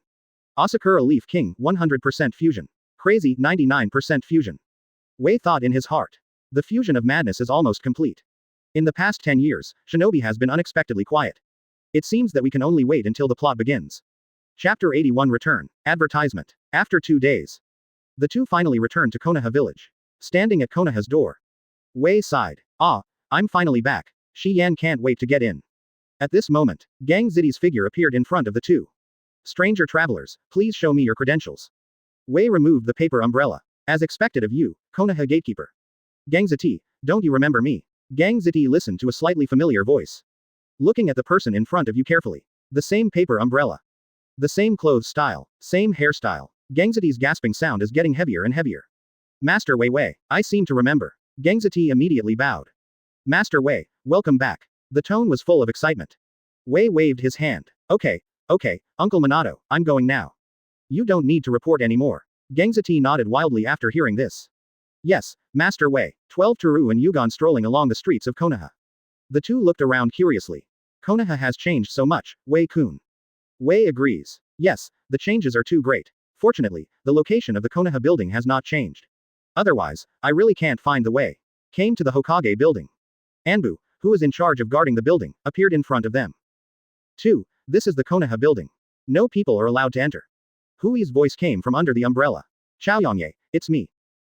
Asakura Leaf King 100% fusion. Crazy 99% fusion. Wei thought in his heart. The fusion of madness is almost complete. In the past 10 years, Shinobi has been unexpectedly quiet. It seems that we can only wait until the plot begins. Chapter 81 Return. Advertisement. After 2 days. The two finally returned to Konoha village. Standing at Konoha's door. Wei sighed. Ah, I'm finally back. Shi Yan can't wait to get in. At this moment, Gang Ziti's figure appeared in front of the two. Stranger travelers, please show me your credentials. Wei removed the paper umbrella. As expected of you, Konoha gatekeeper. Gang Ziti, don't you remember me? Gang Ziti listened to a slightly familiar voice. Looking at the person in front of you carefully. The same paper umbrella. The same clothes style, same hairstyle. Gang Ziti's gasping sound is getting heavier and heavier. Master Wei, I seem to remember. Gang Ziti immediately bowed. Master Wei, welcome back. The tone was full of excitement. Wei waved his hand. Okay, Uncle Minato, I'm going now. You don't need to report anymore. Gang Ziti nodded wildly after hearing this. Yes, Master Wei. 12 Toru and Yugon strolling along the streets of Konoha. The two looked around curiously. Konoha has changed so much, Wei-kun. Wei agrees. Yes, the changes are too great. Fortunately, the location of the Konoha building has not changed. Otherwise, I really can't find the way. Came to the Hokage building. Anbu, who is in charge of guarding the building, appeared in front of them. 2. This is the Konoha building. No people are allowed to enter. Hui's voice came from under the umbrella. Chaoyongye, it's me.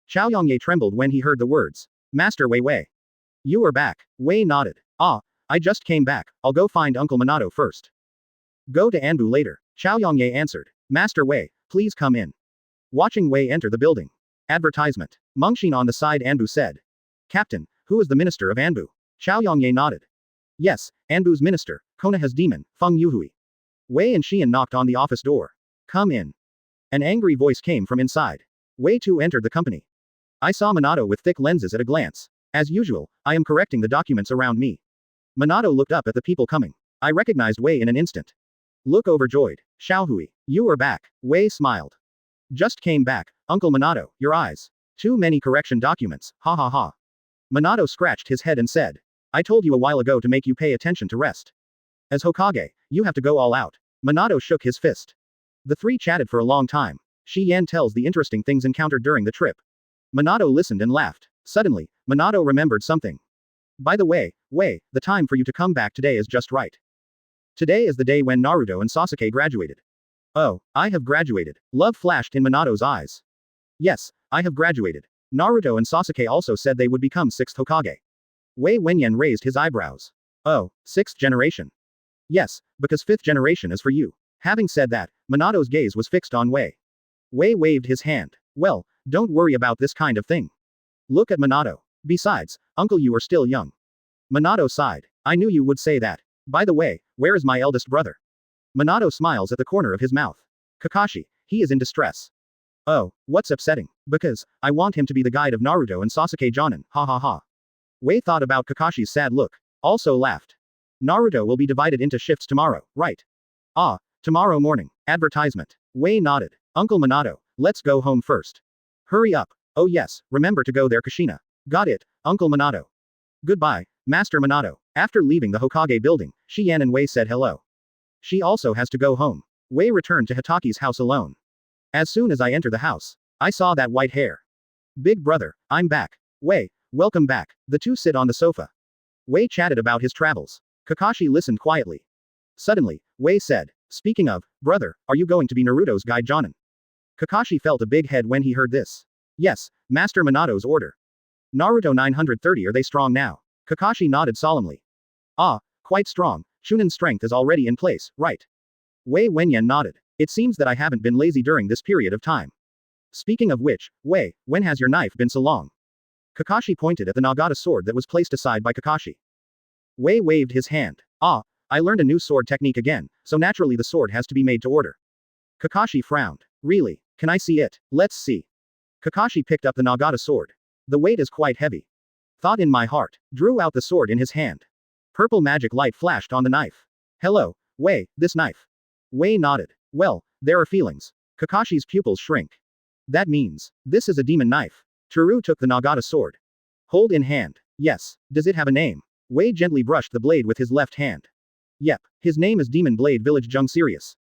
Chaoyongye trembled when he heard the words. Master Wei. You are back. Wei nodded. Ah, I just came back, I'll go find Uncle Minato first. Go to Anbu later. Chaoyongye answered. Master Wei, please come in. Watching Wei enter the building. Advertisement. Mengxin on the side Anbu said. Captain, who is the minister of Anbu? Chaoyongye nodded. Yes, Anbu's minister, Konoha's demon, Feng Youhui. Wei and Xian knocked on the office door. Come in. An angry voice came from inside. Wei too entered the company. I saw Minato with thick lenses at a glance. As usual, I am correcting the documents around me. Minato looked up at the people coming. I recognized Wei in an instant. Look overjoyed. Xiaohui, you are back. Wei smiled. Just came back, Uncle Minato, your eyes. Too many correction documents, ha ha ha. Minato scratched his head and said. I told you a while ago to make you pay attention to rest. As Hokage, you have to go all out. Minato shook his fist. The three chatted for a long time. Shi Yan tells the interesting things encountered during the trip. Minato listened and laughed. Suddenly, Minato remembered something. By the way, Wei, the time for you to come back today is just right. Today is the day when Naruto and Sasuke graduated. Oh, I have graduated. Love flashed in Minato's eyes. Yes, I have graduated. Naruto and Sasuke also said they would become 6th Hokage. Wei Wenyan raised his eyebrows. Oh, 6th generation. Yes, because 5th generation is for you. Having said that, Minato's gaze was fixed on Wei. Wei waved his hand. Well, don't worry about this kind of thing. Look at Minato. Besides, uncle, you are still young. Minato sighed. I knew you would say that. By the way, where is my eldest brother? Minato smiles at the corner of his mouth. Kakashi, he is in distress. Oh, what's upsetting? Because, I want him to be the guide of Naruto and Sasuke Jonin, ha ha ha. Wei thought about Kakashi's sad look. Also laughed. Naruto will be divided into shifts tomorrow, right? Ah, Tomorrow morning. Advertisement. Wei nodded. Uncle Minato, let's go home first. Hurry up. Oh yes, remember to go there Kushina. Got it, Uncle Minato. Goodbye, Master Minato. After leaving the Hokage building, Shiyan and Wei said hello. She also has to go home. Wei returned to Hitachi's house alone. As soon as I enter the house, I saw that white hair. Big brother, I'm back. Wei, welcome back. The two sit on the sofa. Wei chatted about his travels. Kakashi listened quietly. Suddenly, Wei said, speaking of, brother, are you going to be Naruto's guide Jonin? Kakashi felt a big head when he heard this. Yes, Master Minato's order. Naruto 930 are they strong now? Kakashi nodded solemnly. Ah, quite strong, Chunin's strength is already in place, right? Wei Wenyan nodded. It seems that I haven't been lazy during this period of time. Speaking of which, Wei, when has your knife been so long? Kakashi pointed at the Nagata sword that was placed aside by Kakashi. Wei waved his hand. Ah, I learned a new sword technique again, so naturally the sword has to be made to order. Kakashi frowned. Really? Can I see it? Let's see. Kakashi picked up the Nagata sword. The weight is quite heavy. Thought in my heart. Drew out the sword in his hand. Purple magic light flashed on the knife. Hello, Wei, this knife. Wei nodded. Well, there are feelings. Kakashi's pupils shrink. That means, this is a demon knife. Teru took the Nagata sword. Hold in hand. Yes. Does it have a name? Wei gently brushed the blade with his left hand. Yep. His name is Demon Blade Village Jung Sirius.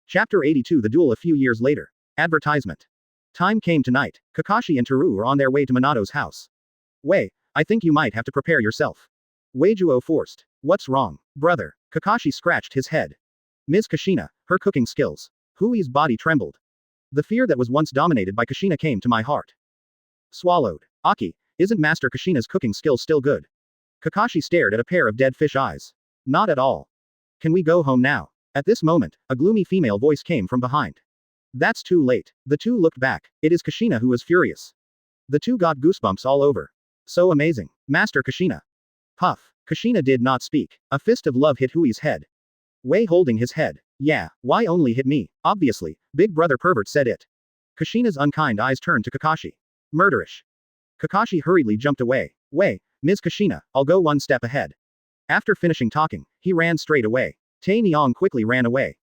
Chapter 82 The Duel a few years later. Advertisement. Time came tonight. Kakashi and Teru were on their way to Minato's house. Wei, I think you might have to prepare yourself. Weijuo forced. What's wrong, brother? Kakashi scratched his head. Ms. Kushina, her cooking skills. Hui's body trembled. The fear that was once dominated by Kushina came to my heart. Swallowed. Aki, isn't Master Kushina's cooking skills still good? Kakashi stared at a pair of dead fish eyes. Not at all. Can we go home now? At this moment, a gloomy female voice came from behind. That's too late. The two looked back. It is Kushina who was furious. The two got goosebumps all over. So amazing. Master Kushina. Puff. Kushina did not speak. A fist of love hit Hui's head. Wei holding his head. Yeah, why only hit me? Obviously, big brother pervert said it. Kushina's unkind eyes turned to Kakashi. Murderish. Kakashi hurriedly jumped away. Wei, Ms. Kushina, I'll go one step ahead. After finishing talking, he ran straight away. Tae Nyong quickly ran away.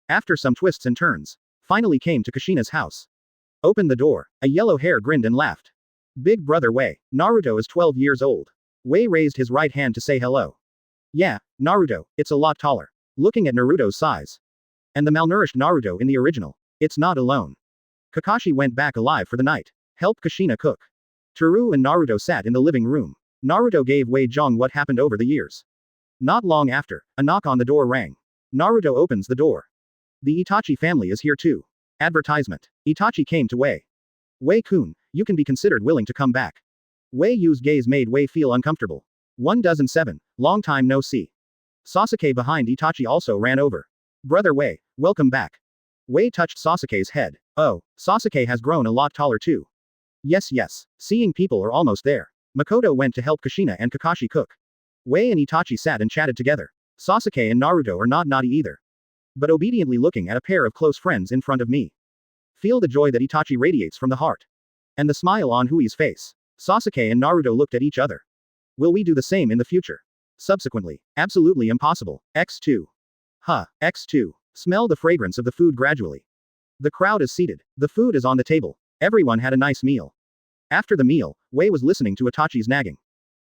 After some twists and turns, finally came to Kushina's house. Opened the door. A yellow hair grinned and laughed. Big brother Wei, Naruto is 12 years old. Wei raised his right hand to say hello. Yeah, Naruto, it's a lot taller. Looking at Naruto's size. And the malnourished Naruto in the original. It's not alone. Kakashi went back alive for the night. Helped Kushina cook. Teru and Naruto sat in the living room. Naruto gave Wei Zhong what happened over the years. Not long after, a knock on the door rang. Naruto opens the door. The Itachi family is here too. Advertisement. Itachi came to Wei. Wei-kun, you can be considered willing to come back. Wei Yu's gaze made Wei feel uncomfortable. 107, long time no see. Sasuke behind Itachi also ran over. Brother Wei, welcome back. Wei touched Sasuke's head. Oh, Sasuke has grown a lot taller too. Yes, seeing people are almost there. Makoto went to help Kushina and Kakashi cook. Wei and Itachi sat and chatted together. Sasuke and Naruto are not naughty either. But obediently looking at a pair of close friends in front of me. Feel the joy that Itachi radiates from the heart. And the smile on Hui's face. Sasuke and Naruto looked at each other. Will we do the same in the future? Subsequently, absolutely impossible. X2. X2. Smell the fragrance of the food gradually. The crowd is seated. The food is on the table. Everyone had a nice meal. After the meal, Wei was listening to Itachi's nagging.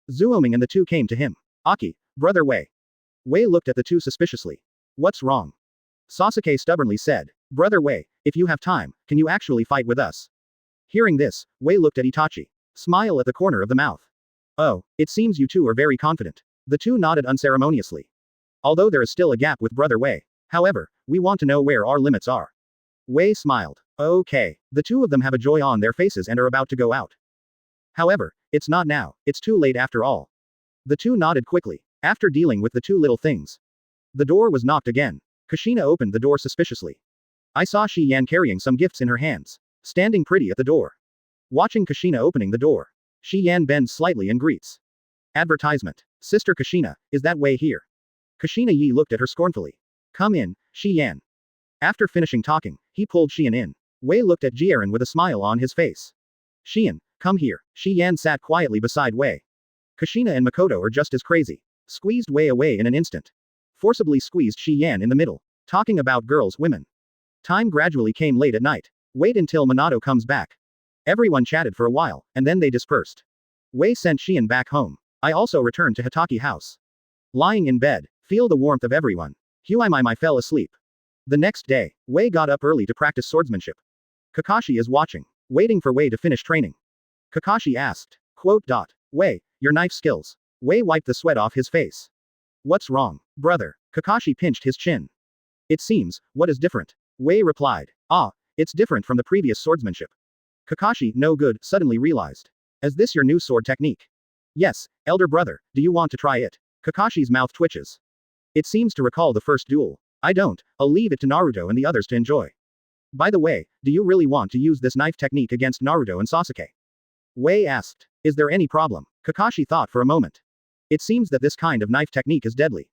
Zuoming and the two came to him. Aki, brother Wei. Wei looked at the two suspiciously. What's wrong? Sasuke stubbornly said, Brother Wei, if you have time, can you actually fight with us? Hearing this, Wei looked at Itachi. Smile at the corner of the mouth. Oh, it seems you two are very confident. The two nodded unceremoniously. Although there is still a gap with Brother Wei. However, we want to know where our limits are. Wei smiled. Okay. The two of them have a joy on their faces and are about to go out. However, it's not now, it's too late after all. The two nodded quickly, after dealing with the two little things. The door was knocked again. Kushina opened the door suspiciously. I saw Shi Yan carrying some gifts in her hands, standing pretty at the door. Watching Kushina opening the door, Shi Yan bends slightly and greets. Advertisement. Sister Kushina, is that Wei here? Kushina Yi looked at her scornfully. Come in, Shi Yan. After finishing talking, he pulled Xian in. Wei looked at Jiren with a smile on his face. Xian, come here. Shi Yan sat quietly beside Wei. Kushina and Makoto are just as crazy. Squeezed Wei away in an instant. Forcibly squeezed Shi Yan in the middle. Talking about girls, women. Time gradually came late at night. Wait until Minato comes back. Everyone chatted for a while, and then they dispersed. Wei sent Xian back home. I also returned to Hitaki house. Lying in bed, feel the warmth of everyone. Huimai fell asleep. The next day, Wei got up early to practice swordsmanship. Kakashi is watching, waiting for Wei to finish training. Kakashi asked, Wei, your knife skills. Wei wiped the sweat off his face. What's wrong, brother? Kakashi pinched his chin. It seems, what is different? Wei replied, it's different from the previous swordsmanship. Kakashi, no good, suddenly realized. Is this your new sword technique? Yes, elder brother, do you want to try it? Kakashi's mouth twitches. It seems to recall the first duel. I don't, I'll leave it to Naruto and the others to enjoy. By the way, do you really want to use this knife technique against Naruto and Sasuke? Wei asked. Is there any problem? Kakashi thought for a moment. It seems that this kind of knife technique is deadly.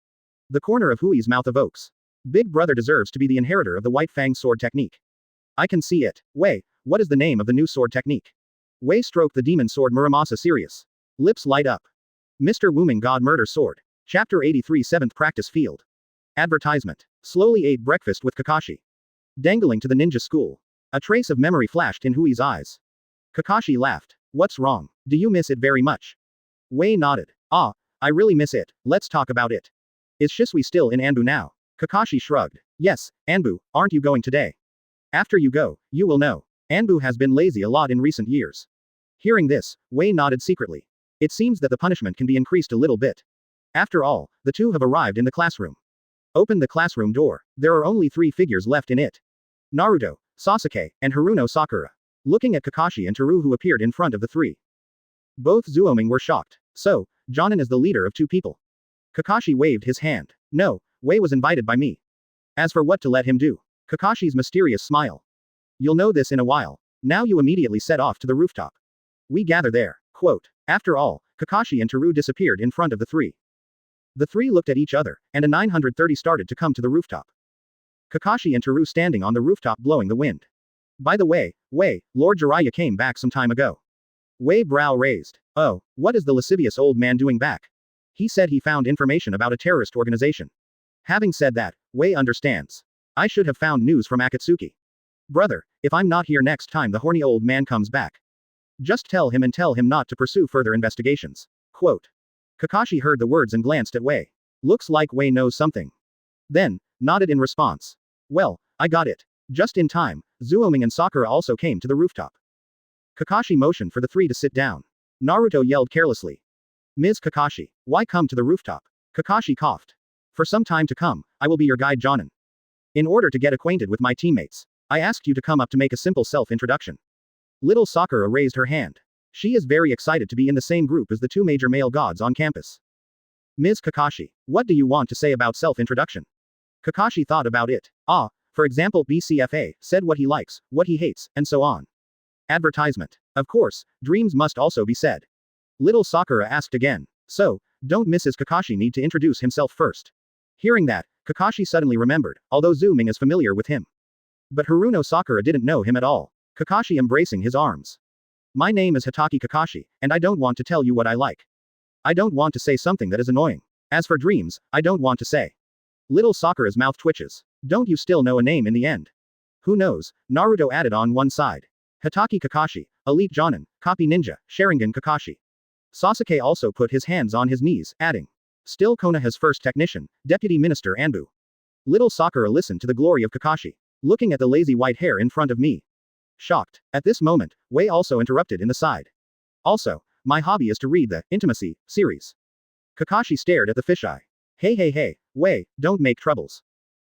The corner of Hui's mouth evokes. Big brother deserves to be the inheritor of the White Fang sword technique. I can see it. Wei, what is the name of the new sword technique? Wei stroked the demon sword Muramasa serious. Lips light up. Mr. Wooming God Murder Sword. Chapter 83 7th Practice Field. Advertisement. Slowly ate breakfast with Kakashi. Dangling to the ninja school. A trace of memory flashed in Hui's eyes. Kakashi laughed. What's wrong? Do you miss it very much? Wei nodded. I really miss it, let's talk about it. Is Shisui still in Anbu now? Kakashi shrugged. Yes, Anbu, aren't you going today? After you go, you will know. Anbu has been lazy a lot in recent years. Hearing this, Wei nodded secretly. It seems that the punishment can be increased a little bit. After all, the two have arrived in the classroom. Open the classroom door. There are only 3 figures left in it. Naruto, Sasuke, and Haruno Sakura. Looking at Kakashi and Teru who appeared in front of the 3. Both Zuoming were shocked. So, Jonin is the leader of 2 people. Kakashi waved his hand. No, Wei was invited by me. As for what to let him do. Kakashi's mysterious smile. You'll know this in a while. Now you immediately set off to the rooftop. We gather there. After all, Kakashi and Teru disappeared in front of the 3. The 3 looked at each other, and a 930 started to come to the rooftop. Kakashi and Teru standing on the rooftop blowing the wind. By the way, Wei, Lord Jiraiya came back some time ago. Wei brow raised. Oh, what is the lascivious old man doing back? He said he found information about a terrorist organization. Having said that, Wei understands. I should have found news from Akatsuki. Brother, if I'm not here next time the horny old man comes back. Just tell him not to pursue further investigations. Kakashi heard the words and glanced at Wei. Looks like Wei knows something. Then, nodded in response. Well, I got it. Just in time, Zuoming and Sakura also came to the rooftop. Kakashi motioned for the 3 to sit down. Naruto yelled carelessly. Ms. Kakashi, why come to the rooftop? Kakashi coughed. For some time to come, I will be your guide Jonin. In order to get acquainted with my teammates, I asked you to come up to make a simple self-introduction. Little Sakura raised her hand. She is very excited to be in the same group as the 2 major male gods on campus. Ms. Kakashi, what do you want to say about self-introduction? Kakashi thought about it. For example BCFA, said what he likes, what he hates, and so on. Advertisement. Of course, dreams must also be said. Little Sakura asked again. So, don't Mrs. Kakashi need to introduce himself first? Hearing that, Kakashi suddenly remembered, although Zooming is familiar with him. But Haruno Sakura didn't know him at all. Kakashi embracing his arms. My name is Hitaki Kakashi, and I don't want to tell you what I like. I don't want to say something that is annoying. As for dreams, I don't want to say. Little Sakura's mouth twitches. Don't you still know a name in the end? Who knows? Naruto added on one side. Hitaki Kakashi, Elite Jonin, Copy Ninja, Sharingan Kakashi. Sasuke also put his hands on his knees, adding. Still Konoha's first technician, Deputy Minister Anbu. Little Sakura listened to the glory of Kakashi. Looking at the lazy white hair in front of me. Shocked. At this moment, Wei also interrupted in the side. Also, my hobby is to read the Intimacy series. Kakashi stared at the fisheye. Hey, Wei, don't make troubles.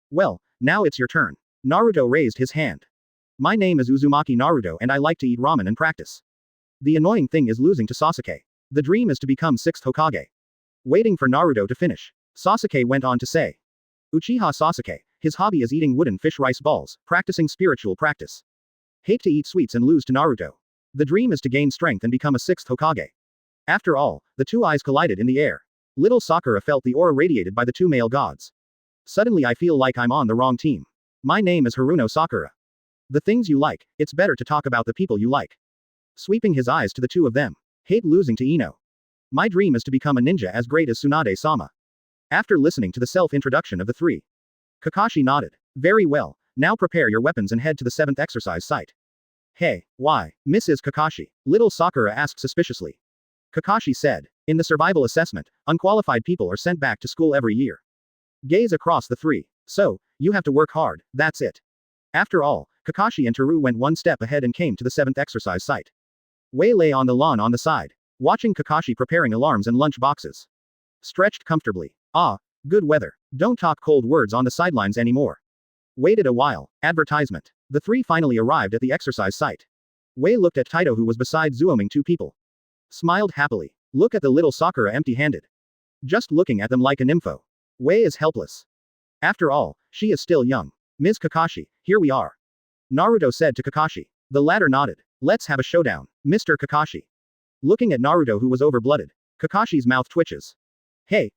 Well, now it's your turn. Naruto raised his hand. My name is Uzumaki Naruto and I like to eat ramen and practice. The annoying thing is losing to Sasuke. The dream is to become 6th Hokage. Waiting for Naruto to finish. Sasuke went on to say. Uchiha Sasuke, his hobby is eating wooden fish rice balls, practicing spiritual practice. Hate to eat sweets and lose to Naruto. The dream is to gain strength and become a 6th Hokage. After all, the 2 eyes collided in the air. Little Sakura felt the aura radiated by the 2 male gods. Suddenly I feel like I'm on the wrong team. My name is Haruno Sakura. The things you like, it's better to talk about the people you like. Sweeping his eyes to the 2 of them. Hate losing to Ino. My dream is to become a ninja as great as Tsunade-sama. After listening to the self-introduction of the 3. Kakashi nodded. Very well, now prepare your weapons and head to the 7th exercise site. Hey, why, Mrs. Kakashi? Little Sakura asked suspiciously. Kakashi said, in the survival assessment, unqualified people are sent back to school every year. Gaze across the three. So, you have to work hard, that's it. After all, Kakashi and Teru went one step ahead and came to the 7th exercise site. Wei lay on the lawn on the side, watching Kakashi preparing alarms and lunch boxes. Stretched comfortably. Ah, good weather. Don't talk cold words on the sidelines anymore. Waited a while. Advertisement. The three finally arrived at the exercise site. Wei looked at Taito who was beside Zuoming two people. Smiled happily. Look at the little Sakura empty-handed. Just looking at them like a nympho. Wei is helpless. After all, she is still young. Ms. Kakashi, here we are. Naruto said to Kakashi. The latter nodded. Let's have a showdown, Mr. Kakashi. Looking at Naruto who was over-blooded. Kakashi's mouth twitches. Hey,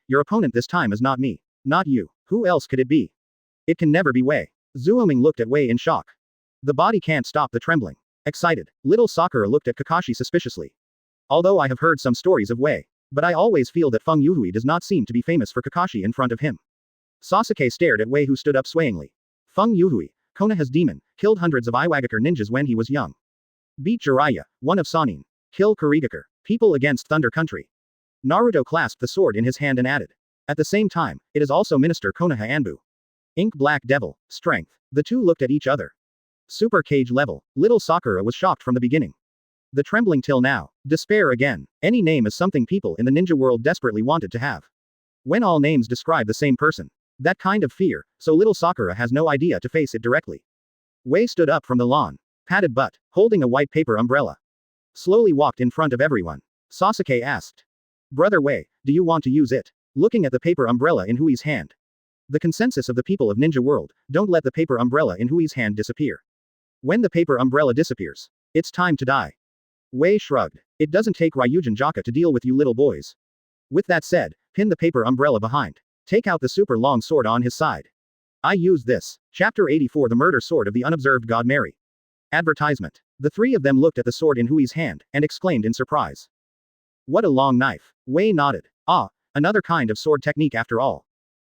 your opponent this time is not me. Not you. Who else could it be? It can never be Wei. Zuoming looked at Wei in shock. The body can't stop the trembling. Excited, little Sakura looked at Kakashi suspiciously. Although I have heard some stories of Wei, but I always feel that Feng Youhui does not seem to be famous for Kakashi in front of him. Sasuke stared at Wei who stood up swayingly. Feng Youhui, Konoha's demon, killed hundreds of Iwagakure ninjas when he was young. Beat Jiraiya, one of Sannin. Kill Kurigakure, people against Thunder Country. Naruto clasped the sword in his hand and added. At the same time, it is also Minister Konoha Anbu. Ink Black Devil, strength. The two looked at each other. Super Cage level. Little Sakura was shocked from the beginning. The trembling till now. Despair again. Any name is something people in the ninja world desperately wanted to have. When all names describe the same person. That kind of fear, so little Sakura has no idea to face it directly. Wei stood up from the lawn. Padded butt, holding a white paper umbrella. Slowly walked in front of everyone. Sasuke asked. Brother Wei, do you want to use it? Looking at the paper umbrella in Hui's hand. The consensus of the people of Ninja World, don't let the paper umbrella in Hui's hand disappear. When the paper umbrella disappears, it's time to die. Wei shrugged. It doesn't take Ryujin Jaka to deal with you little boys. With that said, pin the paper umbrella behind. Take out the super long sword on his side. I use this. Chapter 84 The Murder Sword of the Unobserved God Mary. Advertisement. The three of them looked at the sword in Hui's hand, and exclaimed in surprise. What a long knife. Wei nodded. Ah, another kind of sword technique after all.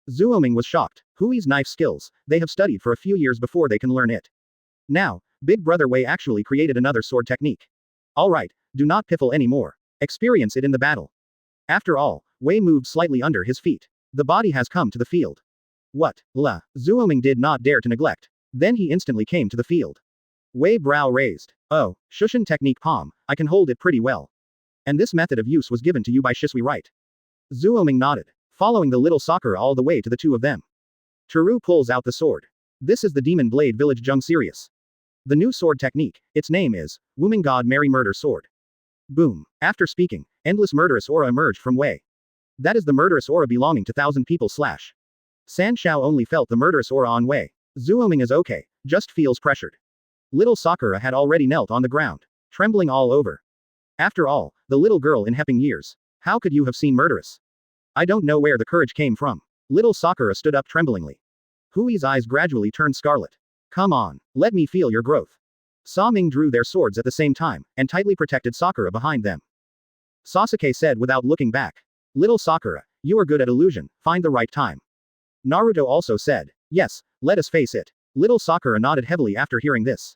Zuoming was shocked. Hui's knife skills, they have studied for a few years before they can learn it. Now, Big Brother Wei actually created another sword technique. Alright, do not piffle anymore. Experience it in the battle. After all, Wei moved slightly under his feet. The body has come to the field. What, la? Zuoming did not dare to neglect. Then he instantly came to the field. Wei brow raised. Oh, Shushin technique palm, I can hold it pretty well. And this method of use was given to you by Shisui, right? Zuoming nodded, following the little Sakura all the way to the two of them. Teru pulls out the sword. This is the Demon Blade Village Jung Sirius. The new sword technique, its name is, Woman God Mary Murder Sword. Boom. After speaking, endless murderous aura emerged from Wei. That is the murderous aura belonging to thousand people slash. San Shao only felt the murderous aura on Wei. Zuoming is okay, just feels pressured. Little Sakura had already knelt on the ground, trembling all over. After all, the little girl in Hepping years. How could you have seen murderous? I don't know where the courage came from. Little Sakura stood up tremblingly. Hui's eyes gradually turned scarlet. Come on, let me feel your growth. Sa Ming drew their swords at the same time, and tightly protected Sakura behind them. Sasuke said without looking back. Little Sakura, you are good at illusion, find the right time. Naruto also said. Yes, let us face it. Little Sakura nodded heavily after hearing this.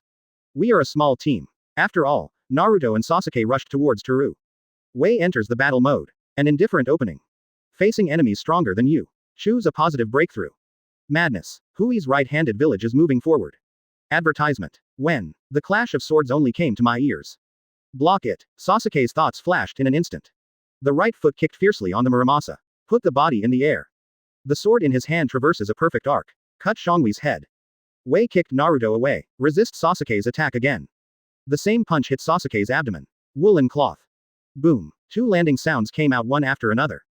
We are a small team. After all, Naruto and Sasuke rushed towards Teru. Wei enters the battle mode. An indifferent opening. Facing enemies stronger than you. Choose a positive breakthrough. Madness. Hui's right-handed village is moving forward. Advertisement. When. The clash of swords only came to my ears. Block it. Sasuke's thoughts flashed in an instant. The right foot kicked fiercely on the Muramasa. Put the body in the air. The sword in his hand traverses a perfect arc. Cut Shangwi's head. Wei kicked Naruto away. Resist Sasuke's attack again. The same punch hit Sasuke's abdomen. Woolen cloth. Boom. Two landing sounds came out one after another.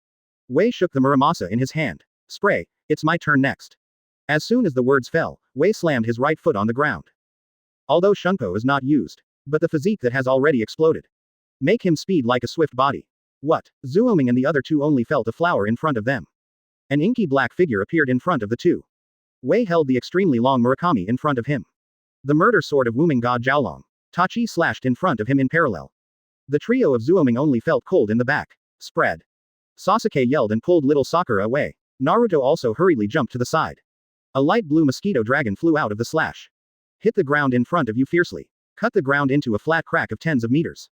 Wei shook the Muramasa in his hand. Spray, it's my turn next. As soon as the words fell, Wei slammed his right foot on the ground. Although Shunpo is not used, but the physique that has already exploded. Make him speed like a swift body. What? Zuoming and the other two only felt a flower in front of them. An inky black figure appeared in front of the two. Wei held the extremely long Murakami in front of him. The murder sword of Woman God Jiaolong. Tachi slashed in front of him in parallel. The trio of Zuoming only felt cold in the back. Spread. Sasuke yelled and pulled little Sakura away. Naruto also hurriedly jumped to the side. A light blue mosquito dragon flew out of the slash. Hit the ground in front of you fiercely. Cut the ground into a flat crack of tens of meters.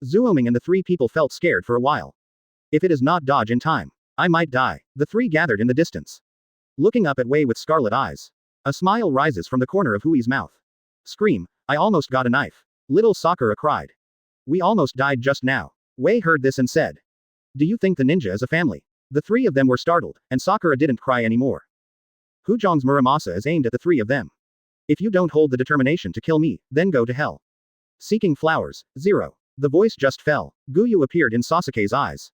Zuoming and the three people felt scared for a while. If it is not dodge in time, I might die. The three gathered in the distance. Looking up at Wei with scarlet eyes. A smile rises from the corner of Hui's mouth. Scream, I almost got a knife. Little Sakura cried. We almost died just now. Wei heard this and said. Do you think the ninja is a family? The three of them were startled, and Sakura didn't cry anymore. Hujong's Muramasa is aimed at the three of them. If you don't hold the determination to kill me, then go to hell. Seeking flowers, 0. The voice just fell. Guyu appeared in Sasuke's eyes.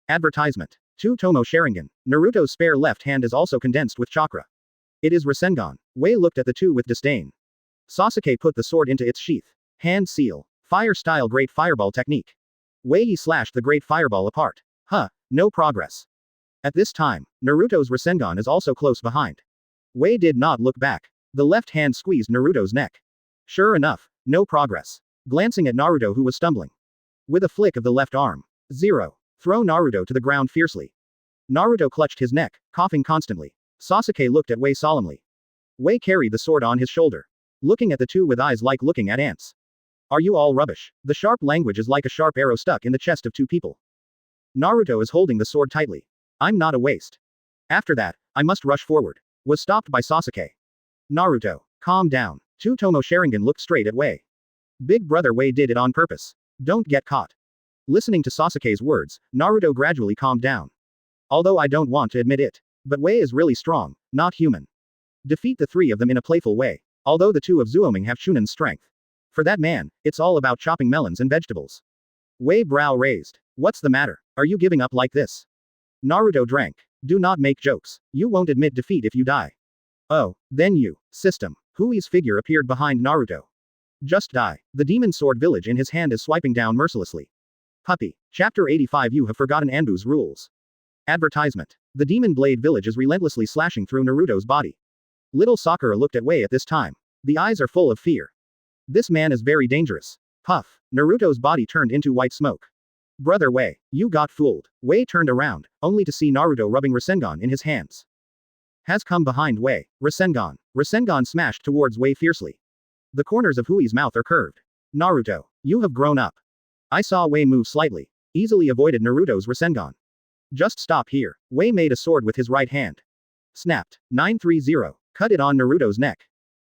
Advertisement. 2 Tomo Sharingan. Naruto's spare left hand is also condensed with chakra. It is Rasengan. Wei looked at the two with disdain. Sasuke put the sword into its sheath. Hand seal. Fire-style Great Fireball technique. Wei slashed the Great Fireball apart. No progress. At this time, Naruto's Rasengan is also close behind. Wei did not look back. The left hand squeezed Naruto's neck. Sure enough, no progress. Glancing at Naruto who was stumbling. With a flick of the left arm. 0. Throw Naruto to the ground fiercely. Naruto clutched his neck, coughing constantly. Sasuke looked at Wei solemnly. Wei carried the sword on his shoulder. Looking at the two with eyes like looking at ants. Are you all rubbish? The sharp language is like a sharp arrow stuck in the chest of two people. Naruto is holding the sword tightly. I'm not a waste. After that, I must rush forward. Was stopped by Sasuke. Naruto, calm down. 2 Tomo Sharingan looked straight at Wei. Big brother Wei did it on purpose. Don't get caught. Listening to Sasuke's words, Naruto gradually calmed down. Although I don't want to admit it. But Wei is really strong, not human. Defeat the three of them in a playful way. Although the two of Zuoming have Shunan's strength. For that man, it's all about chopping melons and vegetables. Wei brow raised. What's the matter? Are you giving up like this? Naruto drank. Do not make jokes. You won't admit defeat if you die. Oh, then you. System. Hui's figure appeared behind Naruto. Just die. The demon sword village in his hand is swiping down mercilessly. Puppy. Chapter 85. You have forgotten Anbu's rules. Advertisement. The demon blade village is relentlessly slashing through Naruto's body. Little Sakura looked at Wei at this time. The eyes are full of fear. This man is very dangerous. Puff. Naruto's body turned into white smoke. Brother Wei, you got fooled. Wei turned around, only to see Naruto rubbing Rasengan in his hands. Has come behind Wei. Rasengan. Rasengan smashed towards Wei fiercely. The corners of Hui's mouth are curved. Naruto, you have grown up. I saw Wei move slightly. Easily avoided Naruto's Rasengan. Just stop here. Wei made a sword with his right hand. Snapped. 930. Cut it on Naruto's neck.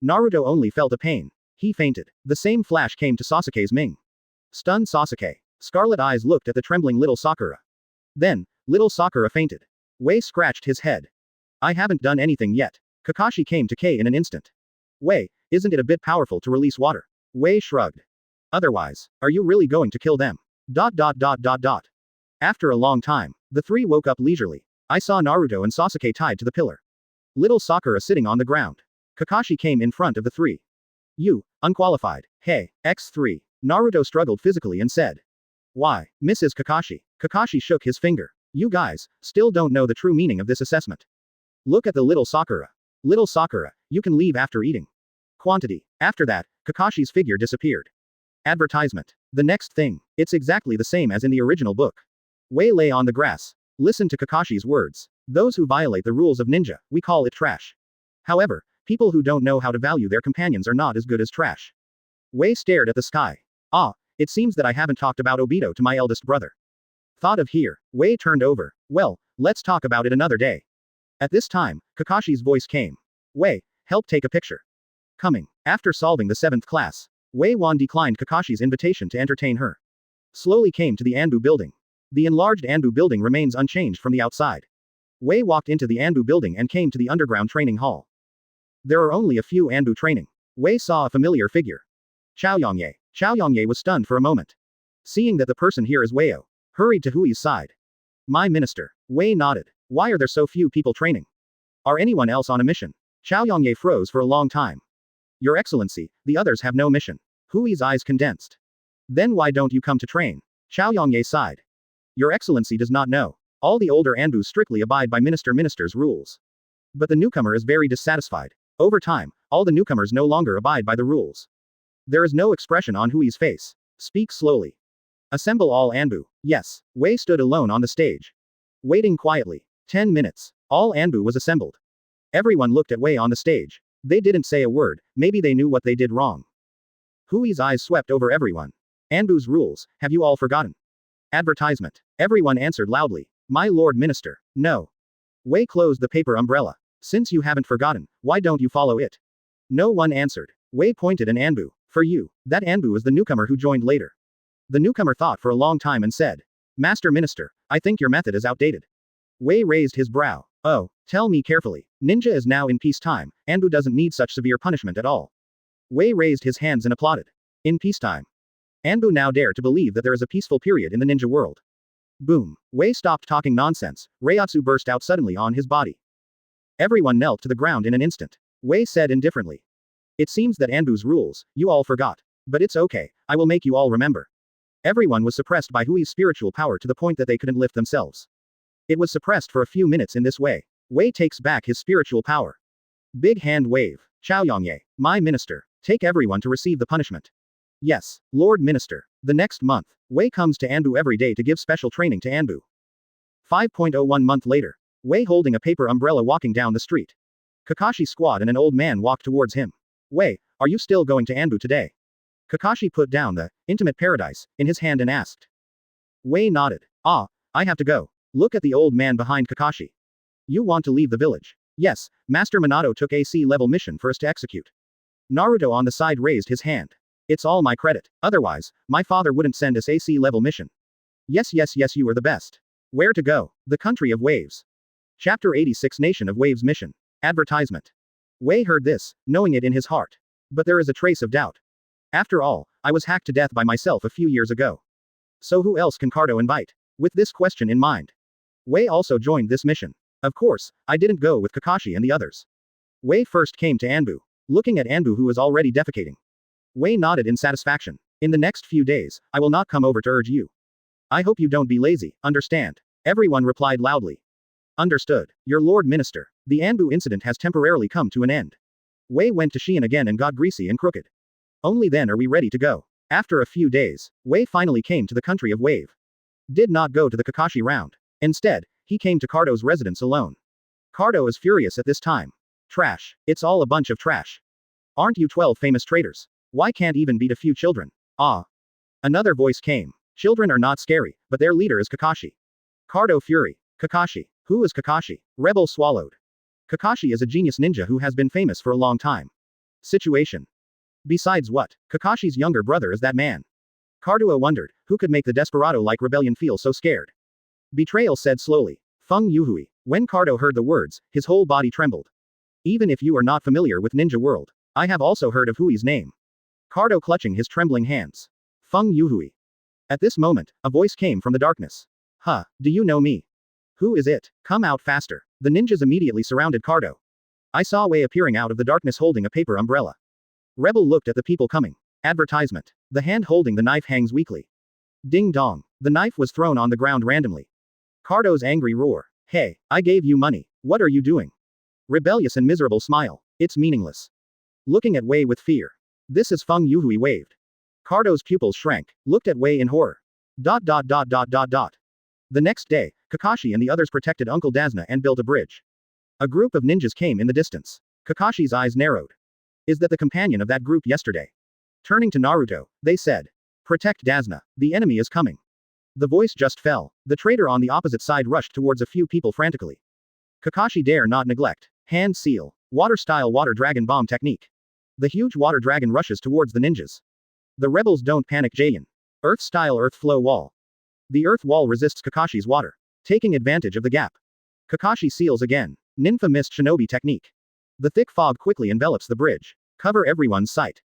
Naruto only felt a pain. He fainted. The same flash came to Sasuke's Ming. Stunned Sasuke. Scarlet eyes looked at the trembling little Sakura. Then, little Sakura fainted. Wei scratched his head. I haven't done anything yet. Kakashi came to K in an instant. Wei, isn't it a bit powerful to release water? Wei shrugged. Otherwise, are you really going to kill them? ... After a long time, the three woke up leisurely. I saw Naruto and Sasuke tied to the pillar. Little Sakura sitting on the ground. Kakashi came in front of the three. You, unqualified. Hey, X3. Naruto struggled physically and said. Why, Mrs. Kakashi? Kakashi shook his finger. You guys, still don't know the true meaning of this assessment. Look at the little Sakura. Little Sakura, you can leave after eating. Quantity. After that, Kakashi's figure disappeared. Advertisement. The next thing. It's exactly the same as in the original book. Wei lay on the grass. Listen to Kakashi's words. Those who violate the rules of ninja, we call it trash. However, people who don't know how to value their companions are not as good as trash. Wei stared at the sky. Ah, it seems that I haven't talked about Obito to my eldest brother. Thought of here. Wei turned over. Well, let's talk about it another day. At this time, Kakashi's voice came. Wei, help take a picture. Coming. After solving the 7th class, Wei Wan declined Kakashi's invitation to entertain her. Slowly came to the Anbu building. The enlarged Anbu building remains unchanged from the outside. Wei walked into the Anbu building and came to the underground training hall. There are only a few Anbu training. Wei saw a familiar figure. Chaoyongye. Chaoyongye was stunned for a moment. Seeing that the person here is Weio, hurried to Hui's side. My minister. Wei nodded. Why are there so few people training? Are anyone else on a mission? Chaoyongye froze for a long time. Your Excellency, the others have no mission. Hui's eyes condensed. Then why don't you come to train? Chaoyongye sighed. Your Excellency does not know. All the older Anbu strictly abide by minister's rules. But the newcomer is very dissatisfied. Over time, all the newcomers no longer abide by the rules. There is no expression on Hui's face. Speak slowly. Assemble all Anbu. Yes. Wei stood alone on the stage. Waiting quietly. 10 minutes. All Anbu was assembled. Everyone looked at Wei on the stage. They didn't say a word, maybe they knew what they did wrong. Hui's eyes swept over everyone. Anbu's rules, have you all forgotten? Advertisement. Everyone answered loudly. My Lord Minister. No. Wei closed the paper umbrella. Since you haven't forgotten, why don't you follow it? No one answered. Wei pointed an Anbu. For you, that Anbu is the newcomer who joined later. The newcomer thought for a long time and said, Master Minister, I think your method is outdated. Wei raised his brow. Oh, tell me carefully. Ninja is now in peacetime. Anbu doesn't need such severe punishment at all. Wei raised his hands and applauded. In peacetime. Anbu now dare to believe that there is a peaceful period in the ninja world. Boom. Wei stopped talking nonsense. Reiatsu burst out suddenly on his body. Everyone knelt to the ground in an instant. Wei said indifferently. It seems that Anbu's rules, you all forgot. But it's okay, I will make you all remember. Everyone was suppressed by Hui's spiritual power to the point that they couldn't lift themselves. It was suppressed for a few minutes in this way. Wei takes back his spiritual power. Big hand wave. Chaoyongye, my minister, take everyone to receive the punishment. Yes, Lord Minister. The next month, Wei comes to Anbu every day to give special training to Anbu. 5.01 month later. Wei holding a paper umbrella walking down the street. Kakashi squad and an old man walked towards him. Wei, are you still going to Anbu today? Kakashi put down the intimate paradise in his hand and asked. Wei nodded. Ah, I have to go. Look at the old man behind Kakashi. You want to leave the village? Yes, Master Minato took AC level mission for us to execute. Naruto on the side raised his hand. It's all my credit. Otherwise, my father wouldn't send us AC level mission. Yes, you are the best. Where to go? The country of waves. Chapter 86 Nation of Waves mission. Advertisement. Wei heard this, knowing it in his heart. But there is a trace of doubt. After all, I was hacked to death by myself a few years ago. So who else can Cardo invite? With this question in mind. Wei also joined this mission. Of course, I didn't go with Kakashi and the others. Wei first came to Anbu. Looking at Anbu who was already defecating. Wei nodded in satisfaction. In the next few days, I will not come over to urge you. I hope you don't be lazy, understand? Everyone replied loudly. Understood. Your Lord Minister. The Anbu incident has temporarily come to an end. Wei went to Xian again and got greasy and crooked. Only then are we ready to go. After a few days, Wei finally came to the country of Wave. Did not go to the Kakashi round. Instead, he came to Cardo's residence alone. Cardo is furious at this time. Trash. It's all a bunch of trash. Aren't you 12 famous traitors? Why can't even beat a few children? Ah. Another voice came. Children are not scary, but their leader is Kakashi. Cardo fury. Kakashi. Who is Kakashi? Rebel swallowed. Kakashi is a genius ninja who has been famous for a long time. Situation. Besides what, Kakashi's younger brother is that man. Cardo wondered, who could make the desperado-like rebellion feel so scared? Betrayal said slowly. Feng Youhui. When Cardo heard the words, his whole body trembled. Even if you are not familiar with ninja world, I have also heard of Hui's name. Cardo clutching his trembling hands. Feng Youhui. At this moment, a voice came from the darkness. Huh, do you know me? Who is it? Come out faster. The ninjas immediately surrounded Cardo. I saw Wei appearing out of the darkness holding a paper umbrella. Rebel looked at the people coming. Advertisement. The hand holding the knife hangs weakly. Ding dong. The knife was thrown on the ground randomly. Cardo's angry roar. Hey, I gave you money. What are you doing? Rebellious and miserable smile. It's meaningless. Looking at Wei with fear. This is Feng Youhui waved. Cardo's pupils shrank, looked at Wei in horror. The next day, Kakashi and the others protected Uncle Dazna and built a bridge. A group of ninjas came in the distance. Kakashi's eyes narrowed. Is that the companion of that group yesterday? Turning to Naruto, they said. Protect Dazna. The enemy is coming. The voice just fell. The traitor on the opposite side rushed towards a few people frantically. Kakashi dare not neglect. Hand seal. Water style water dragon bomb technique. The huge water dragon rushes towards the ninjas. The rebels don't panic Jayan. Earth style earth flow wall. The earth wall resists Kakashi's water. Taking advantage of the gap. Kakashi seals again. Ninfa mist shinobi technique. The thick fog quickly envelops the bridge. Cover everyone's sight.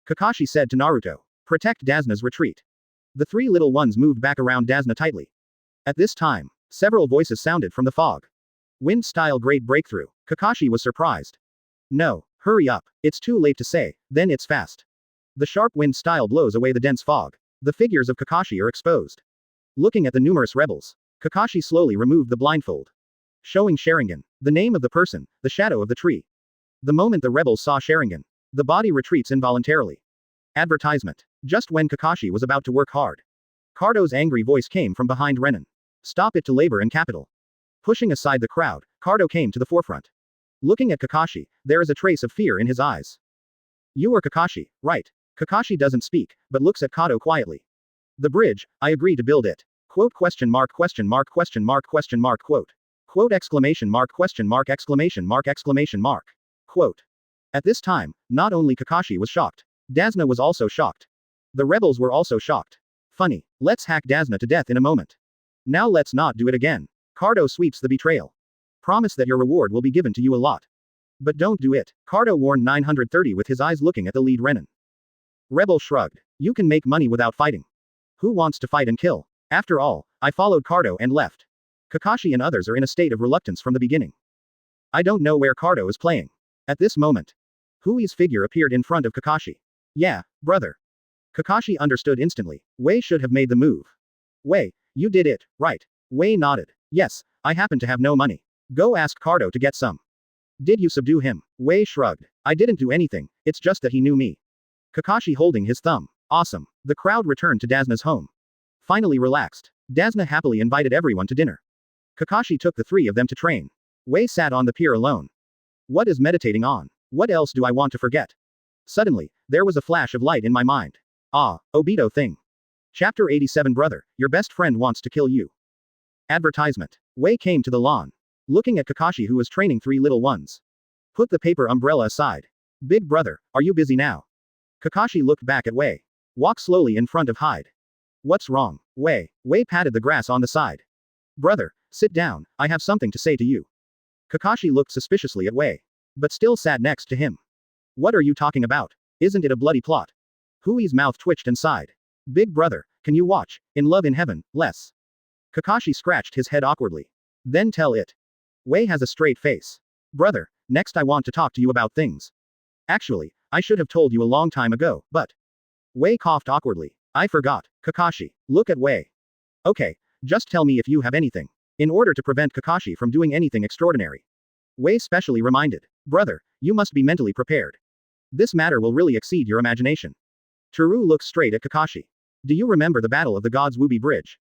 Kakashi said to Naruto. Protect Dazna's retreat. The three little ones moved back around Dazna tightly. At this time, several voices sounded from the fog. Wind style great breakthrough. Kakashi was surprised. No, hurry up. It's too late to say, then it's fast. The sharp wind style blows away the dense fog. The figures of Kakashi are exposed. Looking at the numerous rebels, Kakashi slowly removed the blindfold. Showing Sharingan. The name of the person, the shadow of the tree. The moment the rebels saw Sharingan, the body retreats involuntarily. Advertisement. Just when Kakashi was about to work hard. Cardo's angry voice came from behind Renan. Stop it to labor in capital. Pushing aside the crowd, Cardo came to the forefront. Looking at Kakashi, there is a trace of fear in his eyes. You are Kakashi, right? Kakashi doesn't speak, but looks at Kato quietly. The bridge, I agree to build it. Quote question mark question mark question mark question mark quote. Quote exclamation mark question mark exclamation mark exclamation mark. Quote. At this time, not only Kakashi was shocked. Dazna was also shocked. The rebels were also shocked. Funny, let's hack Dazna to death in a moment. Now let's not do it again. Cardo sweeps the betrayal. Promise that your reward will be given to you a lot. But don't do it. Cardo warned 930 with his eyes looking at the lead Renin. Rebel shrugged. You can make money without fighting. Who wants to fight and kill? After all, I followed Cardo and left. Kakashi and others are in a state of reluctance from the beginning. I don't know where Cardo is playing. At this moment, Hui's figure appeared in front of Kakashi. Yeah, brother. Kakashi understood instantly. Wei should have made the move. Wei, you did it, right? Wei nodded. Yes, I happen to have no money. Go ask Cardo to get some. Did you subdue him? Wei shrugged. I didn't do anything, it's just that he knew me. Kakashi holding his thumb. Awesome. The crowd returned to Dazna's home. Finally relaxed. Dazna happily invited everyone to dinner. Kakashi took the three of them to train. Wei sat on the pier alone. What is meditating on? What else do I want to forget? Suddenly, there was a flash of light in my mind. Ah, Obito thing. Chapter 87 Brother, your best friend wants to kill you. Advertisement. Wei came to the lawn. Looking at Kakashi who was training three little ones. Put the paper umbrella aside. Big brother, are you busy now? Kakashi looked back at Wei. Walk slowly in front of Hyde. What's wrong? Wei patted the grass on the side. Brother, sit down, I have something to say to you. Kakashi looked suspiciously at Wei. But still sat next to him. What are you talking about? Isn't it a bloody plot? Hui's mouth twitched and sighed. Big brother, can you watch, In Love in Heaven, less? Kakashi scratched his head awkwardly. Then tell it. Wei has a straight face. Brother, next I want to talk to you about things. Actually, I should have told you a long time ago, but. Wei coughed awkwardly. I forgot. Kakashi, look at Wei. Okay, just tell me if you have anything. In order to prevent Kakashi from doing anything extraordinary. Wei specially reminded. Brother, you must be mentally prepared. This matter will really exceed your imagination. Toru looked straight at Kakashi. Do you remember the Battle of the Gods Wubi Bridge?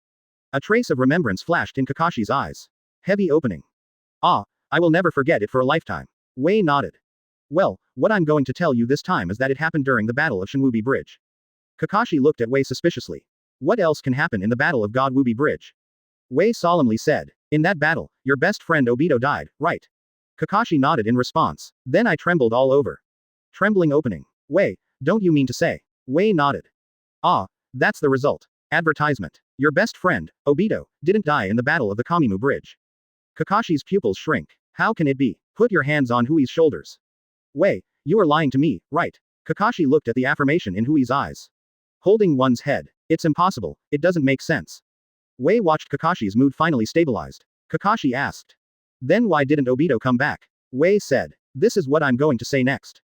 A trace of remembrance flashed in Kakashi's eyes. Heavy opening. Ah, I will never forget it for a lifetime. Wei nodded. Well, what I'm going to tell you this time is that it happened during the Battle of Shinwubi Bridge. Kakashi looked at Wei suspiciously. What else can happen in the Battle of God Wubi Bridge? Wei solemnly said. In that battle, your best friend Obito died, right? Kakashi nodded in response. Then I trembled all over. Trembling opening. Wei, don't you mean to say? Wei nodded. Ah, that's the result. Advertisement. Your best friend, Obito, didn't die in the Battle of the Kamimu Bridge. Kakashi's pupils shrink. How can it be? Put your hands on Hui's shoulders. Wei, you are lying to me, right? Kakashi looked at the affirmation in Hui's eyes. Holding one's head. It's impossible, it doesn't make sense. Wei watched Kakashi's mood finally stabilized. Kakashi asked. Then why didn't Obito come back? Wei said. This is what I'm going to say next.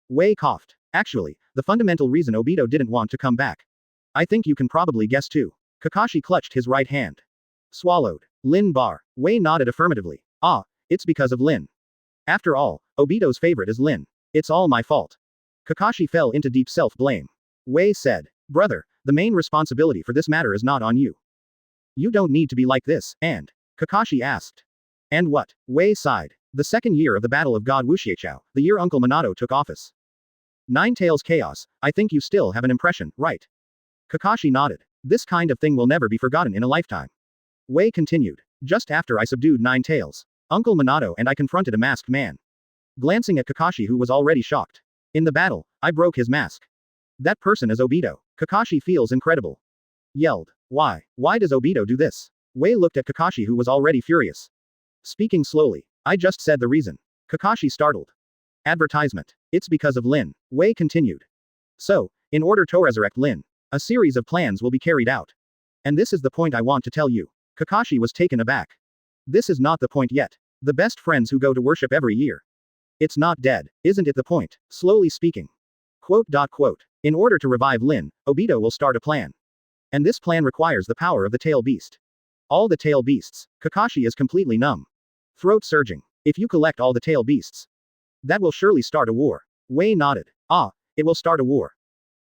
Wei coughed. Actually, the fundamental reason Obito didn't want to come back. I think you can probably guess too. Kakashi clutched his right hand. Swallowed. Lin Bar. Wei nodded affirmatively. Ah, it's because of Lin. After all, Obito's favorite is Lin. It's all my fault. Kakashi fell into deep self-blame. Wei said. Brother, the main responsibility for this matter is not on you. You don't need to be like this, and. Kakashi asked. And what? Wei sighed. The second year of the Battle of God Wushiechao, the year Uncle Minato took office. Nine Tails Chaos, I think you still have an impression, right? Kakashi nodded. This kind of thing will never be forgotten in a lifetime. Wei continued. Just after I subdued Nine Tails, Uncle Minato and I confronted a masked man. Glancing at Kakashi who was already shocked. In the battle, I broke his mask. That person is Obito. Kakashi feels incredible. Yelled. Why? Why does Obito do this? Wei looked at Kakashi who was already furious. Speaking slowly. I just said the reason. Kakashi startled. Advertisement. It's because of Lin. Wei continued. So, in order to resurrect Lin, a series of plans will be carried out. And this is the point I want to tell you. Kakashi was taken aback. This is not the point yet. The best friends who go to worship every year. It's not dead, isn't it the point? Slowly speaking. Quote. In order to revive Lin, Obito will start a plan. And this plan requires the power of the tail beast. All the tail beasts. Kakashi is completely numb. Throat surging. If you collect all the tail beasts, that will surely start a war. Wei nodded. Ah, it will start a war.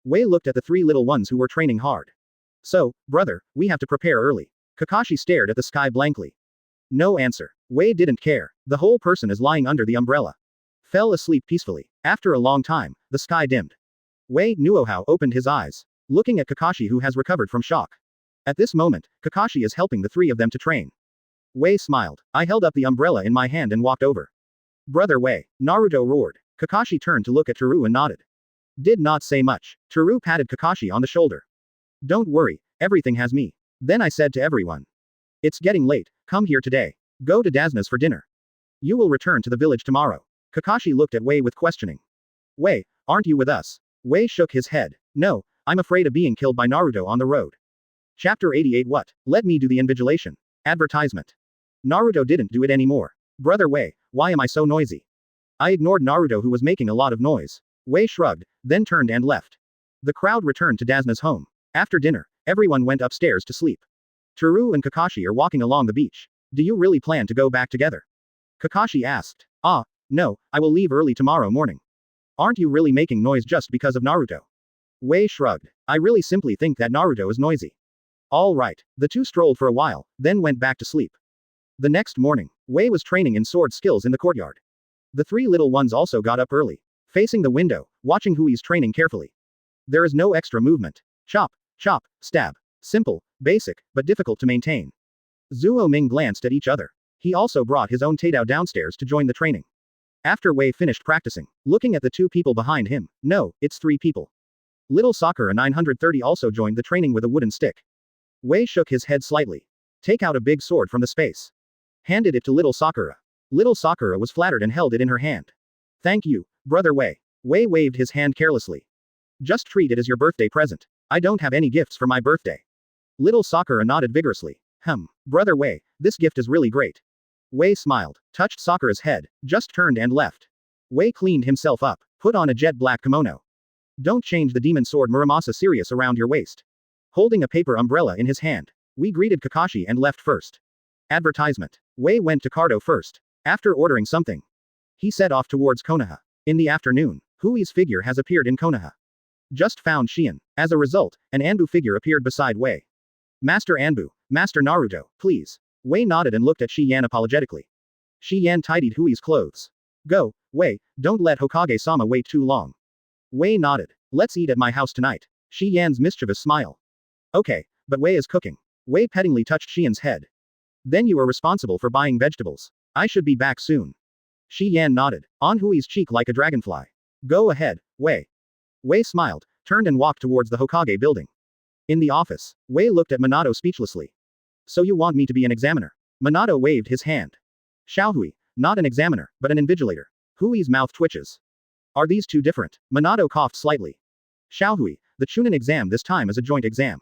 Wei looked at the three little ones who were training hard. So, brother, we have to prepare early. Kakashi stared at the sky blankly. No answer. Wei didn't care. The whole person is lying under the umbrella. fell asleep peacefully. After a long time, the sky dimmed. Wei Nuohao opened his eyes, looking at Kakashi who has recovered from shock. At this moment, Kakashi is helping the three of them to train. Wei smiled. I held up the umbrella in my hand and walked over. Brother Wei, Naruto roared. Kakashi turned to look at Toru and nodded. Did not say much. Toru patted Kakashi on the shoulder. Don't worry, everything has me. Then I said to everyone. It's getting late, come here today. Go to Dasna's for dinner. You will return to the village tomorrow. Kakashi looked at Wei with questioning. Wei, aren't you with us? Wei shook his head. No, I'm afraid of being killed by Naruto on the road. Chapter 88 What? Let me do the invigilation. Advertisement. Naruto didn't do it anymore. Brother Wei, why am I so noisy? I ignored Naruto who was making a lot of noise. Wei shrugged, then turned and left. The crowd returned to Dasna's home. After dinner, everyone went upstairs to sleep. Toru and Kakashi are walking along the beach. Do you really plan to go back together? Kakashi asked. No, I will leave early tomorrow morning. Aren't you really making noise just because of Naruto? Wei shrugged. I really simply think that Naruto is noisy. All right. The two strolled for a while, then went back to sleep. The next morning, Wei was training in sword skills in the courtyard. The three little ones also got up early, facing the window, watching Hui's training carefully. There is no extra movement. Chop, chop, stab. Simple, basic, but difficult to maintain. Zuo Ming glanced at each other. He also brought his own Taidao downstairs to join the training. After Wei finished practicing, looking at the two people behind him, no, it's three people. Little Sakura 930 also joined the training with a wooden stick. Wei shook his head slightly. Take out a big sword from the space. Handed it to little Sakura. Little Sakura was flattered and held it in her hand. Thank you, brother Wei. Wei waved his hand carelessly. Just treat it as your birthday present. I don't have any gifts for my birthday. Little Sakura nodded vigorously. Brother Wei, this gift is really great. Wei smiled, touched Sakura's head, just turned and left. Wei cleaned himself up, put on a jet black kimono. Don't change the demon sword Muramasa Sirius around your waist. Holding a paper umbrella in his hand, we greeted Kakashi and left first. Advertisement. Wei went to Cardo first. After ordering something, he set off towards Konoha. In the afternoon, Hui's figure has appeared in Konoha. Just found Shion. As a result, an Anbu figure appeared beside Wei. Master Anbu, Master Naruto, please. Wei nodded and looked at Shi Yan apologetically. Shi Yan tidied Hui's clothes. Go, Wei, don't let Hokage-sama wait too long. Wei nodded. Let's eat at my house tonight. Shi Yan's mischievous smile. Okay, but Wei is cooking. Wei pettingly touched Shian's head. Then you are responsible for buying vegetables. I should be back soon. Shi Yan nodded, on Hui's cheek like a dragonfly. Go ahead, Wei. Wei smiled, turned and walked towards the Hokage building. In the office, Wei looked at Minato speechlessly. So you want me to be an examiner? Minato waved his hand. Xiaohui, not an examiner, but an invigilator. Hui's mouth twitches. Are these two different? Minato coughed slightly. Xiaohui, the Chunin exam this time is a joint exam.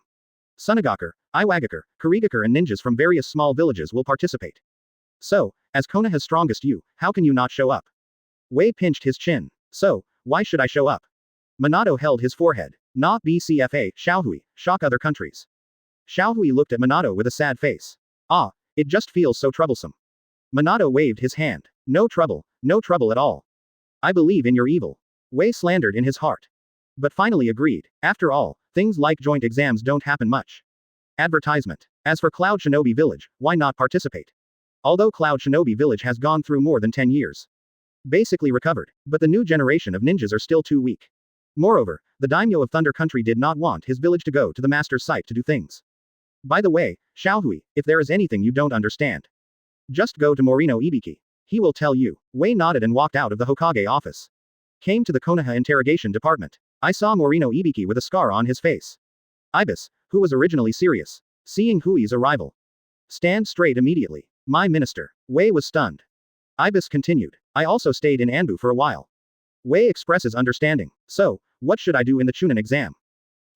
Sunagaker, Iwagakure, Kurigakure and ninjas from various small villages will participate. So, as Konoha's strongest you, how can you not show up? Wei pinched his chin. So, why should I show up? Minato held his forehead. Not BCFA, Xiaohui, shock other countries. Xiaohui looked at Minato with a sad face. It just feels so troublesome. Minato waved his hand. No trouble at all. I believe in your evil. Wei slandered in his heart. But finally agreed. After all, things like joint exams don't happen much. Advertisement. As for Cloud Shinobi Village, why not participate? Although Cloud Shinobi Village has gone through more than 10 years. Basically recovered, but the new generation of ninjas are still too weak. Moreover, the daimyo of Thunder Country did not want his village to go to the master's site to do things. By the way, Xiaohui, if there is anything you don't understand, just go to Morino Ibiki. He will tell you. Wei nodded and walked out of the Hokage office. Came to the Konoha interrogation department. I saw Morino Ibiki with a scar on his face. Ibis, who was originally serious, seeing Hui's arrival. Stand straight immediately. My minister. Wei was stunned. Ibis continued. I also stayed in Anbu for a while. Wei expresses understanding. So, what should I do in the Chunin exam?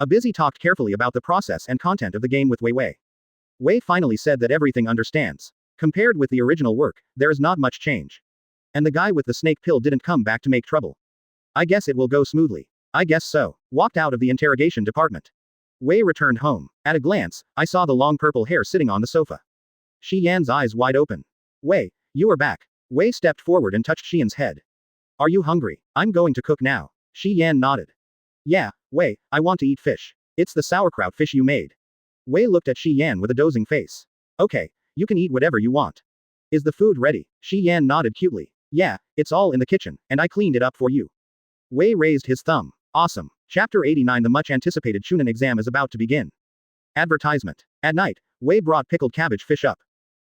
Abizi talked carefully about the process and content of the game with Wei Wei. Wei finally said that everything understands. Compared with the original work, there is not much change. And the guy with the snake pill didn't come back to make trouble. I guess it will go smoothly. I guess so. Walked out of the interrogation department. Wei returned home. At a glance, I saw the long purple hair sitting on the sofa. Shi Yan's eyes wide open. Wei, you are back. Wei stepped forward and touched Xian's head. Are you hungry? I'm going to cook now. Shi Yan nodded. Yeah, Wei, I want to eat fish. It's the sauerkraut fish you made. Wei looked at Shi Yan with a dozing face. Okay, you can eat whatever you want. Is the food ready? Shi Yan nodded cutely. Yeah, it's all in the kitchen, and I cleaned it up for you. Wei raised his thumb. Awesome. Chapter 89. The much anticipated Chunin exam is about to begin. Advertisement. At night, Wei brought pickled cabbage fish up.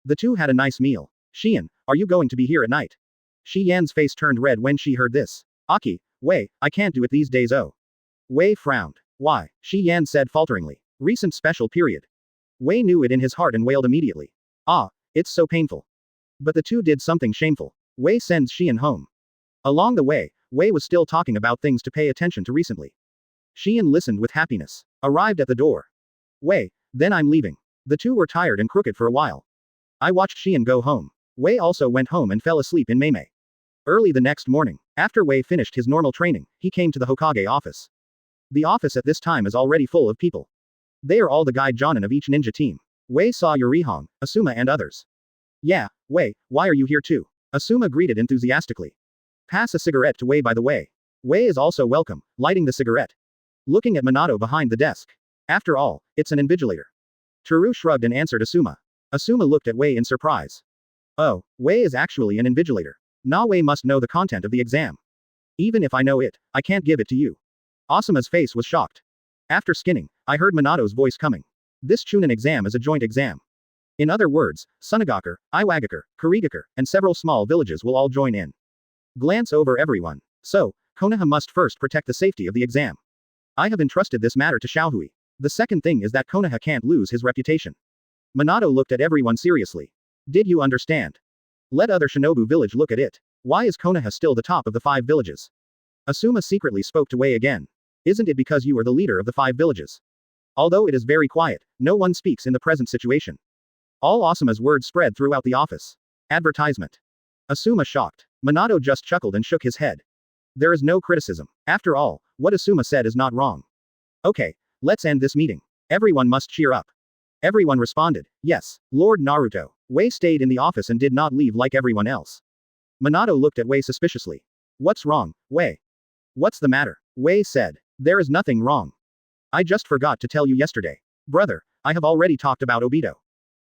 The two had a nice meal. Xian, are you going to be here at night? Shi Yan's face turned red when she heard this. Aki, Wei, I can't do it these days. Oh. Wei frowned. Why? Shi Yan said falteringly. Recent special period. Wei knew it in his heart and wailed immediately. Ah, it's so painful. But the two did something shameful. Wei sends Xian home. Along the way, Wei was still talking about things to pay attention to recently. Xian listened with happiness. Arrived at the door. Wei, then I'm leaving. The two were tired and crooked for a while. I watched Xian go home. Wei also went home and fell asleep in Meimei. Early the next morning, after Wei finished his normal training, he came to the Hokage office. The office at this time is already full of people. They are all the guide jonin of each ninja team. Wei saw Yurihong, Asuma and others. Yeah, Wei, why are you here too? Asuma greeted enthusiastically. Pass a cigarette to Wei by the way. Wei is also welcome, lighting the cigarette. Looking at Minato behind the desk. After all, it's an invigilator. Teru shrugged and answered Asuma. Asuma looked at Wei in surprise. Oh, Wei is actually an invigilator. Na Wei must know the content of the exam. Even if I know it, I can't give it to you. Asuma's face was shocked. After skinning, I heard Minato's voice coming. This Chunin exam is a joint exam. In other words, Sunagakur, Iwagakure, Kurigakure, and several small villages will all join in. Glance over everyone. So, Konoha must first protect the safety of the exam. I have entrusted this matter to Xiaohui. The second thing is that Konoha can't lose his reputation. Minato looked at everyone seriously. Did you understand? Let other Shinobu village look at it. Why is Konoha still the top of the 5 villages? Asuma secretly spoke to Wei again. Isn't it because you are the leader of the 5 villages? Although it is very quiet, no one speaks in the present situation. All Asuma's words spread throughout the office. Advertisement. Asuma shocked. Minato just chuckled and shook his head. There is no criticism. After all, what Asuma said is not wrong. Okay, let's end this meeting. Everyone must cheer up. Everyone responded, yes, Lord Naruto. Wei stayed in the office and did not leave like everyone else. Minato looked at Wei suspiciously. What's wrong, Wei? What's the matter? Wei said. There is nothing wrong. I just forgot to tell you yesterday. Brother, I have already talked about Obito.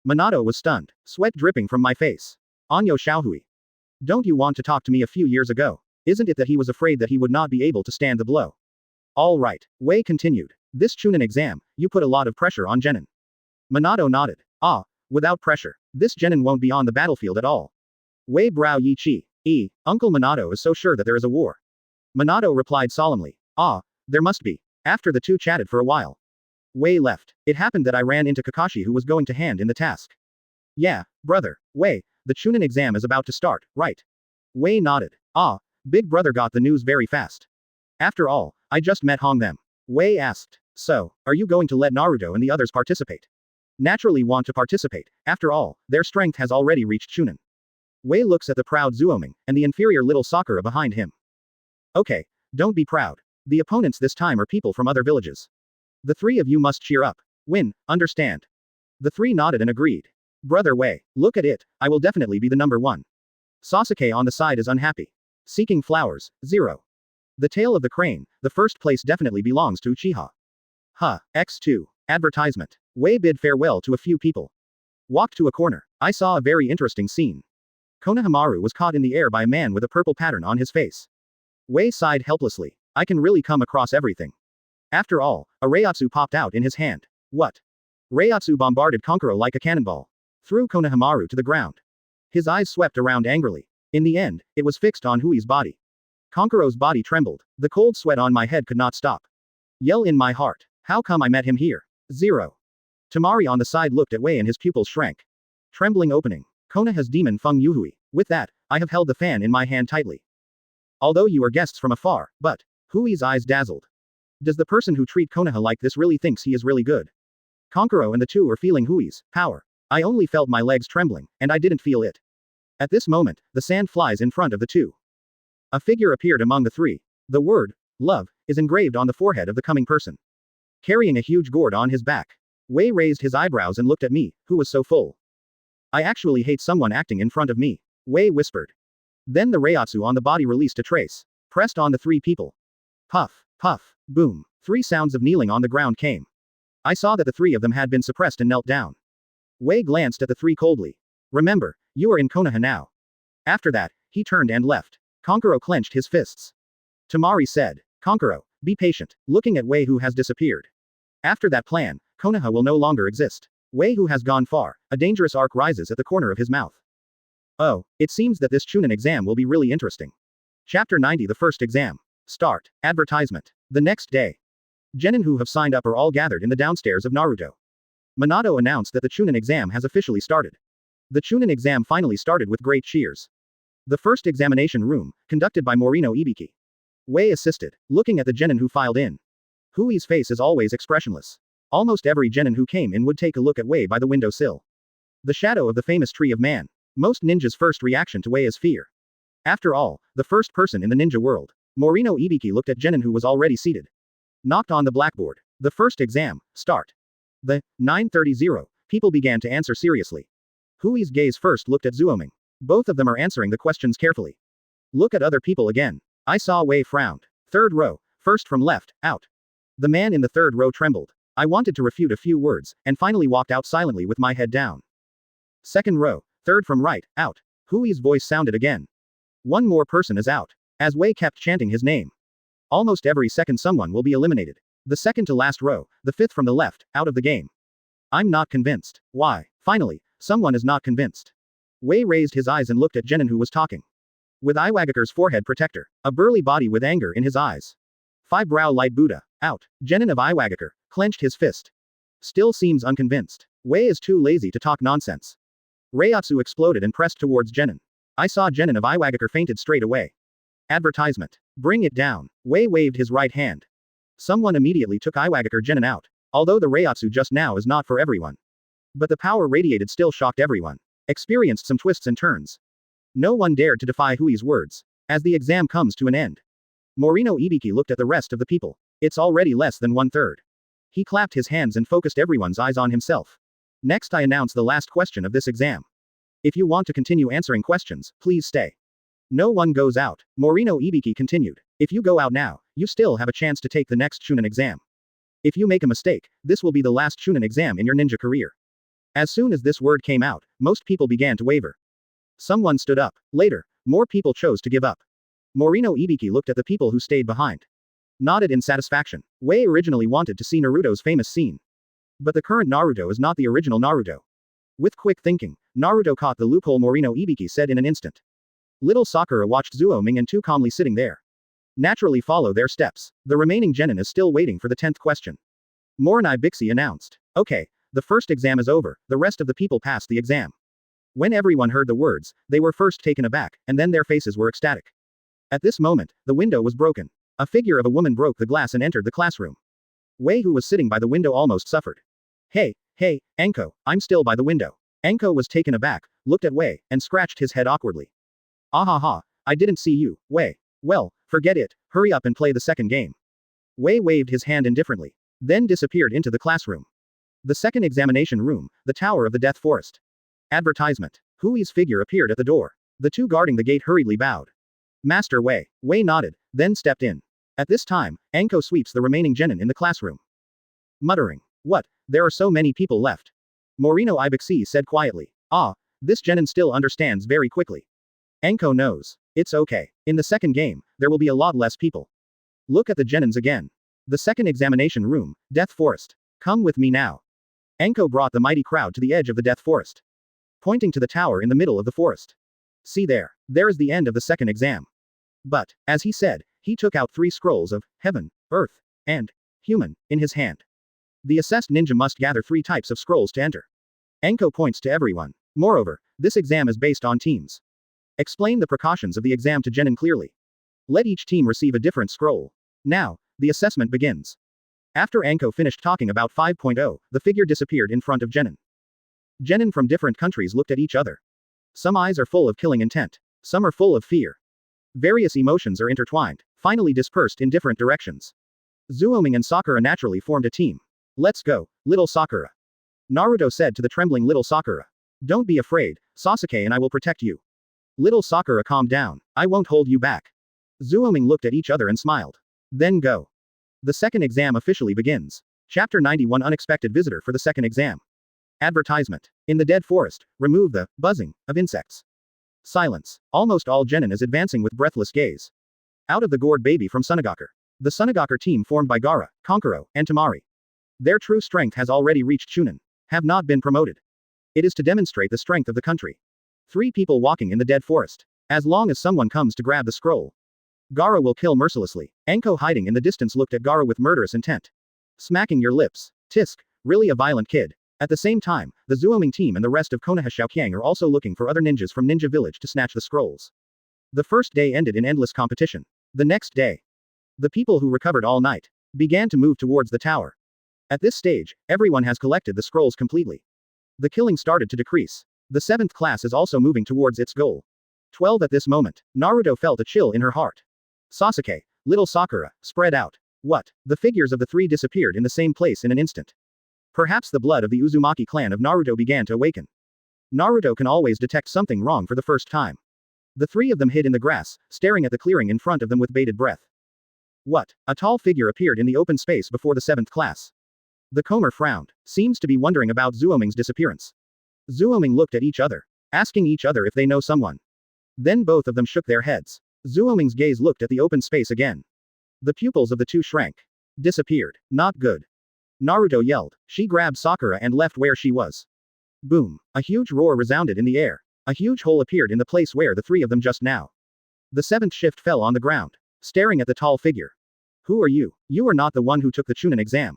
Minato was stunned, sweat dripping from my face. Anyo Xiaohui. Don't you want to talk to me a few years ago? Isn't it that he was afraid that he would not be able to stand the blow? All right, Wei continued. This Chunin exam, you put a lot of pressure on Genin. Minato nodded. Ah, without pressure, this Genin won't be on the battlefield at all. Wei brow yi chi. Uncle Minato is so sure that there is a war. Minato replied solemnly. Ah, there must be. After the two chatted for a while. Wei left. It happened that I ran into Kakashi who was going to hand in the task. Yeah, brother, Wei, the Chunin exam is about to start, right? Wei nodded. Ah, big brother got the news very fast. After all, I just met Hong them. Wei asked. So, are you going to let Naruto and the others participate? Naturally want to participate, after all, their strength has already reached Chunin. Wei looks at the proud Zuoming, and the inferior little Sakura behind him. Okay, don't be proud. The opponents this time are people from other villages. The 3 of you must cheer up. Win, understand? The 3 nodded and agreed. Brother Wei, look at it, I will definitely be the number 1. Sasuke on the side is unhappy. Seeking flowers, 0. The tail of the crane, the first place definitely belongs to Uchiha. X2. Advertisement. Wei bid farewell to a few people. Walked to a corner. I saw a very interesting scene. Konohamaru was caught in the air by a man with a purple pattern on his face. Wei sighed helplessly. I can really come across everything. After all, a Reiatsu popped out in his hand. What? Reiatsu bombarded Konkuro like a cannonball. Threw Konohamaru to the ground. His eyes swept around angrily. In the end, it was fixed on Hui's body. Konkuro's body trembled. The cold sweat on my head could not stop. Yell in my heart. How come I met him here? 0. Tamari on the side looked at Wei and his pupils shrank. Trembling opening. Konoha's demon Feng Youhui. With that, I have held the fan in my hand tightly. Although you are guests from afar, but, Hui's eyes dazzled. Does the person who treat Konoha like this really thinks he is really good? Konkuro and the 2 are feeling Hui's power. I only felt my legs trembling, and I didn't feel it. At this moment, the sand flies in front of the 2. A figure appeared among the 3. The word, love, is engraved on the forehead of the coming person. Carrying a huge gourd on his back. Wei raised his eyebrows and looked at me, who was so full. I actually hate someone acting in front of me. Wei whispered. Then the Reiatsu on the body released a trace. Pressed on the 3 people. Puff, puff, boom. 3 sounds of kneeling on the ground came. I saw that the 3 of them had been suppressed and knelt down. Wei glanced at the 3 coldly. Remember, you are in Konoha now. After that, He turned and left. Konkuro clenched his fists. Tamari said, Konkuro, be patient, looking at Wei who has disappeared. After that plan, Konoha will no longer exist. Wei who has gone far, a dangerous arc rises at the corner of his mouth. Oh, it seems that this Chunin exam will be really interesting. Chapter 90 The first exam. Start. Advertisement. The next day. Genin who have signed up are all gathered in the downstairs of Naruto. Minato announced that the Chunin exam has officially started. The Chunin exam finally started with great cheers. The first examination room, conducted by Morino Ibiki. Wei assisted, looking at the Genin who filed in. Hui's face is always expressionless. Almost every Genin who came in would take a look at Wei by the window sill. The shadow of the famous tree of man. Most ninjas' first reaction to Wei is fear. After all, the first person in the ninja world. Morino Ibiki looked at Genin who was already seated. Knocked on the blackboard. The first exam, start. The 9:30. People began to answer seriously. Hui's gaze first looked at Zuoming. Both of them are answering the questions carefully. Look at other people again. I saw Wei frowned. Third row, first from left, out. The man in the third row trembled. I wanted to refute a few words, and finally walked out silently with my head down. Second row, third from right, out. Hui's voice sounded again. One more person is out. As Wei kept chanting his name. Almost every second someone will be eliminated. The second to last row, the fifth from the left, out of the game. I'm not convinced. Why? Finally, someone is not convinced. Wei raised his eyes and looked at Genin who was talking. With Iwagaker's forehead protector, a burly body with anger in his eyes. Five-brow light Buddha, out. Genin of Iwagaker, clenched his fist. Still seems unconvinced. Wei is too lazy to talk nonsense. Reiatsu exploded and pressed towards Genin. I saw Genin of Iwagaker fainted straight away. Advertisement. Bring it down. Wei waved his right hand. Someone immediately took Iwagaker Genin out. Although the Reiatsu just now is not for everyone. But the power radiated still shocked everyone. Experienced some twists and turns. No one dared to defy Hui's words. As the exam comes to an end. Morino Ibiki looked at the rest of the people. It's already less than 1/3. He clapped his hands and focused everyone's eyes on himself. Next I announce the last question of this exam. If you want to continue answering questions, please stay. No one goes out. Morino Ibiki continued. If you go out now, you still have a chance to take the next Chunin exam. If you make a mistake, this will be the last Chunin exam in your ninja career. As soon as this word came out, most people began to waver. Someone stood up. Later, more people chose to give up. Morino Ibiki looked at the people who stayed behind. Nodded in satisfaction. Wei originally wanted to see Naruto's famous scene. But the current Naruto is not the original Naruto. With quick thinking, Naruto caught the loophole Morino Ibiki said in an instant. Little Sakura watched Zuoming and two calmly sitting there. Naturally follow their steps. The remaining Genin is still waiting for the 10th question. Morinai Bixi announced. Okay, the first exam is over, the rest of the people passed the exam. When everyone heard the words, they were first taken aback, and then their faces were ecstatic. At this moment, the window was broken. A figure of a woman broke the glass and entered the classroom. Wei who was sitting by the window almost suffered. Hey, Anko, I'm still by the window. Anko was taken aback, looked at Wei, and scratched his head awkwardly. Ahaha, I didn't see you, Wei. Well, forget it, hurry up and play the second game. Wei waved his hand indifferently. Then disappeared into the classroom. The second examination room, the Tower of the Death Forest. Advertisement. Hui's figure appeared at the door. The two guarding the gate hurriedly bowed. Master Wei. Wei nodded, then stepped in. At this time, Anko sweeps the remaining Genin in the classroom. Muttering. What? There are so many people left. Morino Ibixi said quietly. Ah, this Genin still understands very quickly. Anko knows. It's okay. In the second game, there will be a lot less people. Look at the Genins again. The second examination room, Death Forest. Come with me now. Anko brought the mighty crowd to the edge of the Death Forest. Pointing to the tower in the middle of the forest. See there. There is the end of the second exam. But, as he said, he took out 3 scrolls of heaven, earth, and human in his hand. The assessed ninja must gather 3 types of scrolls to enter. Anko points to everyone. Moreover, this exam is based on teams. Explain the precautions of the exam to Genin clearly. Let each team receive a different scroll. Now, the assessment begins. After Anko finished talking about 5.0, the figure disappeared in front of Genin. Genin from different countries looked at each other. Some eyes are full of killing intent. Some are full of fear. Various emotions are intertwined, finally dispersed in different directions. Zuoming and Sakura naturally formed a team. Let's go, little Sakura. Naruto said to the trembling little Sakura. Don't be afraid, Sasuke and I will protect you. Little Sakura calmed down. I won't hold you back. Zuoming looked at each other and smiled. Then go. The second exam officially begins. Chapter 91 Unexpected visitor for the second exam. Advertisement. In the dead forest, remove the buzzing of insects. Silence. Almost all genin is advancing with breathless gaze. Out of the gourd baby from Sunagakur. The Sunagakur team formed by Gaara, Konkuro, and Temari. Their true strength has already reached Chunin. Have not been promoted. It is to demonstrate the strength of the country. 3 people walking in the dead forest. As long as someone comes to grab the scroll, Gaara will kill mercilessly. Anko hiding in the distance looked at Gaara with murderous intent. Smacking your lips. Tisk, really a violent kid. At the same time, the Zuoming team and the rest of Konoha Xiaoqiang are also looking for other ninjas from Ninja Village to snatch the scrolls. The first day ended in endless competition. The next day, the people who recovered all night began to move towards the tower. At this stage, everyone has collected the scrolls completely. The killing started to decrease. The 7th class is also moving towards its goal. 12 at this moment, Naruto felt a chill in her heart. Sasuke, little Sakura, spread out. What? The figures of the 3 disappeared in the same place in an instant. Perhaps the blood of the Uzumaki clan of Naruto began to awaken. Naruto can always detect something wrong for the first time. The 3 of them hid in the grass, staring at the clearing in front of them with bated breath. What? A tall figure appeared in the open space before the 7th class. The Komer frowned, seems to be wondering about Zuoming's disappearance. Zuoming looked at each other, asking each other if they know someone. Then both of them shook their heads. Zuoming's gaze looked at the open space again. The pupils of the 2 shrank. Disappeared. Not good. Naruto yelled. She grabbed Sakura and left where she was. Boom. A huge roar resounded in the air. A huge hole appeared in the place where the 3 of them just now. The 7th shift fell on the ground, staring at the tall figure. Who are you? You are not the one who took the Chunin exam.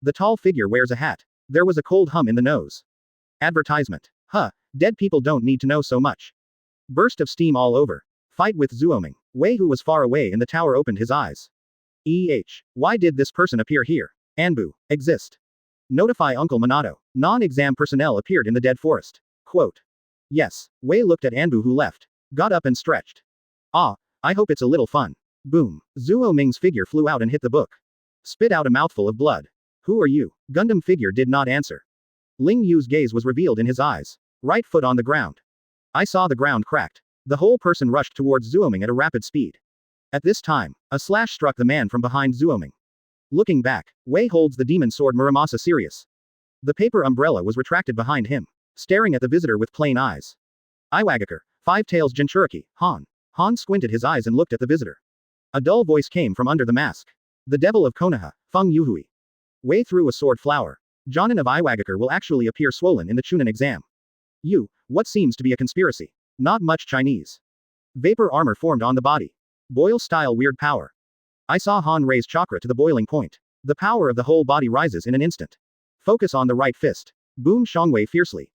The tall figure wears a hat. There was a cold hum in the nose. Advertisement. Huh, dead people don't need to know so much. Burst of steam all over. Fight with Zuoming. Wei, who was far away in the tower, opened his eyes. Why did this person appear here? Anbu. Exist. Notify Uncle Minato. Non-exam personnel appeared in the dead forest. Quote. Yes. Wei looked at Anbu, who left. Got up and stretched. Ah, I hope it's a little fun. Boom. Zuoming's figure flew out and hit the book. Spit out a mouthful of blood. Who are you? Gundam figure did not answer. Ling Yu's gaze was revealed in his eyes. Right foot on the ground. I saw the ground cracked. The whole person rushed towards Zuoming at a rapid speed. At this time, a slash struck the man from behind Zuoming. Looking back, Wei holds the demon sword Muramasa serious. The paper umbrella was retracted behind him, staring at the visitor with plain eyes. Iwagakure, 5 tails Jinchuriki, Han. Han squinted his eyes and looked at the visitor. A dull voice came from under the mask. The devil of Konoha, Feng Youhui. Wei threw a sword flower. Jonin of Iwagakure will actually appear swollen in the Chunin exam. What seems to be a conspiracy? Not much Chinese. Vapor armor formed on the body. Boil-style weird power. I saw Han raise chakra to the boiling point. The power of the whole body rises in an instant. Focus on the right fist. Boom Shangwei fiercely.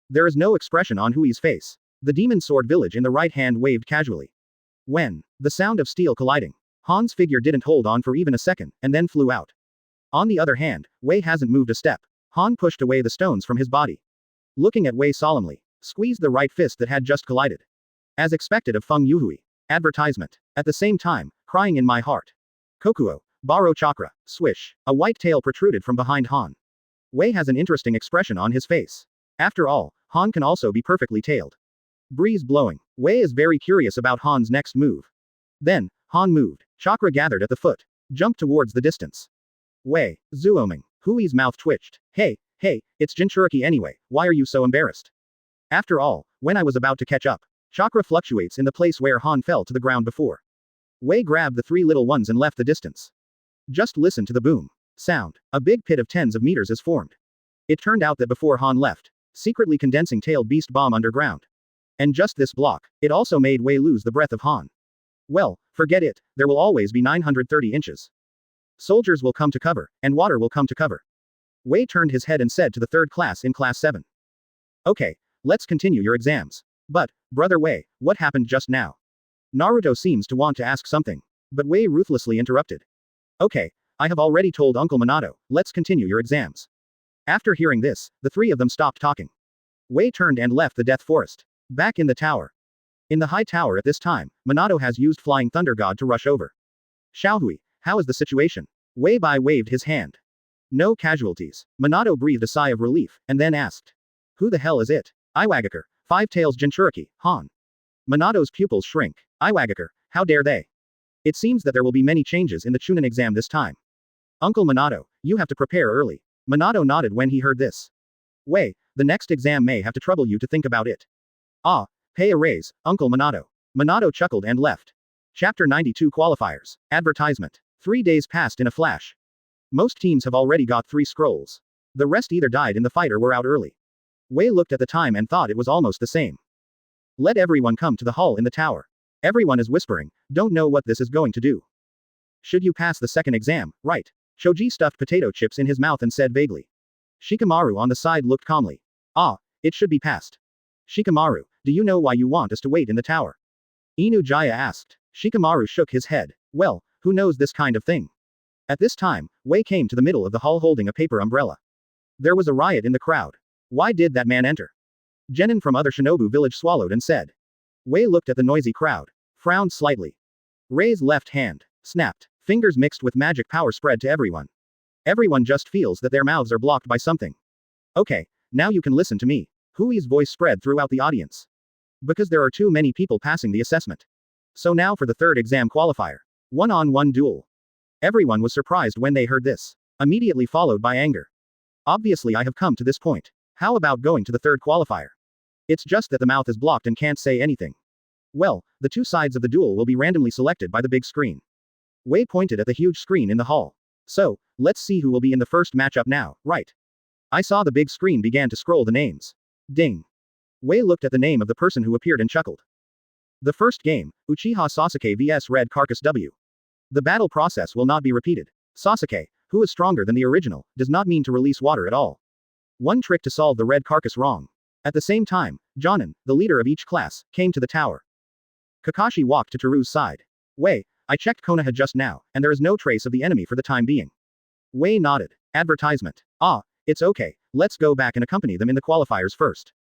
There is no expression on Hui's face. The demon sword village in the right hand waved casually. When the sound of steel colliding, Han's figure didn't hold on for even a second, and then flew out. On the other hand, Wei hasn't moved a step. Han pushed away the stones from his body. Looking at Wei solemnly, squeezed the right fist that had just collided. As expected of Feng Youhui. Advertisement. At the same time, crying in my heart. Kokuo, Baro Chakra, swish. A white tail protruded from behind Han. Wei has an interesting expression on his face. After all, Han can also be perfectly tailed. Breeze blowing. Wei is very curious about Han's next move. Then, Han moved. Chakra gathered at the foot. Jumped towards the distance. Wei, Zuoming. Hui's mouth twitched. Hey, it's Jinchuriki anyway, why are you so embarrassed? After all, when I was about to catch up, chakra fluctuates in the place where Han fell to the ground before. Wei grabbed the 3 little ones and left the distance. Just listen to the boom sound. A big pit of tens of meters is formed. It turned out that before Han left, secretly condensing tailed beast bomb underground. And just this block, it also made Wei lose the breath of Han. Well, forget it, there will always be 930 inches. Soldiers will come to cover, and water will come to cover. Wei turned his head and said to the 3rd class in class 7. Okay, let's continue your exams. But, brother Wei, what happened just now? Naruto seems to want to ask something. But Wei ruthlessly interrupted. Okay, I have already told Uncle Minato, let's continue your exams. After hearing this, the 3 of them stopped talking. Wei turned and left the death forest. Back in the tower. In the high tower at this time, Minato has used Flying Thunder God to rush over. Xiaohui, how is the situation? Wei Bai waved his hand. No casualties. Minato breathed a sigh of relief, and then asked. Who the hell is it? Iwagakure, 5 tails Jinchuriki, Han. Minato's pupils shrink. Iwagakure, how dare they? It seems that there will be many changes in the Chunin exam this time. Uncle Minato, you have to prepare early. Minato nodded when he heard this. Wei, the next exam may have to trouble you to think about it. Ah, Pay a raise, Uncle Minato. Minato chuckled and left. Chapter 92 Qualifiers. Advertisement. 3 days passed in a flash. Most teams have already got 3 scrolls. The rest either died in the fight or were out early. Wei looked at the time and thought it was almost the same. Let everyone come to the hall in the tower. Everyone is whispering, don't know what this is going to do. Should you pass the second exam, right? Shoji stuffed potato chips in his mouth and said vaguely. Shikamaru on the side looked calmly. Ah, it should be passed. Shikamaru, do you know why you want us to wait in the tower? Inujaya asked. Shikamaru shook his head. Well, who knows this kind of thing? At this time, Wei came to the middle of the hall holding a paper umbrella. There was a riot in the crowd. Why did that man enter? Genin from other Shinobu village swallowed and said. Wei looked at the noisy crowd, frowned slightly. Rei's left hand snapped. Fingers mixed with magic power spread to everyone. Everyone just feels that their mouths are blocked by something. Okay, now you can listen to me. Hui's voice spread throughout the audience. Because there are too many people passing the assessment. So now for the third exam qualifier. One-on-one duel. Everyone was surprised when they heard this. Immediately followed by anger. Obviously I have come to this point. How about going to the third qualifier? It's just that the mouth is blocked and can't say anything. Well, the 2 sides of the duel will be randomly selected by the big screen. Wei pointed at the huge screen in the hall. So, let's see who will be in the first matchup now, right? I saw the big screen began to scroll the names. Ding. Wei looked at the name of the person who appeared and chuckled. The first game, Uchiha Sasuke vs Red Carcass W. The battle process will not be repeated. Sasuke, who is stronger than the original, does not mean to release water at all. One trick to solve the Red Carcass wrong. At the same time, Jonin, the leader of each class, came to the tower. Kakashi walked to Teru's side. Wei, I checked Konoha just now, and there is no trace of the enemy for the time being. Wei nodded. Advertisement. Ah, it's okay, let's go back and accompany them in the qualifiers first.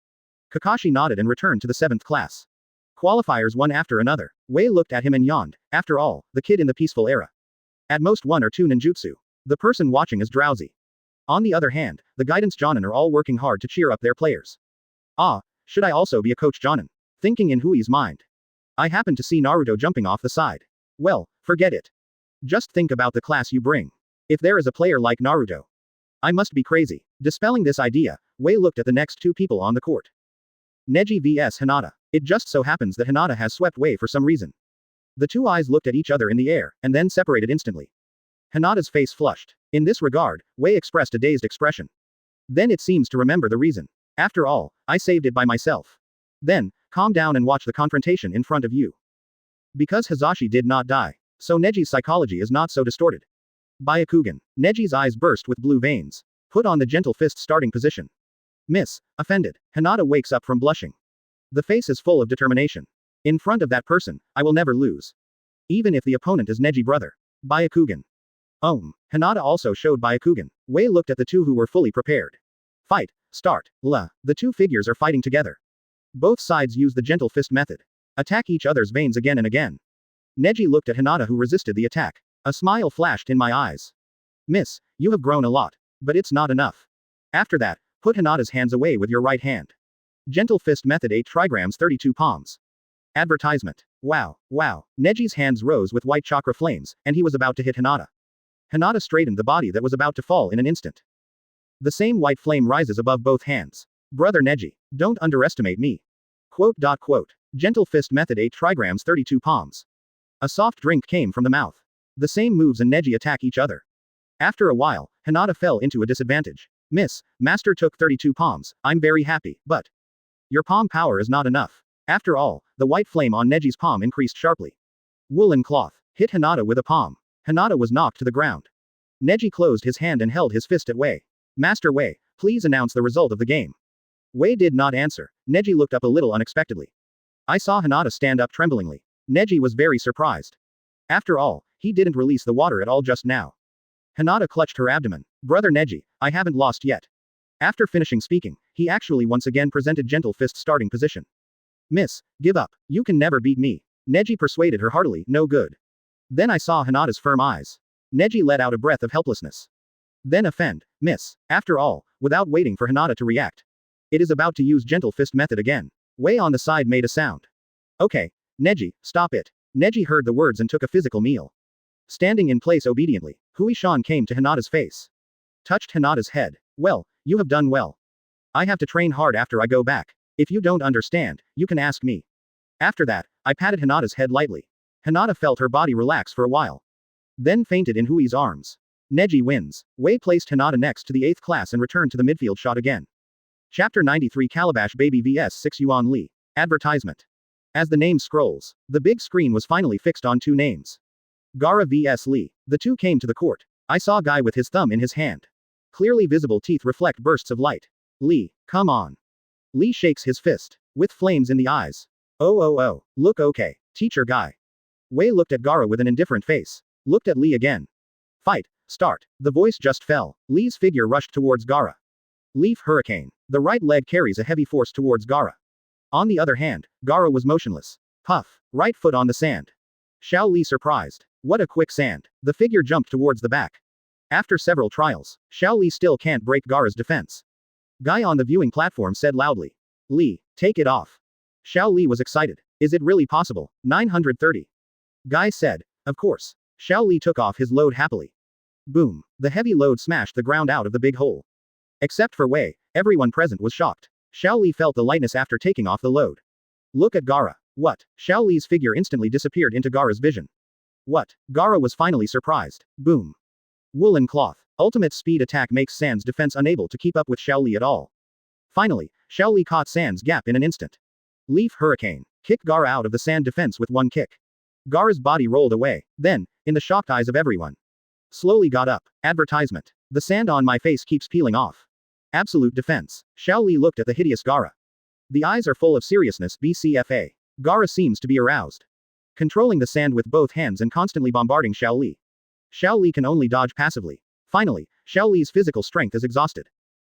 Kakashi nodded and returned to the 7th class. Qualifiers one after another. Wei looked at him and yawned. After all, the kid in the peaceful era. At most 1 or 2 ninjutsu. The person watching is drowsy. On the other hand, the guidance Jonin are all working hard to cheer up their players. Ah, should I also be a coach Jonin? Thinking in Hui's mind. I happened to see Naruto jumping off the side. Well, forget it. Just think about the class you bring. If there is a player like Naruto. I must be crazy. Dispelling this idea, Wei looked at the next 2 people on the court. Neji vs Hinata. It just so happens that Hinata has swept Wei for some reason. The 2 eyes looked at each other in the air, and then separated instantly. Hinata's face flushed. In this regard, Wei expressed a dazed expression. Then it seems to remember the reason. After all, I saved it by myself. Then, calm down and watch the confrontation in front of you. Because Hazashi did not die, so Neji's psychology is not so distorted. Byakugan. Neji's eyes burst with blue veins. Put on the gentle fist starting position. Miss, offended. Hinata wakes up from blushing. The face is full of determination. In front of that person, I will never lose. Even if the opponent is Neji brother. Byakugan. Hinata also showed Byakugan. Wei looked at the 2 who were fully prepared. Fight, start, la. The 2 figures are fighting together. Both sides use the gentle fist method. Attack each other's veins again and again. Neji looked at Hinata who resisted the attack. A smile flashed in my eyes. Miss, you have grown a lot. But it's not enough. After that, put Hinata's hands away with your right hand. Gentle fist method 8 trigrams 32 palms. Advertisement. Wow, wow. Neji's hands rose with white chakra flames, and he was about to hit Hinata. Hinata straightened the body that was about to fall in an instant. The same white flame rises above both hands. Brother Neji, don't underestimate me. Quote. Gentle fist method 8 trigrams 32 palms. A soft drink came from the mouth. The same moves and Neji attack each other. After a while, Hinata fell into a disadvantage. Miss, Master took 32 palms, I'm very happy, but your palm power is not enough. After all, the white flame on Neji's palm increased sharply. Woolen cloth. Hit Hinata with a palm. Hinata was knocked to the ground. Neji closed his hand and held his fist at Wei. Master Wei, please announce the result of the game. Wei did not answer. Neji looked up a little unexpectedly. I saw Hinata stand up tremblingly. Neji was very surprised. After all, he didn't release the water at all just now. Hinata clutched her abdomen. Brother Neji, I haven't lost yet. After finishing speaking, he actually once again presented gentle fist starting position. Miss, give up. You can never beat me. Neji persuaded her heartily, no good. Then I saw Hinata's firm eyes. Neji let out a breath of helplessness. Then offend, miss. After all, without waiting for Hinata to react. It is about to use gentle fist method again. Wei on the side made a sound. Okay, Neji, stop it. Neji heard the words and took a physical kneel. Standing in place obediently, Hui-shan came to Hinata's face. Touched Hinata's head. Well, you have done well. I have to train hard after I go back. If you don't understand, you can ask me. After that, I patted Hinata's head lightly. Hinata felt her body relax for a while. Then fainted in Hui's arms. Neji wins. Wei placed Hinata next to the 8th class and returned to the midfield shot again. Chapter 93 Calabash Baby vs 6 Yuan Li. Advertisement. As the name scrolls, the big screen was finally fixed on 2 names. Gaara vs Li. The 2 came to the court. I saw Guy with his thumb in his hand. Clearly visible teeth reflect bursts of light. Li, come on. Li shakes his fist, with flames in the eyes. Oh, look okay, teacher Guy. Wei looked at Gaara with an indifferent face. Looked at Li again. Fight, start. The voice just fell. Li's figure rushed towards Gaara. Leaf Hurricane. The right leg carries a heavy force towards Gaara. On the other hand, Gaara was motionless. Puff, right foot on the sand. Xiao Li surprised. What a quick sand. The figure jumped towards the back. After several trials, Xiao Li still can't break Gaara's defense. Guy on the viewing platform said loudly. Li, take it off. Xiao Li was excited. Is it really possible? 930. Guy said. Of course. Xiao Li took off his load happily. Boom. The heavy load smashed the ground out of the big hole. Except for Wei, everyone present was shocked. Xiao Li felt the lightness after taking off the load. Look at Gaara. What? Xiao Li's figure instantly disappeared into Gaara's vision. What? Gaara was finally surprised. Boom. Woolen cloth. Ultimate speed attack makes Sand's defense unable to keep up with Xiao Li at all. Finally, Xiao Li caught Sand's gap in an instant. Leaf Hurricane. Kicked Gaara out of the Sand defense with one kick. Gaara's body rolled away. Then, in the shocked eyes of everyone, slowly got up. Advertisement. The sand on my face keeps peeling off. Absolute defense. Xiao Li looked at the hideous Gaara. The eyes are full of seriousness. BCFA. Gaara seems to be aroused. Controlling the sand with both hands and constantly bombarding Xiao Li. Xiao Li can only dodge passively. Finally, Xiao Li's physical strength is exhausted.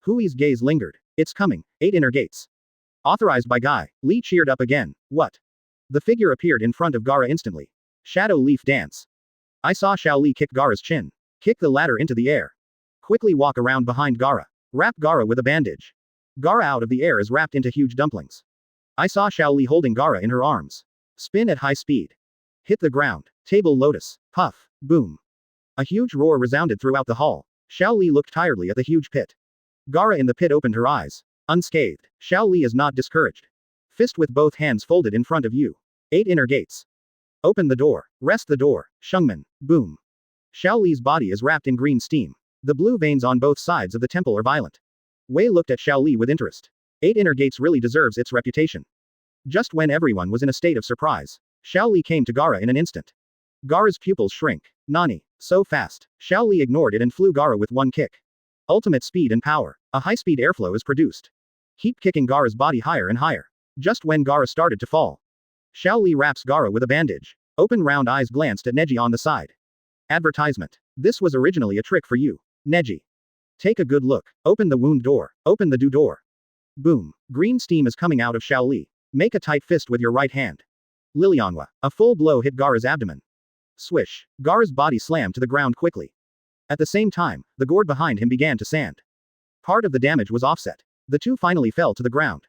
Hui's gaze lingered. It's coming. 8 inner gates. Authorized by Guy. Li cheered up again. What? The figure appeared in front of Gaara instantly. Shadow Leaf Dance. I saw Xiao Li kick Gaara's chin. Kick the ladder into the air. Quickly walk around behind Gaara. Wrap Gaara with a bandage. Gaara out of the air is wrapped into huge dumplings. I saw Xiao Li holding Gaara in her arms. Spin at high speed. Hit the ground. Table lotus. Puff. Boom. A huge roar resounded throughout the hall. Xiao Li looked tiredly at the huge pit. Gaara in the pit opened her eyes. Unscathed. Xiao Li is not discouraged. Fist with both hands folded in front of you. 8 inner gates. Open the door. Rest the door. Shungman. Boom. Xiao Li's body is wrapped in green steam. The blue veins on both sides of the temple are violent. Wei looked at Xiao Li with interest. 8 inner gates really deserves its reputation. Just when everyone was in a state of surprise, Xiao Li came to Gaara in an instant. Gaara's pupils shrink. Nani. So fast. Xiao Li ignored it and flew Gaara with one kick. Ultimate speed and power. A high-speed airflow is produced. Keep kicking Gaara's body higher and higher. Just when Gaara started to fall, Xiao Li wraps Gaara with a bandage. Open round eyes glanced at Neji on the side. Advertisement. This was originally a trick for you. Neji. Take a good look. Open the wound door. Open the door. Boom. Green steam is coming out of Xiao Li. Make a tight fist with your right hand. Lilianhua. A full blow hit Gaara's abdomen. Swish. Gaara's body slammed to the ground quickly. At the same time, the gourd behind him began to sand. Part of the damage was offset. The 2 finally fell to the ground.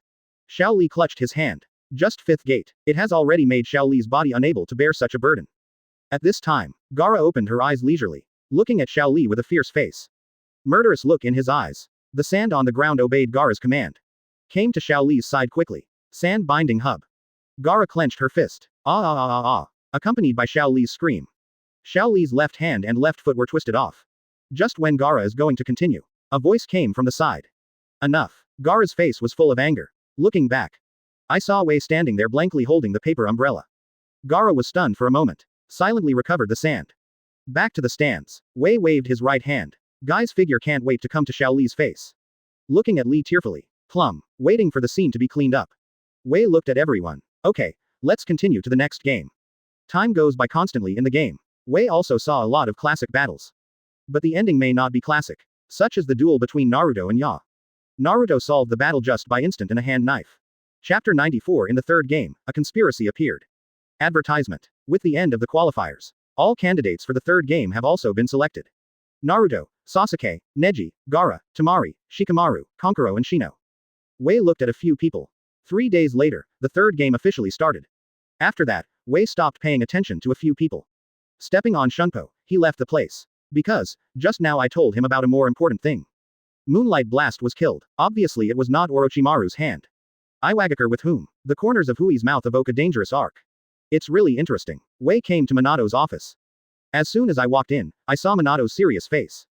Xiao Li clutched his hand. Just 5th gate. It has already made Xiao Li's body unable to bear such a burden. At this time, Gaara opened her eyes leisurely, looking at Xiao Li with a fierce face. Murderous look in his eyes. The sand on the ground obeyed Gaara's command. Came to Xiao Li's side quickly. Sand binding hub. Gaara clenched her fist. Accompanied by Xiao Li's scream. Xiao Li's left hand and left foot were twisted off. Just when Gaara is going to continue, a voice came from the side. Enough. Gaara's face was full of anger. Looking back, I saw Wei standing there blankly holding the paper umbrella. Gaara was stunned for a moment. Silently recovered the sand. Back to the stands. Wei waved his right hand. Guy's figure can't wait to come to Xiao Li's face. Looking at Li tearfully. Plum. Waiting for the scene to be cleaned up. Wei looked at everyone. Okay, let's continue to the next game. Time goes by constantly in the game. Wei also saw a lot of classic battles. But the ending may not be classic. Such as the duel between Naruto and Ya. Naruto solved the battle just by instant and a hand knife. Chapter 94 In the third game, a conspiracy appeared. Advertisement. With the end of the qualifiers, all candidates for the third game have also been selected. Naruto, Sasuke, Neji, Gaara, Temari, Shikamaru, Kankuro and Shino. Wei looked at a few people. 3 days later, the third game officially started. After that, Wei stopped paying attention to a few people. Stepping on Shunpo, he left the place. Because, just now I told him about a more important thing. Moonlight Blast was killed. Obviously it was not Orochimaru's hand. Iwagakure with whom? The corners of Hui's mouth evoke a dangerous arc. It's really interesting. Wei came to Minato's office. As soon as I walked in, I saw Minato's serious face.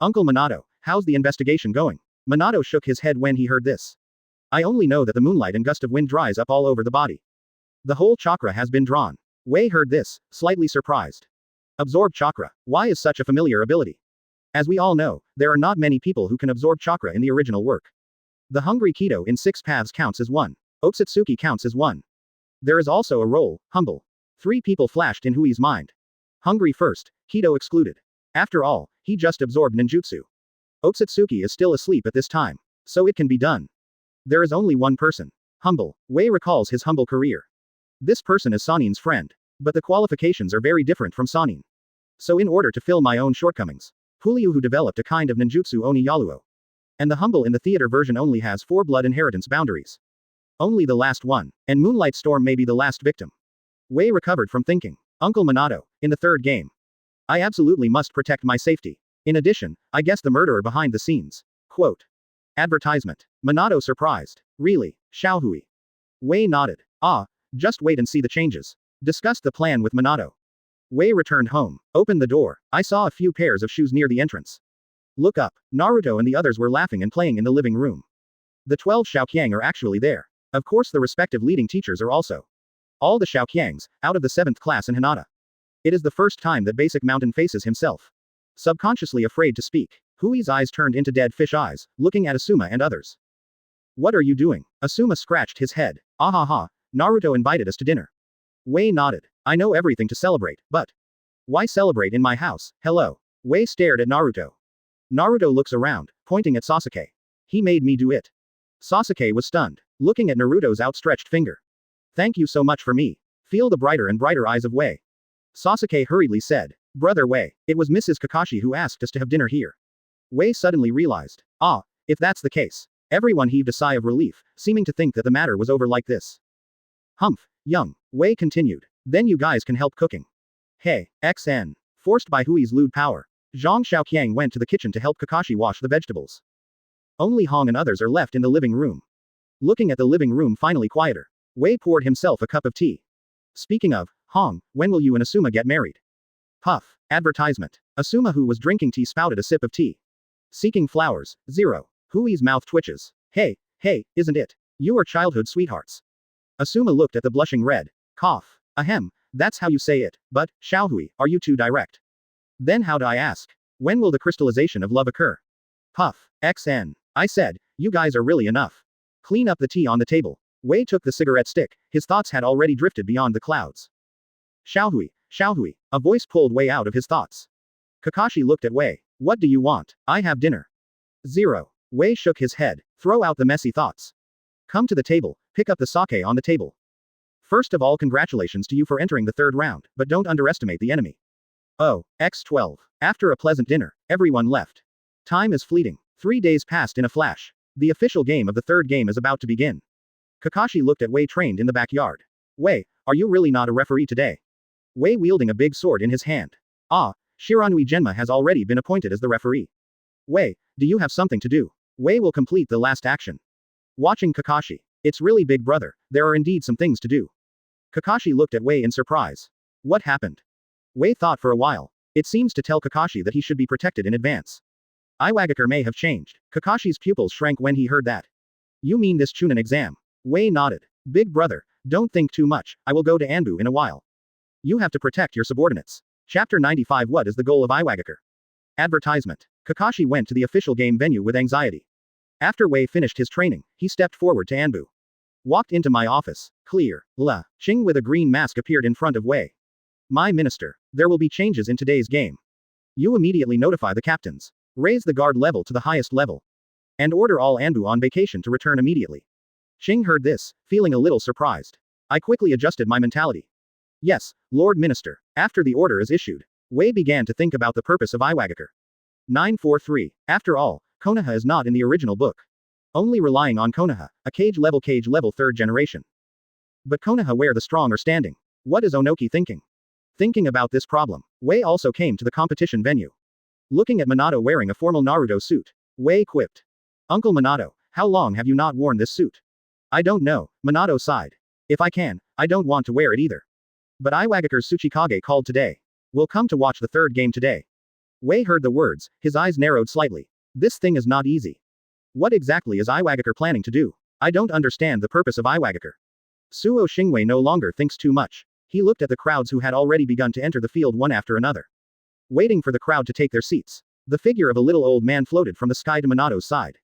Uncle Minato, how's the investigation going? Minato shook his head when he heard this. I only know that the moonlight and gust of wind dries up all over the body. The whole chakra has been drawn. Wei heard this, slightly surprised. Absorb chakra. Why is such a familiar ability? As we all know, there are not many people who can absorb chakra in the original work. The Hungry Kido in 6 Paths counts as one. Otsutsuki counts as one. There is also a role, humble. 3 people flashed in Hui's mind. Hungry first, Kido excluded. After all, he just absorbed ninjutsu. Otsutsuki is still asleep at this time. So it can be done. There is only one person. Humble. Wei recalls his humble career. This person is Sanin's friend. But the qualifications are very different from Sanin. So in order to fill my own shortcomings, Puryuhu developed a kind of ninjutsu Oni Yaluo. And the humble in the theater version only has 4 blood inheritance boundaries. Only the last one, and Moonlight Storm may be the last victim. Wei recovered from thinking. Uncle Minato, in the 3rd game. I absolutely must protect my safety. In addition, I guess the murderer behind the scenes. Quote. Advertisement. Minato surprised. Really, Xiaohui? Wei nodded. Ah, just wait and see the changes. Discussed the plan with Minato. Wei returned home, opened the door. I saw a few pairs of shoes near the entrance. Look up. Naruto and the others were laughing and playing in the living room. The 12 Xiaoqiang are actually there. Of course the respective leading teachers are also. All the Xiaoqiangs, out of the 7th class in Hinata. It is the first time that Basic Mountain faces himself. Subconsciously afraid to speak, Hui's eyes turned into dead fish eyes, looking at Asuma and others. What are you doing? Asuma scratched his head. Ahaha, Naruto invited us to dinner. Wei nodded. I know everything to celebrate, but why celebrate in my house? Hello. Wei stared at Naruto. Naruto looks around, pointing at Sasuke. He made me do it. Sasuke was stunned, looking at Naruto's outstretched finger. Thank you so much for me. Feel the brighter and brighter eyes of Wei. Sasuke hurriedly said, Brother Wei, it was Mrs. Kakashi who asked us to have dinner here. Wei suddenly realized. Ah, if that's the case. Everyone heaved a sigh of relief, seeming to think that the matter was over like this. Humph, young. Wei continued. Then you guys can help cooking. Hey, XN. Forced by Hui's lewd power. Zhang Xiaoqiang went to the kitchen to help Kakashi wash the vegetables. Only Hong and others are left in the living room. Looking at the living room finally quieter. Wei poured himself a cup of tea. Speaking of, Hong, when will you and Asuma get married? Puff. Advertisement. Asuma, who was drinking tea, spouted a sip of tea. Seeking flowers. 0. Hui's mouth twitches. Hey, isn't it? You are childhood sweethearts. Asuma looked at the blushing red. Cough. Ahem, that's how you say it, but, Xiaohui, are you too direct? Then how do I ask? When will the crystallization of love occur? Puff. XN. I said, you guys are really enough. Clean up the tea on the table. Wei took the cigarette stick, his thoughts had already drifted beyond the clouds. Xiaohui, a voice pulled Wei out of his thoughts. Kakashi looked at Wei. What do you want? I have dinner. 0. Wei shook his head. Throw out the messy thoughts. Come to the table, pick up the sake on the table. First of all, congratulations to you for entering the 3rd round, but don't underestimate the enemy. Oh, X12. After a pleasant dinner, everyone left. Time is fleeting. 3 days passed in a flash. The official game of the 3rd game is about to begin. Kakashi looked at Wei trained in the backyard. Wei, are you really not a referee today? Wei wielding a big sword in his hand. Ah, Shiranui Genma has already been appointed as the referee. Wei, do you have something to do? Wei will complete the last action. Watching Kakashi. It's really big brother, there are indeed some things to do. Kakashi looked at Wei in surprise. What happened? Wei thought for a while. It seems to tell Kakashi that he should be protected in advance. Iwagakure may have changed. Kakashi's pupils shrank when he heard that. You mean this Chunin exam? Wei nodded. Big brother, don't think too much, I will go to Anbu in a while. You have to protect your subordinates. Chapter 95. What is the goal of Iwagakure? Advertisement. Kakashi went to the official game venue with anxiety. After Wei finished his training, he stepped forward to Anbu. Walked into my office. Clear. La. Ching with a green mask appeared in front of Wei. My minister. There will be changes in today's game. You immediately notify the captains. Raise the guard level to the highest level. And order all Anbu on vacation to return immediately. Ching heard this, feeling a little surprised. I quickly adjusted my mentality. Yes, Lord Minister. After the order is issued, Wei began to think about the purpose of Iwagakure. 943. After all, Konoha is not in the original book. Only relying on Konoha, a cage level 3rd generation. But Konoha, where the strong are standing. What is Onoki thinking? Thinking about this problem, Wei also came to the competition venue. Looking at Minato wearing a formal Naruto suit, Wei quipped. Uncle Minato, how long have you not worn this suit? I don't know, Minato sighed. If I can, I don't want to wear it either. But Iwagakure's Tsuchikage called today. We'll come to watch the third game today. Wei heard the words, his eyes narrowed slightly. This thing is not easy. What exactly is Iwagakure planning to do? I don't understand the purpose of Iwagakure. Suo Xingwei no longer thinks too much. He looked at the crowds who had already begun to enter the field one after another. Waiting for the crowd to take their seats. The figure of a little old man floated from the sky to Minato's side.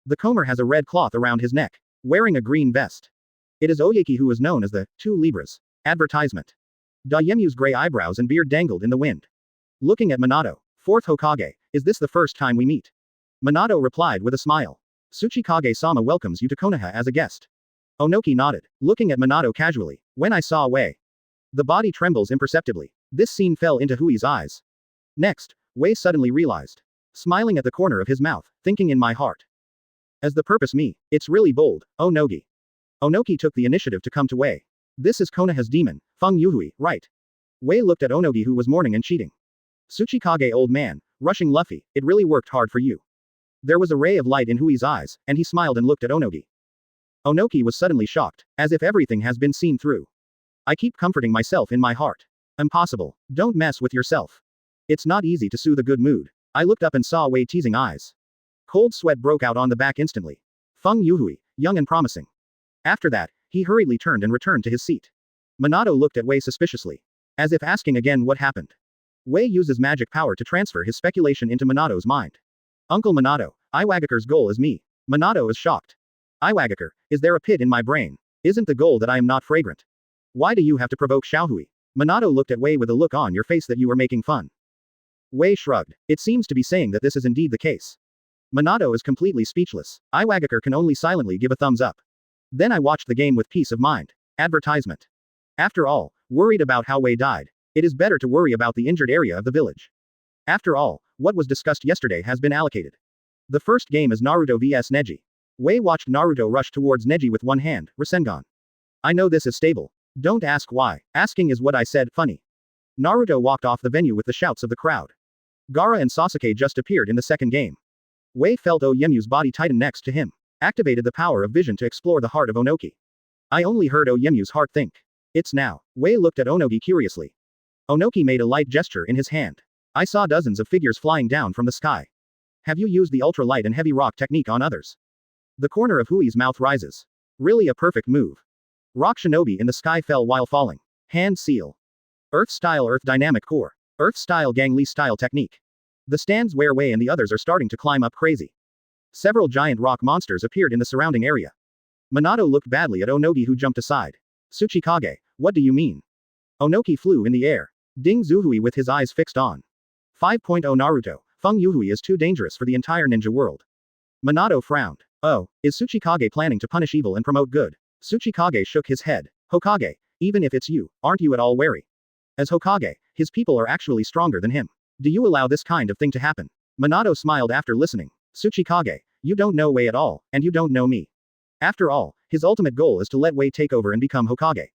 The comer has a red cloth around his neck, wearing a green vest. It is Oyeki, who is known as the 2 Libras. Advertisement. Daiemu's gray eyebrows and beard dangled in the wind. Looking at Minato, 4th Hokage, is this the first time we meet? Minato replied with a smile. Tsuchikage-sama welcomes you to Konoha as a guest. Onoki nodded, looking at Minato casually. When I saw Wei. The body trembles imperceptibly. This scene fell into Hui's eyes. Next, Wei suddenly realized. Smiling at the corner of his mouth, thinking in my heart. As the purpose me, it's really bold, Onogi. Onoki took the initiative to come to Wei. This is Konoha's demon, Feng Youhui, right? Wei looked at Onogi, who was mourning and cheating. Tsuchikage, old man, rushing Luffy, it really worked hard for you. There was a ray of light in Hui's eyes, and he smiled and looked at Onogi. Onoki was suddenly shocked, as if everything has been seen through. I keep comforting myself in my heart. Impossible. Don't mess with yourself. It's not easy to soothe a good mood. I looked up and saw Wei teasing eyes. Cold sweat broke out on the back instantly. Feng Youhui, young and promising. After that, he hurriedly turned and returned to his seat. Minato looked at Wei suspiciously. As if asking again what happened. Wei uses magic power to transfer his speculation into Minato's mind. Uncle Minato, Iwagakure's goal is me. Minato is shocked. Iwagakure, is there a pit in my brain? Isn't the goal that I am not fragrant? Why do you have to provoke Xiaohui? Minato looked at Wei with a look on your face that you were making fun. Wei shrugged. It seems to be saying that this is indeed the case. Minato is completely speechless. Iwagakure can only silently give a thumbs up. Then I watched the game with peace of mind. Advertisement. After all, worried about how Wei died. It is better to worry about the injured area of the village. After all, what was discussed yesterday has been allocated. The first game is Naruto vs Neji. Wei watched Naruto rush towards Neji with one hand, Rasengan. I know this is stable. Don't ask why. Asking is what I said, funny. Naruto walked off the venue with the shouts of the crowd. Gaara and Sasuke just appeared in the second game. Wei felt Oyemu's body tighten next to him. Activated the power of vision to explore the heart of Onoki. I only heard Oyemu's heart think. It's now. Wei looked at Onogi curiously. Onoki made a light gesture in his hand. I saw dozens of figures flying down from the sky. Have you used the ultra-light and heavy rock technique on others? The corner of Hui's mouth rises. Really a perfect move. Rock shinobi in the sky fell while falling. Hand seal. Earth-style Earth dynamic core. Earth-style Gang Li-style technique. The stands where Wei and the others are starting to climb up crazy. Several giant rock monsters appeared in the surrounding area. Minato looked badly at Onogi, who jumped aside. Tsuchikage, what do you mean? Onoki flew in the air. Ding Zuhui with his eyes fixed on. 5.0 Naruto, Feng Youhui is too dangerous for the entire ninja world. Minato frowned. Oh, is Tsuchikage planning to punish evil and promote good? Tsuchikage shook his head. Hokage, even if it's you, aren't you at all wary? As Hokage, his people are actually stronger than him. Do you allow this kind of thing to happen? Minato smiled after listening. Tsuchikage, you don't know Wei at all, and you don't know me. After all, his ultimate goal is to let Wei take over and become Hokage.